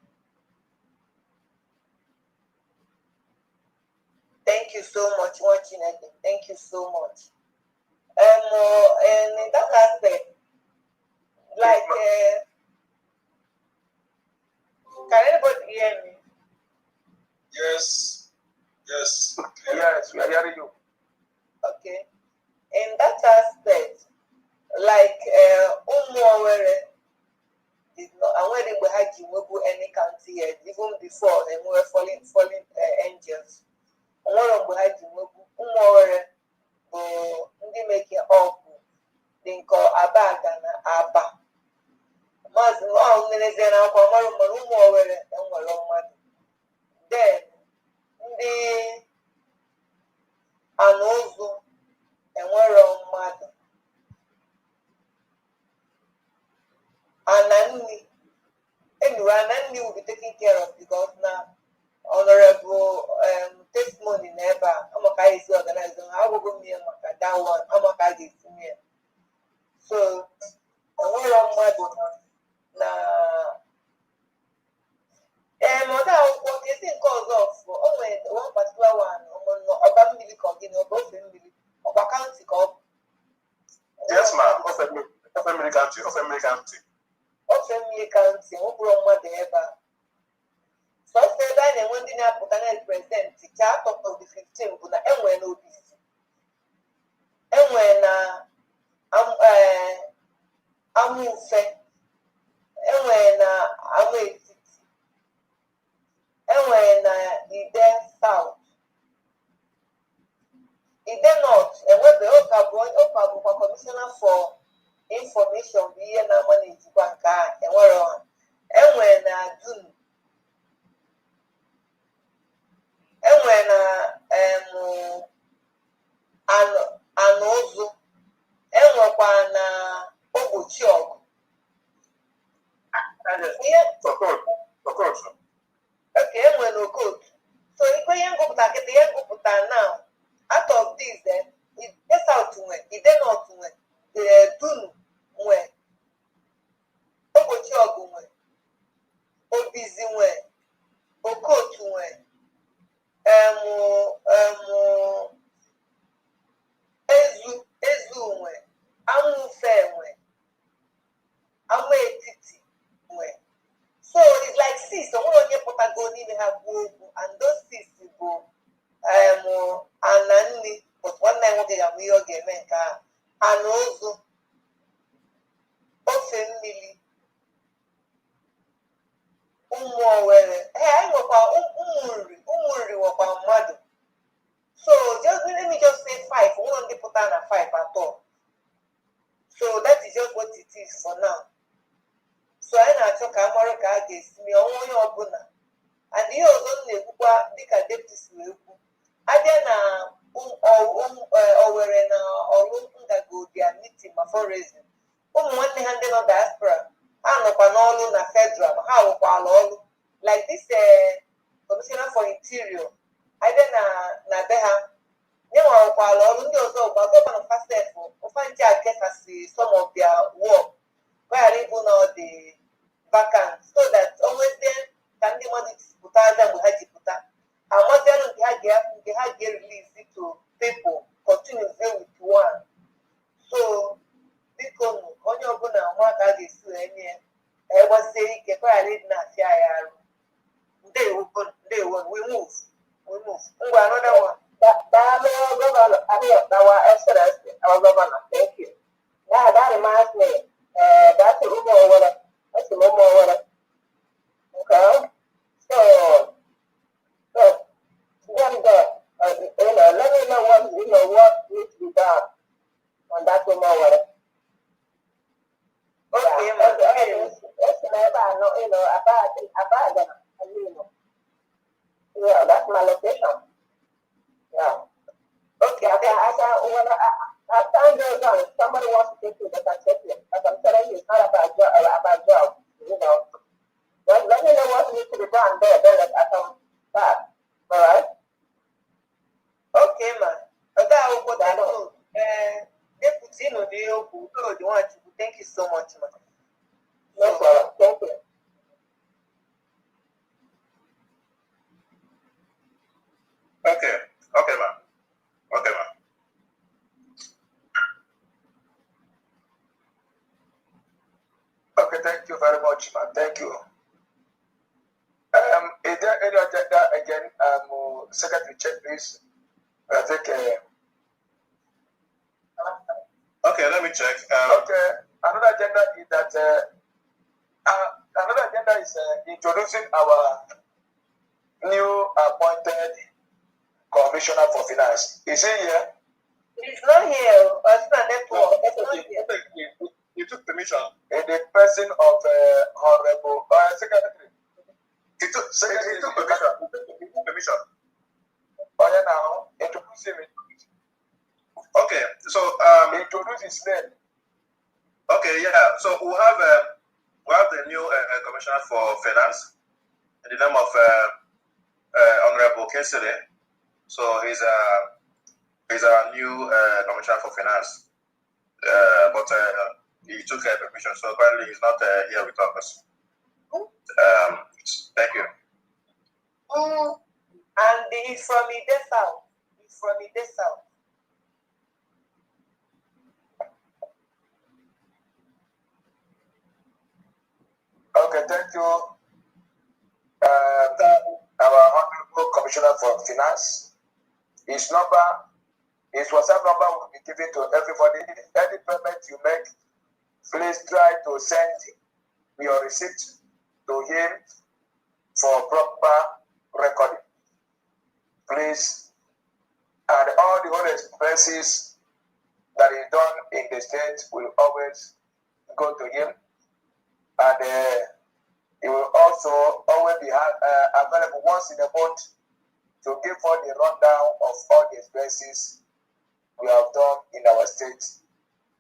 Thank you so much, Wachineke. Thank you so much. And in that aspect, like, can anybody hear me? Yes. Yes. Yes, we are hearing you. Okay. In that aspect, like Umuawere did not, and when they had Jimubu any county yet, even before they were falling angels. One of the had Jimubu Umuawere ndị making up dị nke Abaga na Aba. Maazị nnenezie na akwa mara mmanụ Umuawere enwere mmadụ. Then ndị Anozu enwere mmadụ. Ananni, anyway, Ananni will be taken care of because now honorable testimony never. I'm a guy is organized. I will go near that one. I'm a guy is near. So, we're on my now. Mother, what you think cause of only one particular one, about milli continue, both in milli, or county called. Yes, ma'am. Of American County. Ofemili County, Obroma Eba. So I said that and when dinner put an present, the chart of the 15th, and when OBC. And when I'm fed, and when I'm waiting, and when the death south. It then not, and when the Oka Commissioner for Information be na money to bank and we're on. And when June and when and also and when Obuchok. Okay, and when no good. So if we go back at the end of now, out of this then it gets out to win, it then not to win. Dunu nwe Obochi Ogu nwe Obizi nwe Okotu nwe Ezu nwe Amufe nwe Amuetiti nwe. So it's like six. So one get Patagonia they have Wogu, and those six go Anani, but one night one get we all get menka. And also, Ofemili, Umuawere, I know Umuri was mother. So just let me just say 5. We don't put down a 5 at all. So that is just what it is for now. So I know talk America against me on your bona. And you also know the deputy. I then were na ọrụ ngago dia meeting ma fundraising. Ụmụ nwanne ha ndị nọ diaspora ha nọkwa n'ọrụ na federal ma ha rụkwala ọrụ like this commissioner for interior anyị na be ha nye nwa rụkwala ọrụ ndị ọzọ gba gọvanọ fasef ụfa nche akesasi some of their work gbaghara ịbụ na ọ dị vacant so that onwezie ka ndị mmadụ jipụta aja mgbe ha jipụta amazianụ nke ha ga-release to people continue with one so biko onye ọbụla nwa ka a ga-esi wee nye gbasie ike kọghara ịdị na-afịa ya arụ ndewo we move ngwa another one Daalụ Gọvanọ Adeotawa Excellency, our governor, thank you. That reminds me, that's ụmụ Owere, that's ụmụ Owere. Okay, so them there, let me know what needs to be done on that ụmụ Owere. okay yeah, that's my location. Yeah. okay As time goes on, if somebody wants to take you, they can take you. As I'm telling you, it's not about job, you know. Let me know what needs to be done there, then I can start. All right? okay ma ọga akwụkwọ deputy n'ụdị okwu Ugoji Nwachukwu, thank you so much ma No problem. Thank you. Okay, ma'am. Okay, thank you very much, ma'am. Thank you. Is there any agenda again? Secretary, check please. I think. Okay, let me check. Okay, another agenda is that. Another agenda is introducing our new appointed commissioner for finance. Is he here? he's not here. It's not network. It's not here. You took permission. In the person of Honorable Secretary. He took permission. Oh, yeah, now introduce him. Okay, so introduce his name. Okay, yeah. So we have the new commissioner for finance in the name of Honorable Kensele. So he's our new commissioner for finance. But he took permission, so apparently he's not here with us. Thank you. And he's from Idesau. Okay, thank you. Our Honorable Commissioner for Finance. His WhatsApp number will be given to everybody. Any payment you make, please try to send your receipt to him for proper recording. Please. And all the other expenses that is done in the state will always go to him. And he will also always be available once in a month to give all the rundown of all the expenses we have done in our state,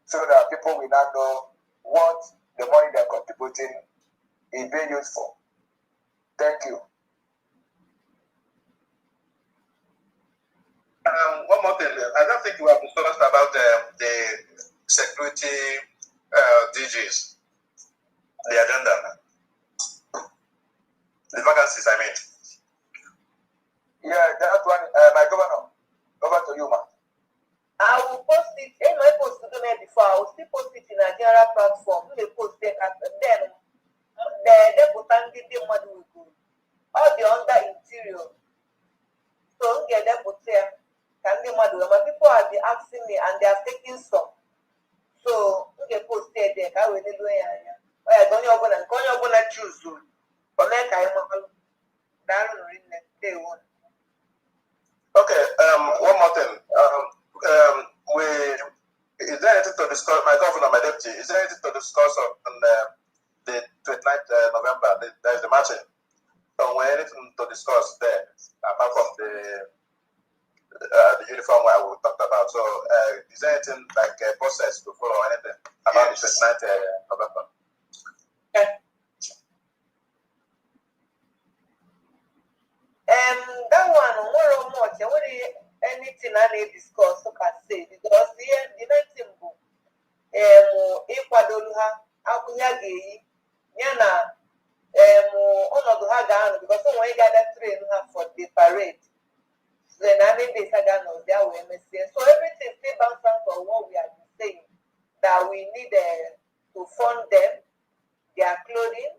so that people will not know what the money they're contributing is being used for. Thank you. One more thing. I don't think we have discussed about the security DGs, the agenda, the vacancies, I mean. Yeah, that one, my governor. Over to you, ma. I will post it. In my post to do it before, I will still post it in a general platform. They post it, and then the deputy the money will go. All the under interior. So get them put there. Can the money? My people have been asking me, and they are taking some. So get post there. I will do it. I don't know choose. But then I am day one. Okay. One more thing. Is there anything to discuss? My governor, my deputy. Is there anything to discuss on the 29th November? There is the marching. So, anything to discuss there apart from the the uniform I we talked about. So, is there anything like a process to follow or anything about the 29th November? That one, more much. I want anything I need discuss so can say because the next thing ịkwadolu ha akwụghị a ga-eyi ya na ọnọdụ ha ga-anọ because o nwere ga-ada train ha for the parade. Then I mean this again on their way. So everything still bounce out on what we have been saying that we need to fund them, their clothing,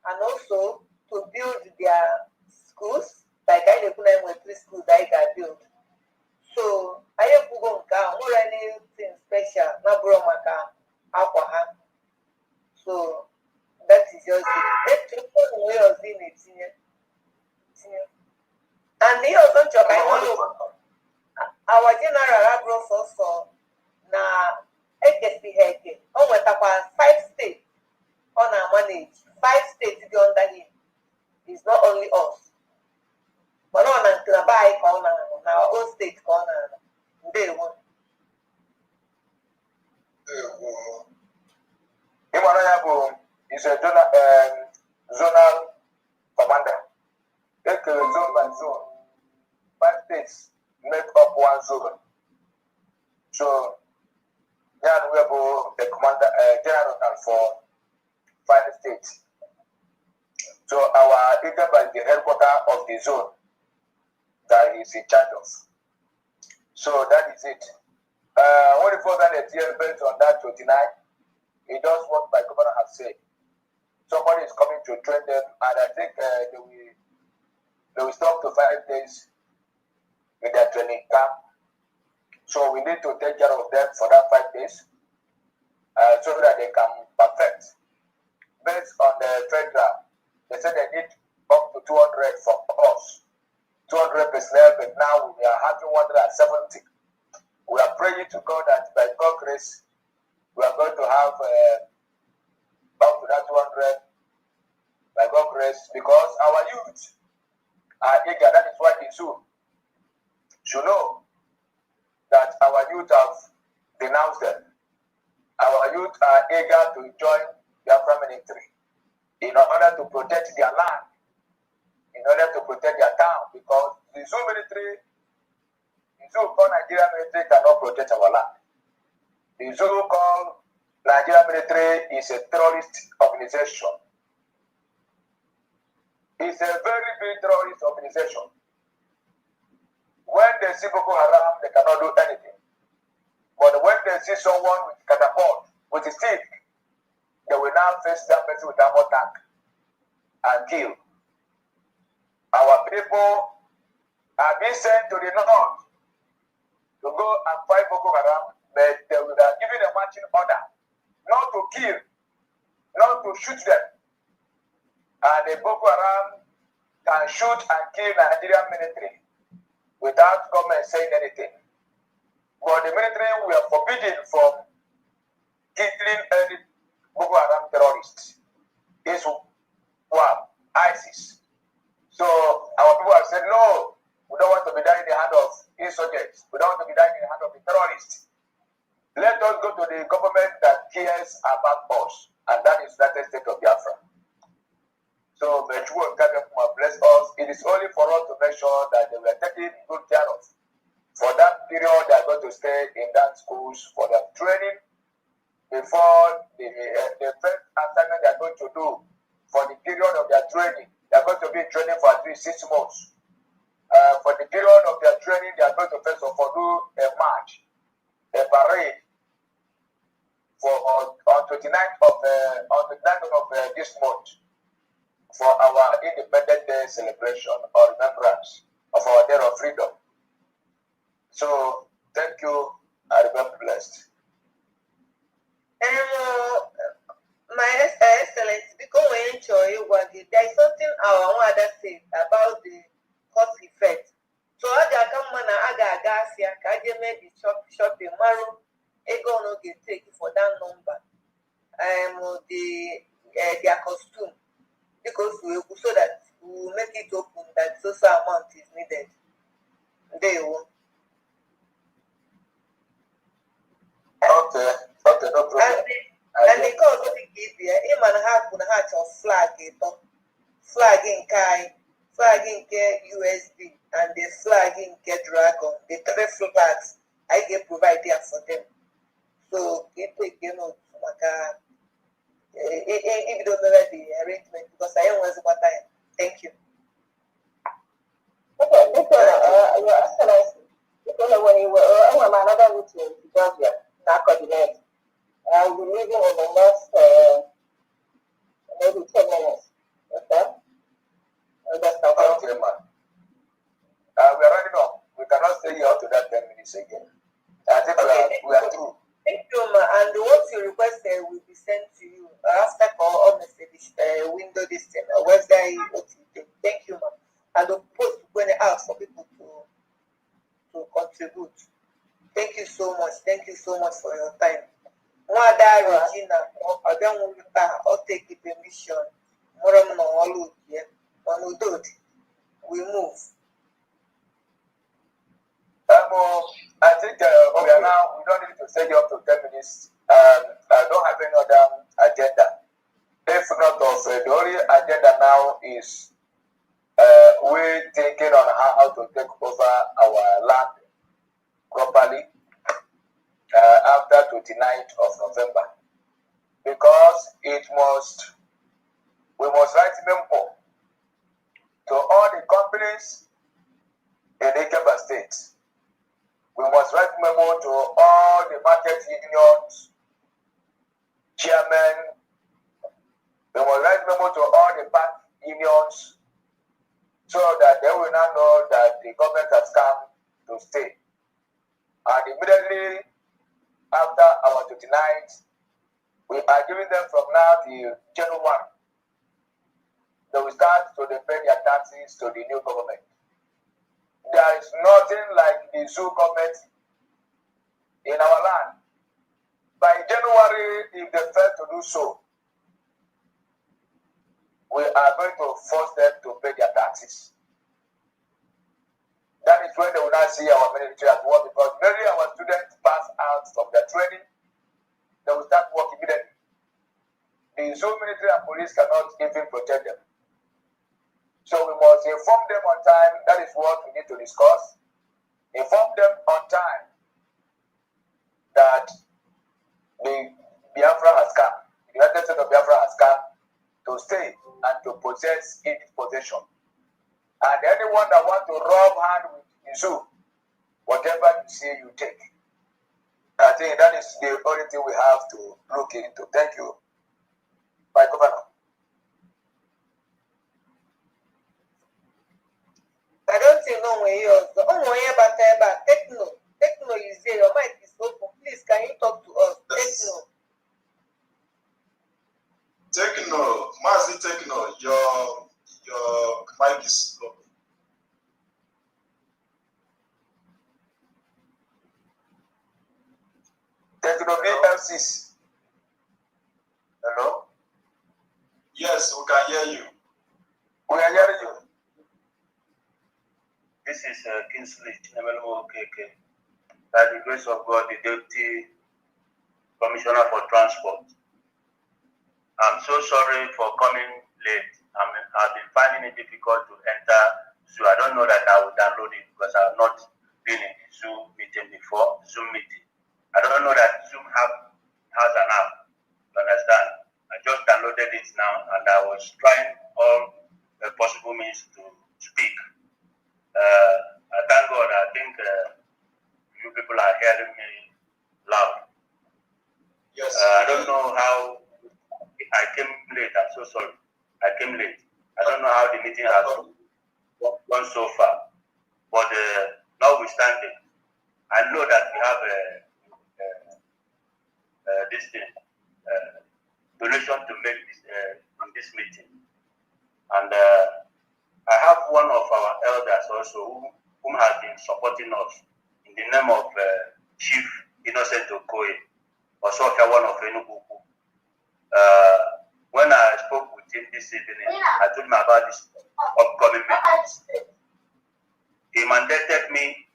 and also to build their schools. Like I did with 3 schools I got built. So I have to go more anything special, not bromaka, aqua. So that is just it. Let's take one way of seeing it. And he also job I know our general brought also na Ekesi on with 5 states on our manage 5 states under him. It's not only us. But on a buy corner our own state corner. They won. Is a zonal commander. Take zone by zone. 5 states make up 1 zone. So, then we have the commander general for 5 states. So our Ikemba is the headquarters of the zone that he's in charge of. So that is it. When the further the TL based on that 29, it does what my governor has said. Somebody is coming to train them, and I think they will stop to 5 days in their training camp. So we need to take care of them for that 5 days so that they can perfect. Based on the federal, they said they need up to 200 from us, 200 personnel, but now we are having 170. We are praying to God that by God's grace, we are going to have up to that 200 by God's grace, because our youth are eager. That is why the zoo should know that our youth have denounced them. Our youth are eager to join Biafra military in order to protect their land, in order to protect their town, because the zoo military, the zoo called Nigeria military cannot protect our land. The zoo called Nigeria military is a terrorist organization. It's a very big terrorist organization. When they see Boko Haram, they cannot do anything. But when they see someone with catapult, with a stick, they will now face that person with armor tank and kill. Our people are being sent to the north to go and fight Boko Haram, but they will have given a marching order not to kill, not to shoot them. And the Boko Haram can shoot and kill Nigerian military without government saying anything. But the military were forbidden from killing any Boko Haram terrorists. This one, ISIS. So our people have said, no, we don't want to be dying in the hand of insurgents. We don't want to be dying in the hand of the terrorists. Let us go to the government that cares about us, and that is the United States of Biafra. So may God bless us. It is only for us to make sure that they were taken good care of. For that period, they are going to stay in that schools for their training before the first assignment they are going to do for the period of their training. They are going to be training for at least 6 months. For the period of their training, they are going to first of all do a march, a parade for on 29th of this month for our Independence Day celebration or remembrance of our Day of Freedom. So thank you. I remain blessed. My Excellency, because we enjoy what there is something our mother said about the cause effect. So I come I gas here, I made the shopping tomorrow. Ego no get take for that number. Their costume, because so that we will make it open that social amount is needed. They will. Okay, no problem. And because of the give here, him and her could have your flag in Kai, flag in U.S.B. and the flag in Dragon. The 3 flags I get provided for them. So it take if you don't know the arrangement because I don't want what time. Thank you. Okay, this one, Your Excellency, because when you were on another meeting to Georgia, not coordinate, I'll be leaving in the next maybe 10 minutes. Okay? Okay, man. We are running up. We cannot stay here up to that 10 minutes again. I think we are through. Thank you, ma. And what you requested will be sent to you after call or message window distance or website. Thank you, ma. And the post going out for people to contribute. Thank you so much. Thank you so much for your time. Mwada Regina, I don't want to take the permission. We move. I think we are now, we don't need to stay up to 10 minutes. I don't have any other agenda. If not of the only agenda now is we thinking on how to take over our land properly after 29th of November. Because we must write memo to all the companies in Ikemba State. We must write memo to all the market unions, chairmen. We must write memo to all the bank unions so that they will not know that the government has come to stay. And immediately after our 29th, we are giving them from now till January. They will start to pay their taxes to the new government. There is nothing like the zoo government in our land. By January, if they fail to do so, we are going to force them to pay their taxes. That is when they will not see our military at work because many of our students pass out from their training. They will start work immediately. The zoo military and police cannot even protect them. So we must inform them on time. That is what we need to discuss. Inform them on time that the Biafra has come. The United States of Biafra has come to stay and to possess its possession. And anyone that wants to rub hand with the zoo, whatever you say, you take. I think that is the only thing we have to look into. Thank you. My governor. I don't think no way else. Techno is there. Your mic is open. Please, can you talk to us? Techno, Mazi Techno, your mic is open. Techno BL6. Hello? Yes, we can hear you. We are hearing you. This is Kingsley Chinemelo KK. By the grace of God, the Deputy Commissioner for Transport. I'm so sorry for coming late. I've been finding it difficult to enter Zoom. I don't know that I will download it because I have not been in the Zoom meeting before, Zoom meeting. I don't know that Zoom has an app. You understand? I just downloaded it now and I was trying all the possible means to speak. I thank God, I think you people are hearing me loud. Yes. I don't know how I came late. I'm so sorry. I came late. I don't know how the meeting has gone so far. But notwithstanding, I know that we have this thing, donation to make this in this meeting. And I have one of our elders also whom has been supporting us in the name of Chief Innocent Okoye, also one of Enugu. When I spoke with him this evening, I told him about this upcoming meeting. He mandated me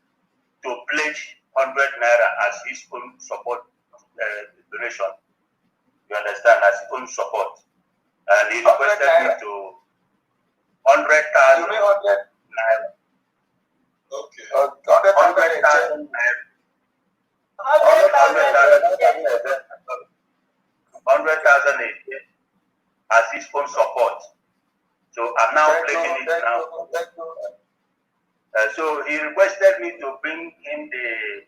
to pledge 100 naira as his own support donation. You understand, as own support. And he requested me to 100,000 naira. Okay. 100,000 naira. 100,000 a year as his own support. So I'm now pledging it now. So he requested me to bring him the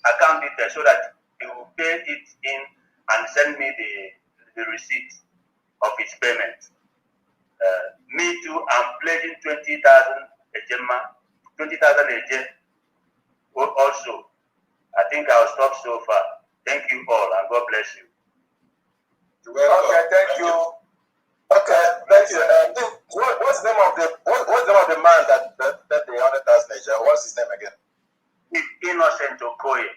account details so that he will pay it in and send me the receipt of his payment. Me too, I'm pledging 20,000 a year also. I think I'll stop so far. Thank you all and God bless you. Okay, thank you. Okay, thank you. What's the name of the man that the 100,000 Nigeria? What's his name again? It's Innocent Okoye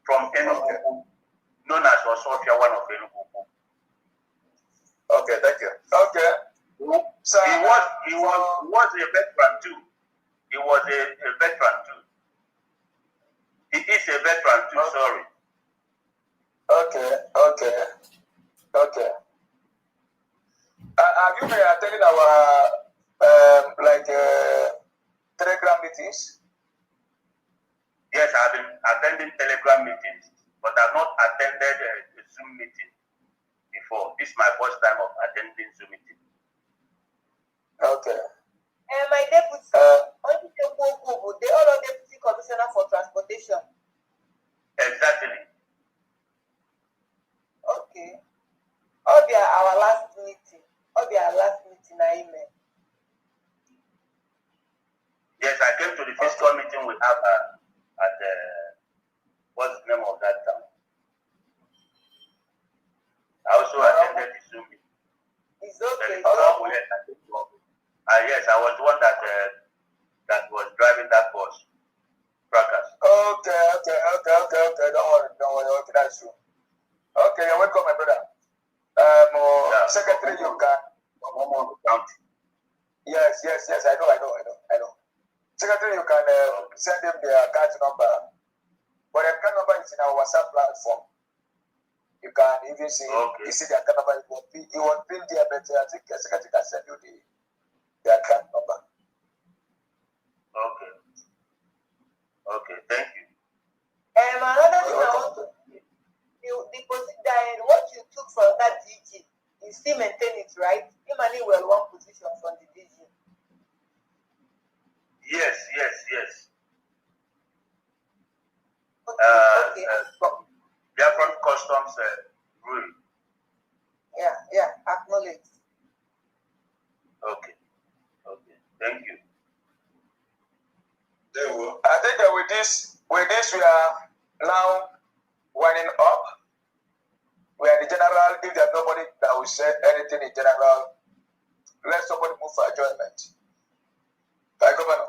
from Enugu, known as Osofia, one of Enugu. Okay, thank you. Okay. So he was a veteran too. He was a veteran too. He is a veteran too, sorry. Okay. Have you been attending our Telegram meetings? Yes, I've been attending Telegram meetings, but I've not attended a Zoom meeting before. This is my first time of attending Zoom meeting. Okay. My deputy, the other deputy commissioner for transportation. Exactly. Okay. I'll be our last meeting. I email. Yes, I came to the fiscal meeting we have at what's the name of that town? I also attended the Zoom meeting. It's okay. Yes, I was the one that was driving that bus. Fracas. Okay. Don't worry. Okay, that's true. Okay, you're welcome, my brother. Secretary, you can. Yes. I know. Secretary, you can send him the account number. But the account number is in our WhatsApp platform. You can even see you see the account number. He won't fill there, but I think the secretary can send you the account number. Okay, thank you. Another thing I want to deposit that what you took from that DG, you still maintain it, right? You money well one position from the DG. Yes. Okay. Biafra customs rule. Yeah, acknowledge. Okay, thank you. There we go. I think that with this we are now winding up. We are the general. If there's nobody that will say anything in general, let somebody move for adjournment. Governor.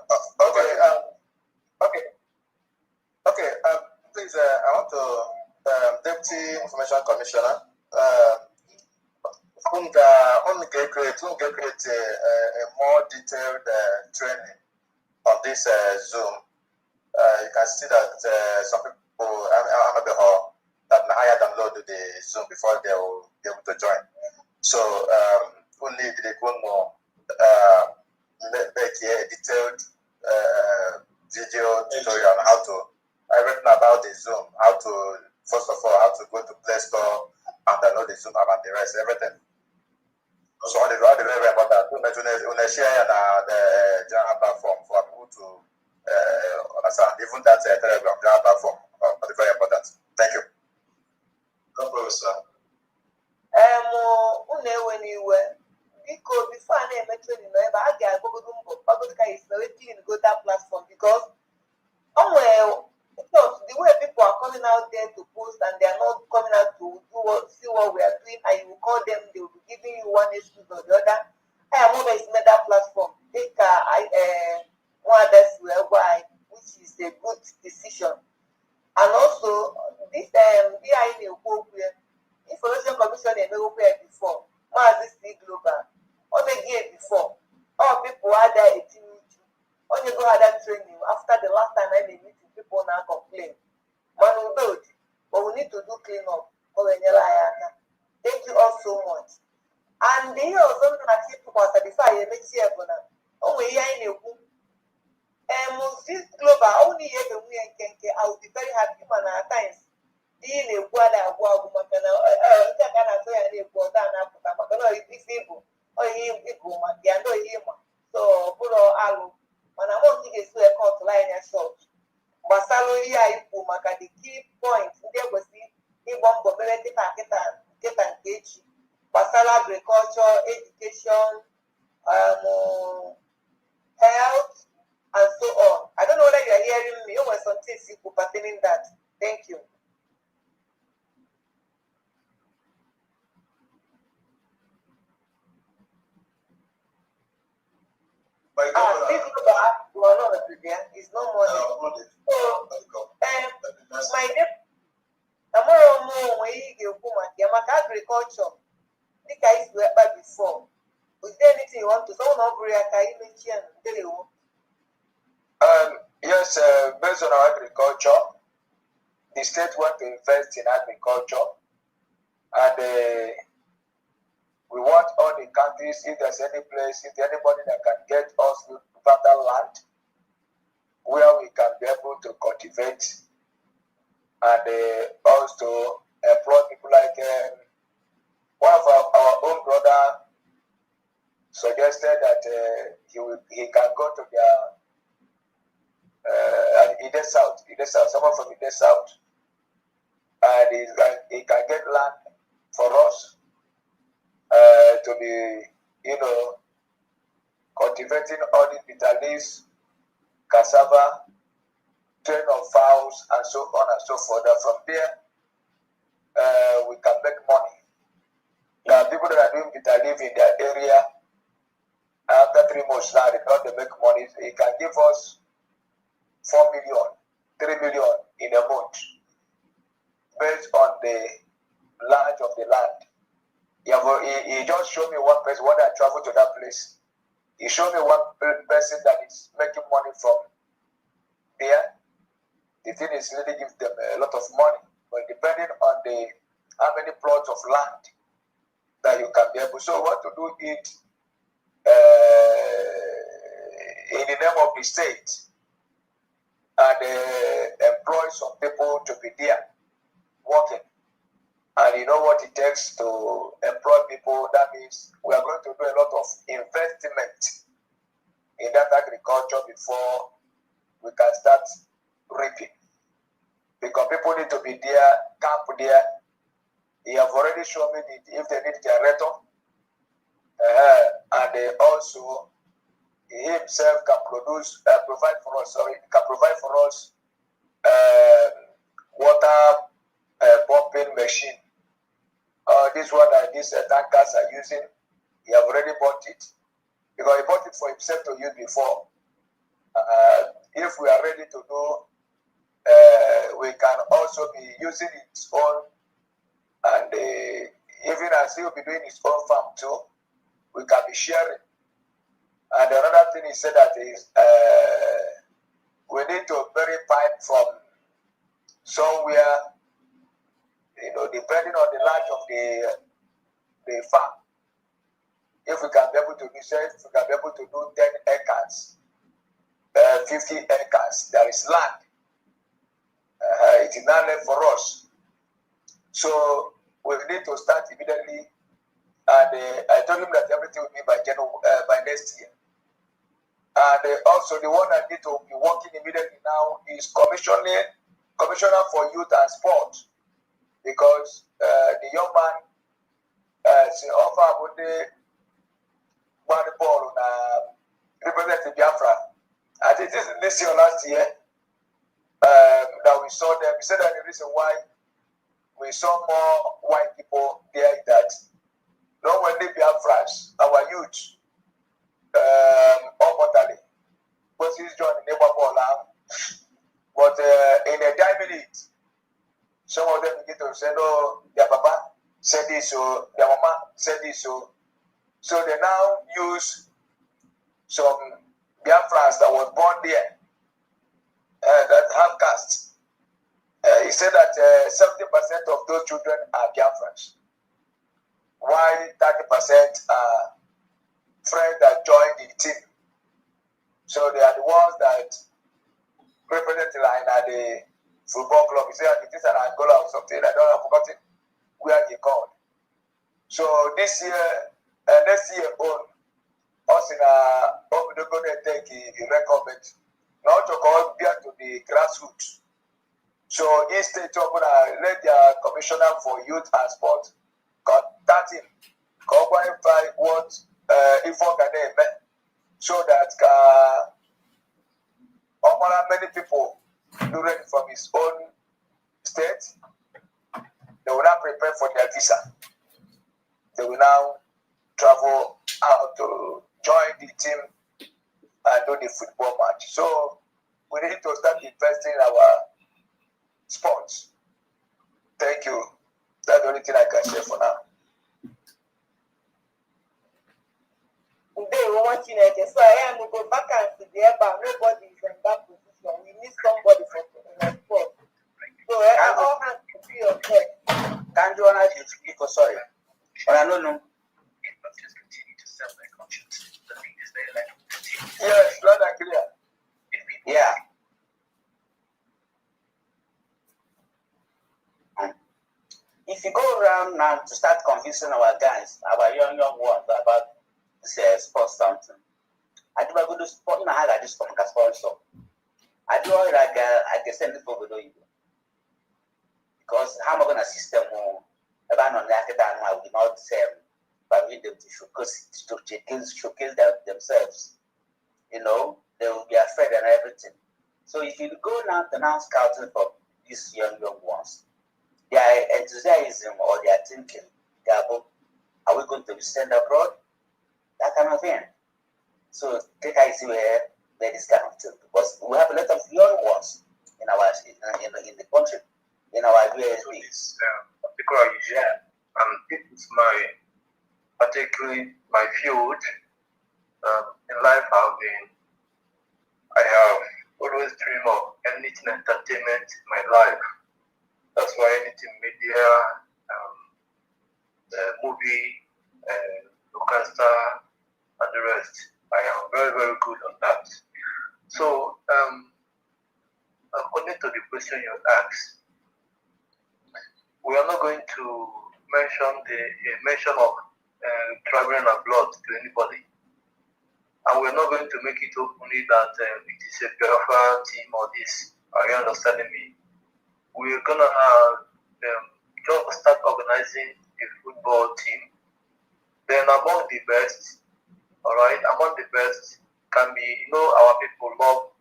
Okay. Please, I want to Deputy Information Commissioner. Create a more detailed training on this Zoom. You can see that some people that higher download the Zoom before they will be able to join. So only the more make a detailed video tutorial on how to written about the Zoom, how to first of all how to go to Play Store and download the Zoom app and the rest, everything. So all the very important. When share the general platform for people to understand, even that Telegram general platform are very important. Thank you. No problem, sir. Because before I met you, I got go that platform because the way people are coming out there to post and they are not coming out to see what we are doing, and you will call them, they will be giving you one excuse or the other. I am always made that platform. Take one that's why, which is a good decision. And also this Information Commission before, Global, or they gave before. All people are there 18 only go had that training after the last time I meeting people now complain. Man will build, but we need to do clean up. And the year also na people was before I make here bona. Oh we here in Eku. This global only here the we kenke. I will be very happy man at times. In a guada guagu makana kana so ya ni guada na puta makana isibu. Oh he ibu makiando hima. So puro alu. Man I want to get to a court line and short. Basalo here ibu maka the key point. There was the bomb mobility packet and kechi. Basalo agriculture, education, health, and so on. I don't know whether you are hearing me or something pertaining that. Thank you. This is no money. So, my dear, agriculture. I think I used to have before. Is there anything you want to say? Yes, based on our agriculture, the state want to invest in agriculture, and we want all the countries, if there's any place, if there's anybody that can get us fertile land where we can be able to cultivate and also employ people like one of our own brother suggested that he can go to their South, someone from the South, and he can get land for us to be, cultivating all the bitter leaves, cassava, train of fowls, and so on and so forth. And from there, we can make money. There are people that are doing bitter leaf in their area. After 3 months now, they make money. He can give us 4 million, 3 million in a month, based on the large of the land. He just showed me one person when I traveled to that place. He showed me one person that is making money from there. The thing is really gives them a lot of money, but depending on how many plots of land that you can be able. So what to do it in the name of the state and employ some people to be there working. And you know what it takes to employ people. That means we are going to do a lot of investment in that agriculture before we can start reaping. Because people need to be there, camp there. He have already shown me if they need generator. And also he himself can provide for us water pumping machine. This one that these tankers are using, he have already bought it because he bought it for himself to use before. If we are ready to do, we can also be using its own, and even as he will be doing his own farm too, we can be sharing. And another thing he said that is we need to bury pipe from somewhere, depending on the large of the farm. If we can be able to do it, if we can be able to do 10 acres, 50 acres, there is land. It is not left for us. So we need to start immediately. And I told him that everything will be by next year. And also the one that need to be working immediately now is Commissioner for Youth and Sport, because the young man offer about the ball representing Biafra. I think this year or last year that we saw them. We said that the reason why we saw more white people there is that not only Biafrans, our youth, unfortunately, because he's joining the neighbor ball now. But in a 10 minutes, some of them begin to say, no, their papa said this, so their mama said this, so they now use some Biafrans that was born there that have caste. He said that 70% of those children are Biafrans, while 30% friends that joined the team. So they are the ones that represent the line at the football club. You say it is an Angola or something. I don't have forgotten where they called. So this year, next year, us in we're going to take the record, now to go back to the grassroots. So instead of let their commissioner for youth and sport contact him, go and find what info can they so that many people do ready from his own state. They will now prepare for their visa. They will now travel out to join the team and do the football match. So we need to start investing in our sports. Thank you. That's the only thing I can say for now. Today we want to so I am go back and to the airbound. Nobody is in that position. We need somebody for the sport. So all hands to be on deck. Can you honor this people? Sorry. But I don't know. Just continue to sell their conscience. The thing is, they elect the team. Yes, loud and clear. Yeah. If you go around now to start convincing our guys, our young ones about this sports something, I do a good sport. I had this sport sponsor. I do all like I can send it for the because how am I going to system more? If I'm not like that, I will not permit them to showcase themselves. You know, they will be afraid and everything. So if you go now to now scouting for these young ones, their enthusiasm or their thinking, are we going to be sent abroad? That kind of thing. So take easy where this kind of thing, because we have a lot of young ones in our in the country, in our U.S.B.G. Particularly, it's particularly my field in life. I have always dreamed of anything entertainment in my life. That's why anything media, movie, local star, and the rest, I am very, very good on that. So, according to the question you asked, we are not going to mention the mention of traveling abroad to anybody, and we are not going to make it openly that it is a Biafra team or this. Are you understanding me? We're gonna just start organizing a football team. Then among the best, all right, among the best can be, our people love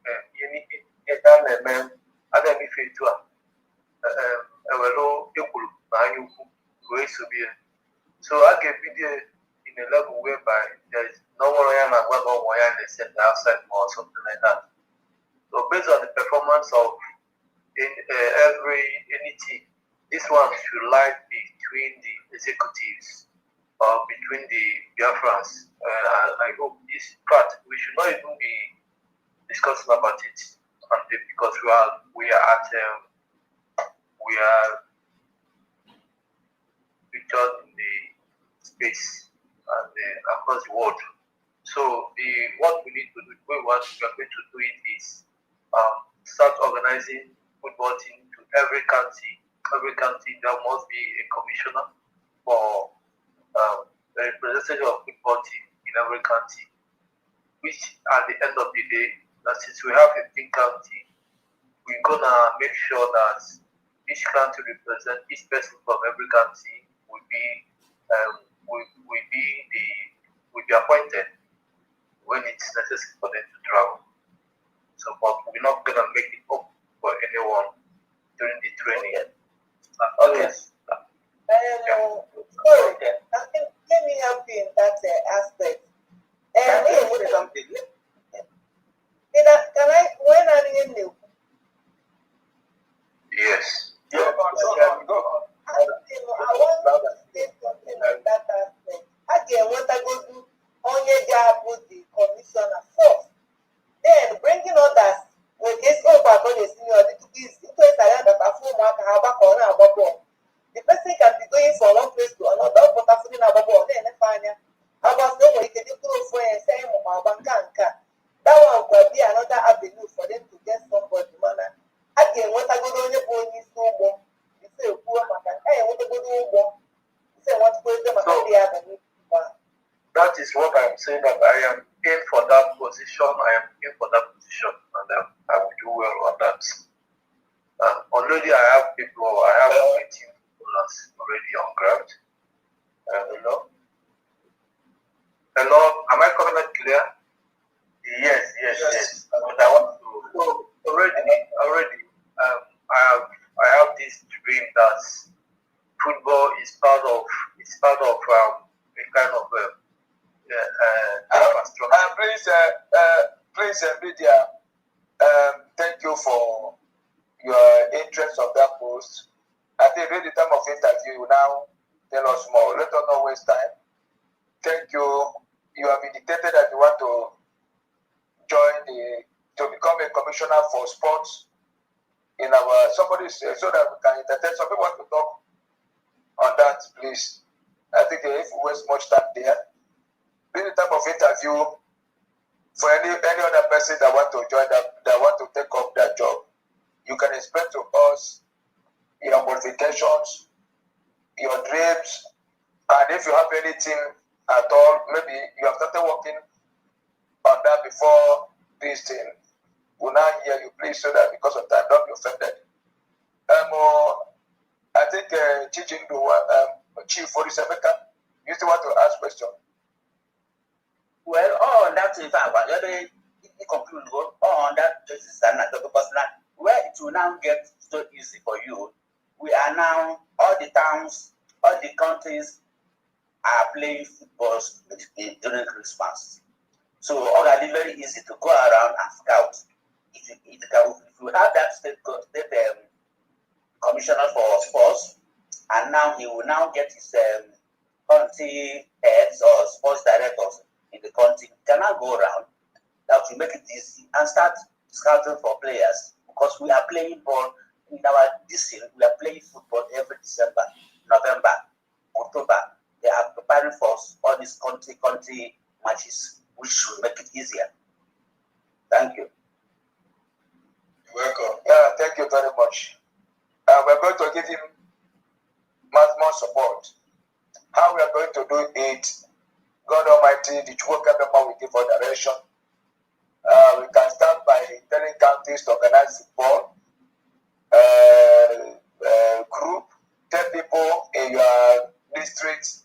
so I can be there in a level whereby there is no one outside or something like that. So based on the performance of any team, this one should lie between the executives or between the Biafrans. I hope this part we should not even be discussing about it, because we are featured in the space and across the world. So what we need to do, we are going to do it is start organizing football team to every county. Every county there must be a commissioner for the representative of football team in every county. Which at the end of the day, that since we have 15 county, we're gonna make sure that each county represent each person from every county will be appointed when it's necessary for them to travel. So, but we're not gonna make it up for anyone during the training. Okay. Let me help you in that aspect. When are you new? Yes. I want to say something on that aspect. I want to go do on your job with the commissioner first. Then bringing others. The person can be going from one place to another, but then That is what I'm saying, that I am in for that position. I am in for that position, and I will do well on that. Already I have people, I have 18 people already on ground. Hello? Hello? Am I coming out clear? Yes. But I want to. So already, I have this dream that football is part of a kind of please, media, thank you for your interest of that post. I think during the time of interview, you now tell us more. Let us not waste time. Thank you. You have indicated that you want to to become a commissioner for sports in our somebody so that we can entertain. Some people want to talk on that, please. I think if we waste much time there, during the time of interview, for any other person that want to join that want to take up that job, you can explain to us your modifications, your dreams, and if you have anything at all, maybe you have started working on that before this thing. We'll now hear you, please, so that because of time, don't be offended. I think Chief Orisemeka, you still want to ask question? Well, that's in fact, let me conclude on that basis because now where it will now get so easy for you, we are now all the towns, all the countries are playing football during Christmas. So already very easy to go around and scout. If you have that state commissioner for sports, and now he will now get his country heads or sports directors in the country, can now go around. That will make it easy and start scouting for players, because we are playing ball in our district. We are playing football every December, November, October. They are preparing for all these country matches, which will make it easier. Thank you. You're welcome. Yeah, thank you very much. We're going to give him much more support. How we are going to do it, God Almighty, the Chukwu member will give us direction. We can start by telling counties to organize football group, 10 people in your district.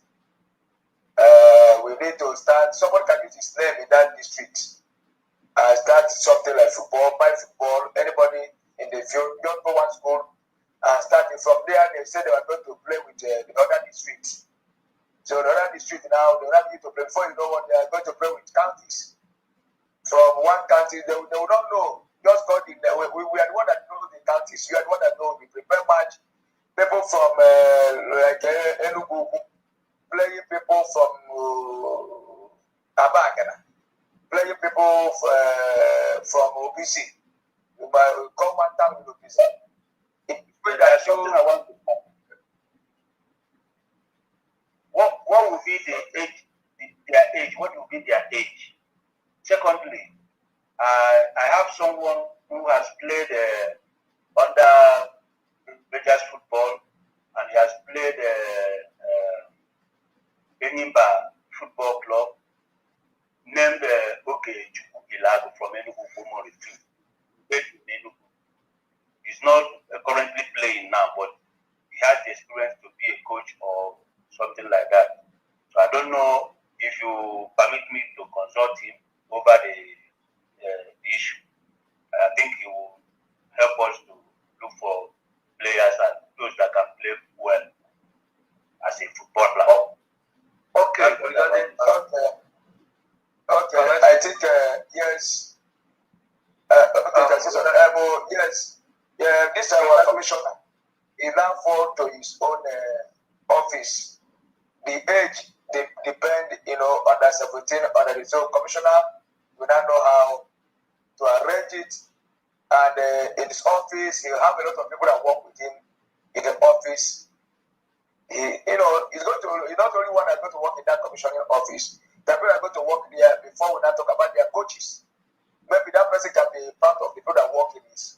We need to start, someone can use his name in that district. Start something like football, by football, anybody in the field, don't go one school. Starting from there, they said they were going to play with the other districts. So the other district now, they will have you to play. Before you know what, they are going to play with counties. From one county, they will not know. Just call the, we are the one that knows the counties. You are the one that knows. We prepare match. People from like Enugu, playing people from Abagana, playing people from OBC. You might come one time with OBC. There's something I want to know. What will be the age, their age? What will be their age? Secondly, I have someone who has played under Rangers football, and he has played Ikemba football club, named Ilago from Enugu Komori too. He's not currently playing now, but he has the experience to be a coach or something like that. So I don't know if you permit me to consult him over the issue. I think he will help us to look for players and those that can play well as a footballer. Okay. I think yes. Yes. This our commissioner. He now fall to his own office. The age depend, on the 17 on the so commissioner will not know how to arrange it. And in his office, he'll have a lot of people that work with him in the office. He's not only one that's going to work in that commissioning office. The people that are going to work there before we now talk about their coaches. Maybe that person can be part of people that work in his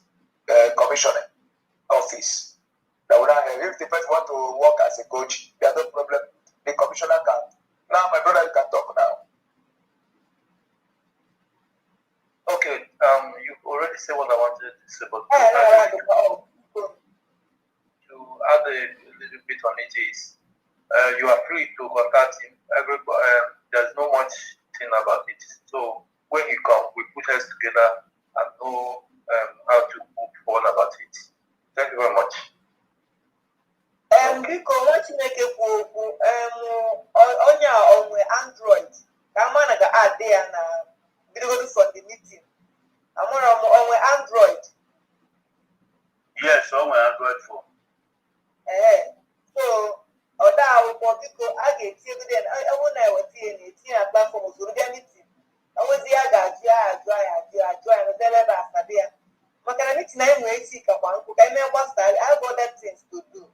commissioning office. That would not, if the person want to work as a coach, there's no problem. commissioner camp. Now, my brother, you can talk now. Okay, you've already said what I wanted to say, but to add a little bit on it is, you are free to contact him. There's no much thing about it. So when he comes, we put heads together and know how to move forward about it. Thank you very much. Biko nwa Chineke kwu okwu onye a onwe Android ka mana ga-add ya na bidogodu for the meeting. Amara m onwe Android. Yes, onwe Android phone. So ọda akwụkwọ biko a ga-etinye ewu na-eweta ihe na-etinye na platform ozuru bịa meeting. Onwezi ya ga-ajụ ya n'ebe ebe asabi ya. Maka na meeting anyị nwere isi kakwa nkụ ka ime gbasa I have other things to do.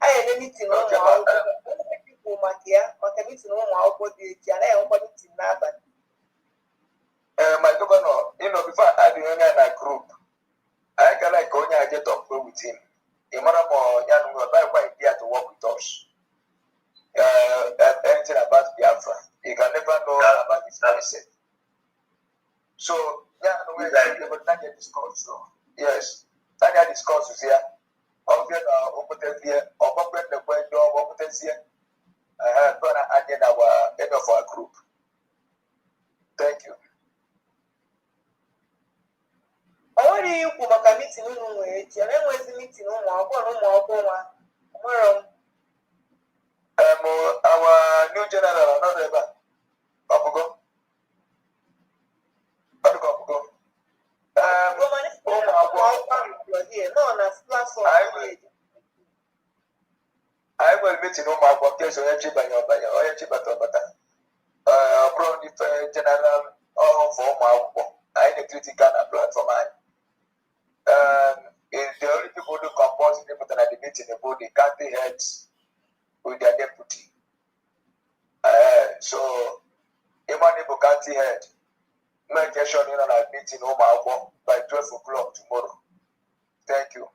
I had meeting ụmụ akwụkwọ maka ya maka meeting ụmụ akwụkwọ dị echi anaghị enwekwa meeting n'abalị. My governor, before I add you in a group, I can like only I get up with him. Imaramo Yan will buy quite here to work with us. Anything about Biafra, you can never know about his mindset. So, we never discuss. So, yes, Tanya discusses here. Open the window, open the here. Gonna add in our end of our group. Thank you. Onwere ikwu maka meeting unu nwere echi, enwezi meeting ụmụ akwụkwọ na ụmụ akwụkwọ nwa. Nwere our new general another ever. Opugo. I will meet in Oma Quakes or Chibata. Brown general for my I the critical platform. The only people who compose the meeting about the county heads with their deputy. So, Emmanuel county head, make sure you know I meet in Oma by 12 o'clock tomorrow. Thank you.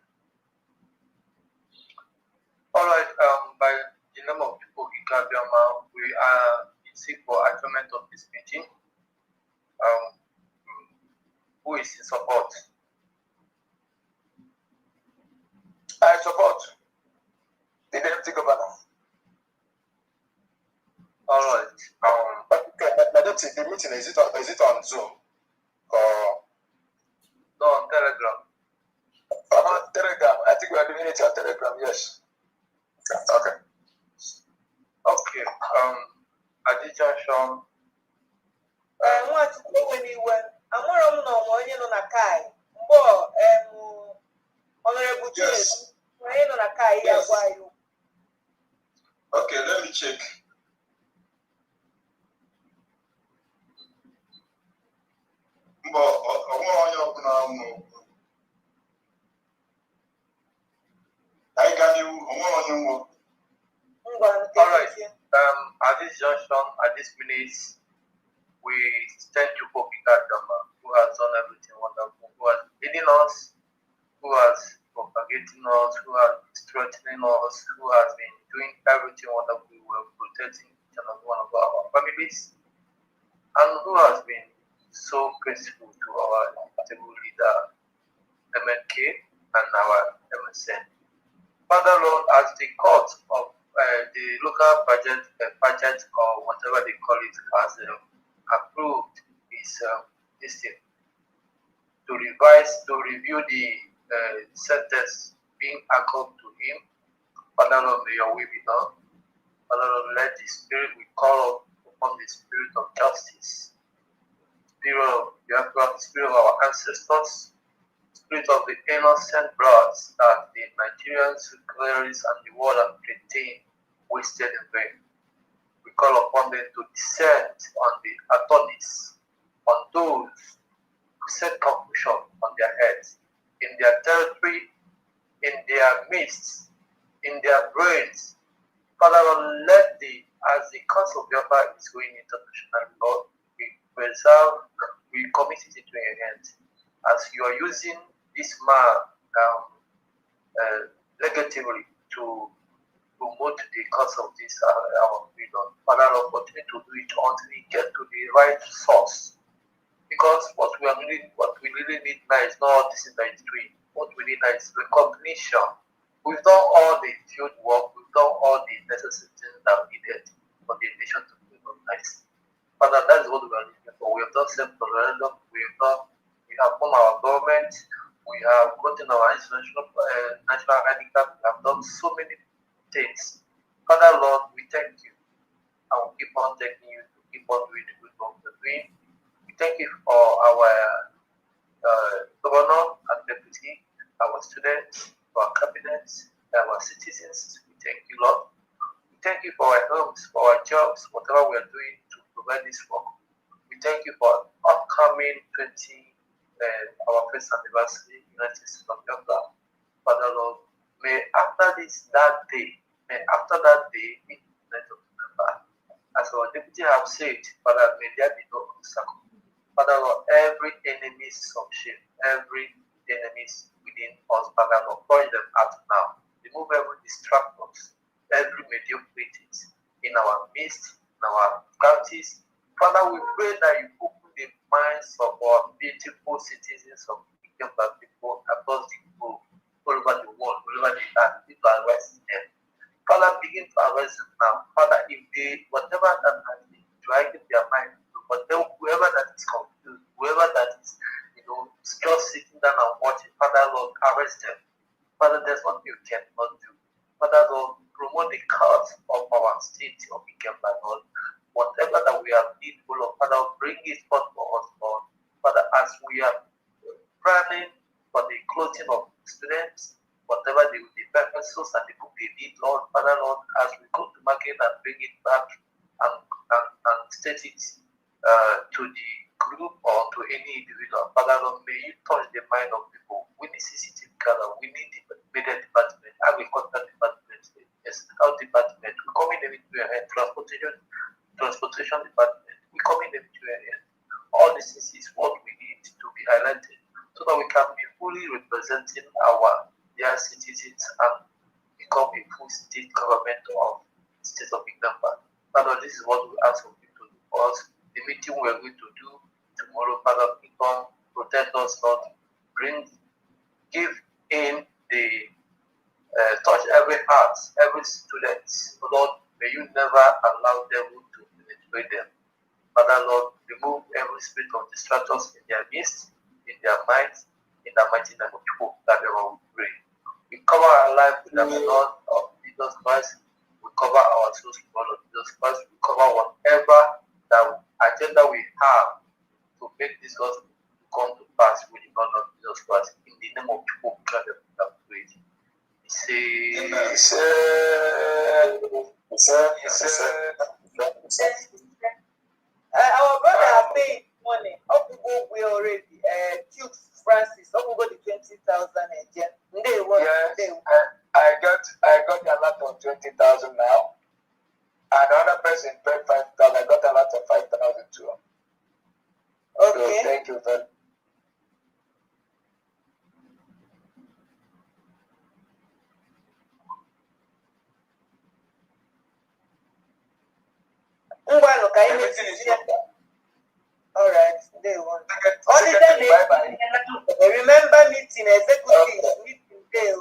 All right, by the name of people Ikemba, we are seek for adjournment of this meeting. Who is in support? I support the deputy governor. All right. The meeting is it on Zoom or no, on Telegram? On Telegram. I think we are doing it on Telegram. Yes. okay. Okay. Addition. Nwachukwu enwe iwe amụrụ m na ọnwa onye nọ na kai mgbe Honorable James onye nọ na kai ya gwa anyị. Okay, let me check. Mgbe onwe onye ọbụla ụmụ anyị gaa n'ihu onwe onye nwe. All right. At this junction, at this minute, we thank you for Ikemba, who has done everything wonderful, who has leading us, who has propagating us, who has been strengthening us, who has been doing everything wonderful, well, protecting each and every one of our families, and who has been so graceful to our table leader, MNK, and our MSN. Father Lord, as the court of the local budget or whatever they call it has approved this thing to review the sentence being accorded to him. Father Lord, may your will be done. Father Lord, let the spirit we call upon the spirit of justice, spirit of Biafra, spirit of our ancestors, spirit of the innocent blood that the Nigerians, clerics, and the world have maintained wasted in vain. We call upon them to descend on the attorneys, on those who set confusion on their heads, in their territory, in their midst, in their brains. Father, Lord, let as the cause of Biafra is going international, Lord, we commit it into your hands. As you are using this man negatively to promote the cause of this our freedom. Father Lord, continue to do it until we get to the right source. Because what we really need now is not all this that is doing. What we need now is recognition. We've done all the field work, we've done all the necessary things that we needed for the nation to be recognized. Father, that is what we are looking for. We have done self-referendum, we have formed our government, we have gotten our national ID card, we have done so many things. Father Lord, we thank you. And we keep on thanking you to keep on doing the good work we're doing. We thank you for our governor and deputy, our students, our cabinets, our citizens. We thank you, Lord. We thank you for our homes, for our jobs, whatever we are doing to provide this work. We thank you for upcoming our first anniversary, United States of Biafra. Father Lord, may after that day, be the night of November. As our deputy have said, Father, may there be no obstacle. Father Lord, every enemy is of shame, every enemy within us, Father Lord, point them out now. Remove every distractions, every mediocrity in our midst, in our counties. Father, we pray that you open the minds of our beautiful citizens of Ikemba people across the globe, all over the world, all over the earth, people are arresting them. Father, begin to arrest them now. Father, if they, whatever that has been dragging their mind, whoever that is confused, whoever that is, just sitting down and watching, Father Lord, arrest them. Father, there's what you cannot do. Father Lord, promote the cause of our state of Ikemba, Lord. Whatever that we have needful of, Father, bring it forth for us, Lord. Father, as we are planning for the closing of students, whatever the pencils and the book they need, Lord, Father, Lord, as we go to market and bring it back and state it to the group or to any individual, Father, Lord, may you touch the mind of people. We need CCTV camera, we need the media department, agriculture department, health department, we come in everywhere, transportation department, we come in everywhere. All this is what we need to be highlighted so that we can be fully representing our dear citizens and become a full state government of the state of Ikemba. Father, this is what we ask of you to do for us. The meeting we are going to do tomorrow, Father, people protect us, Lord, give in the touch every heart, every student. Lord, may you never allow devil to penetrate them. Father, Lord, remove every spirit of distractions in their midst, in their minds, in the mighty name of hope that they will pray. We cover our life with the blood of Jesus Christ. We cover our souls with the blood of Jesus Christ. We cover whatever that agenda we have to make this gospel come to pass with the blood of Jesus Christ. In the name of hope that we have prayed. Our brother has paid money. Up to go we already. Duke Francis, up to go the 20,000 again. I got a lot of 20,000 now. And another person paid 5,000. I got a lot of 5,000 too. Okay. So thank you very much. Everything is all right. Day one. Remember meeting executive meeting day.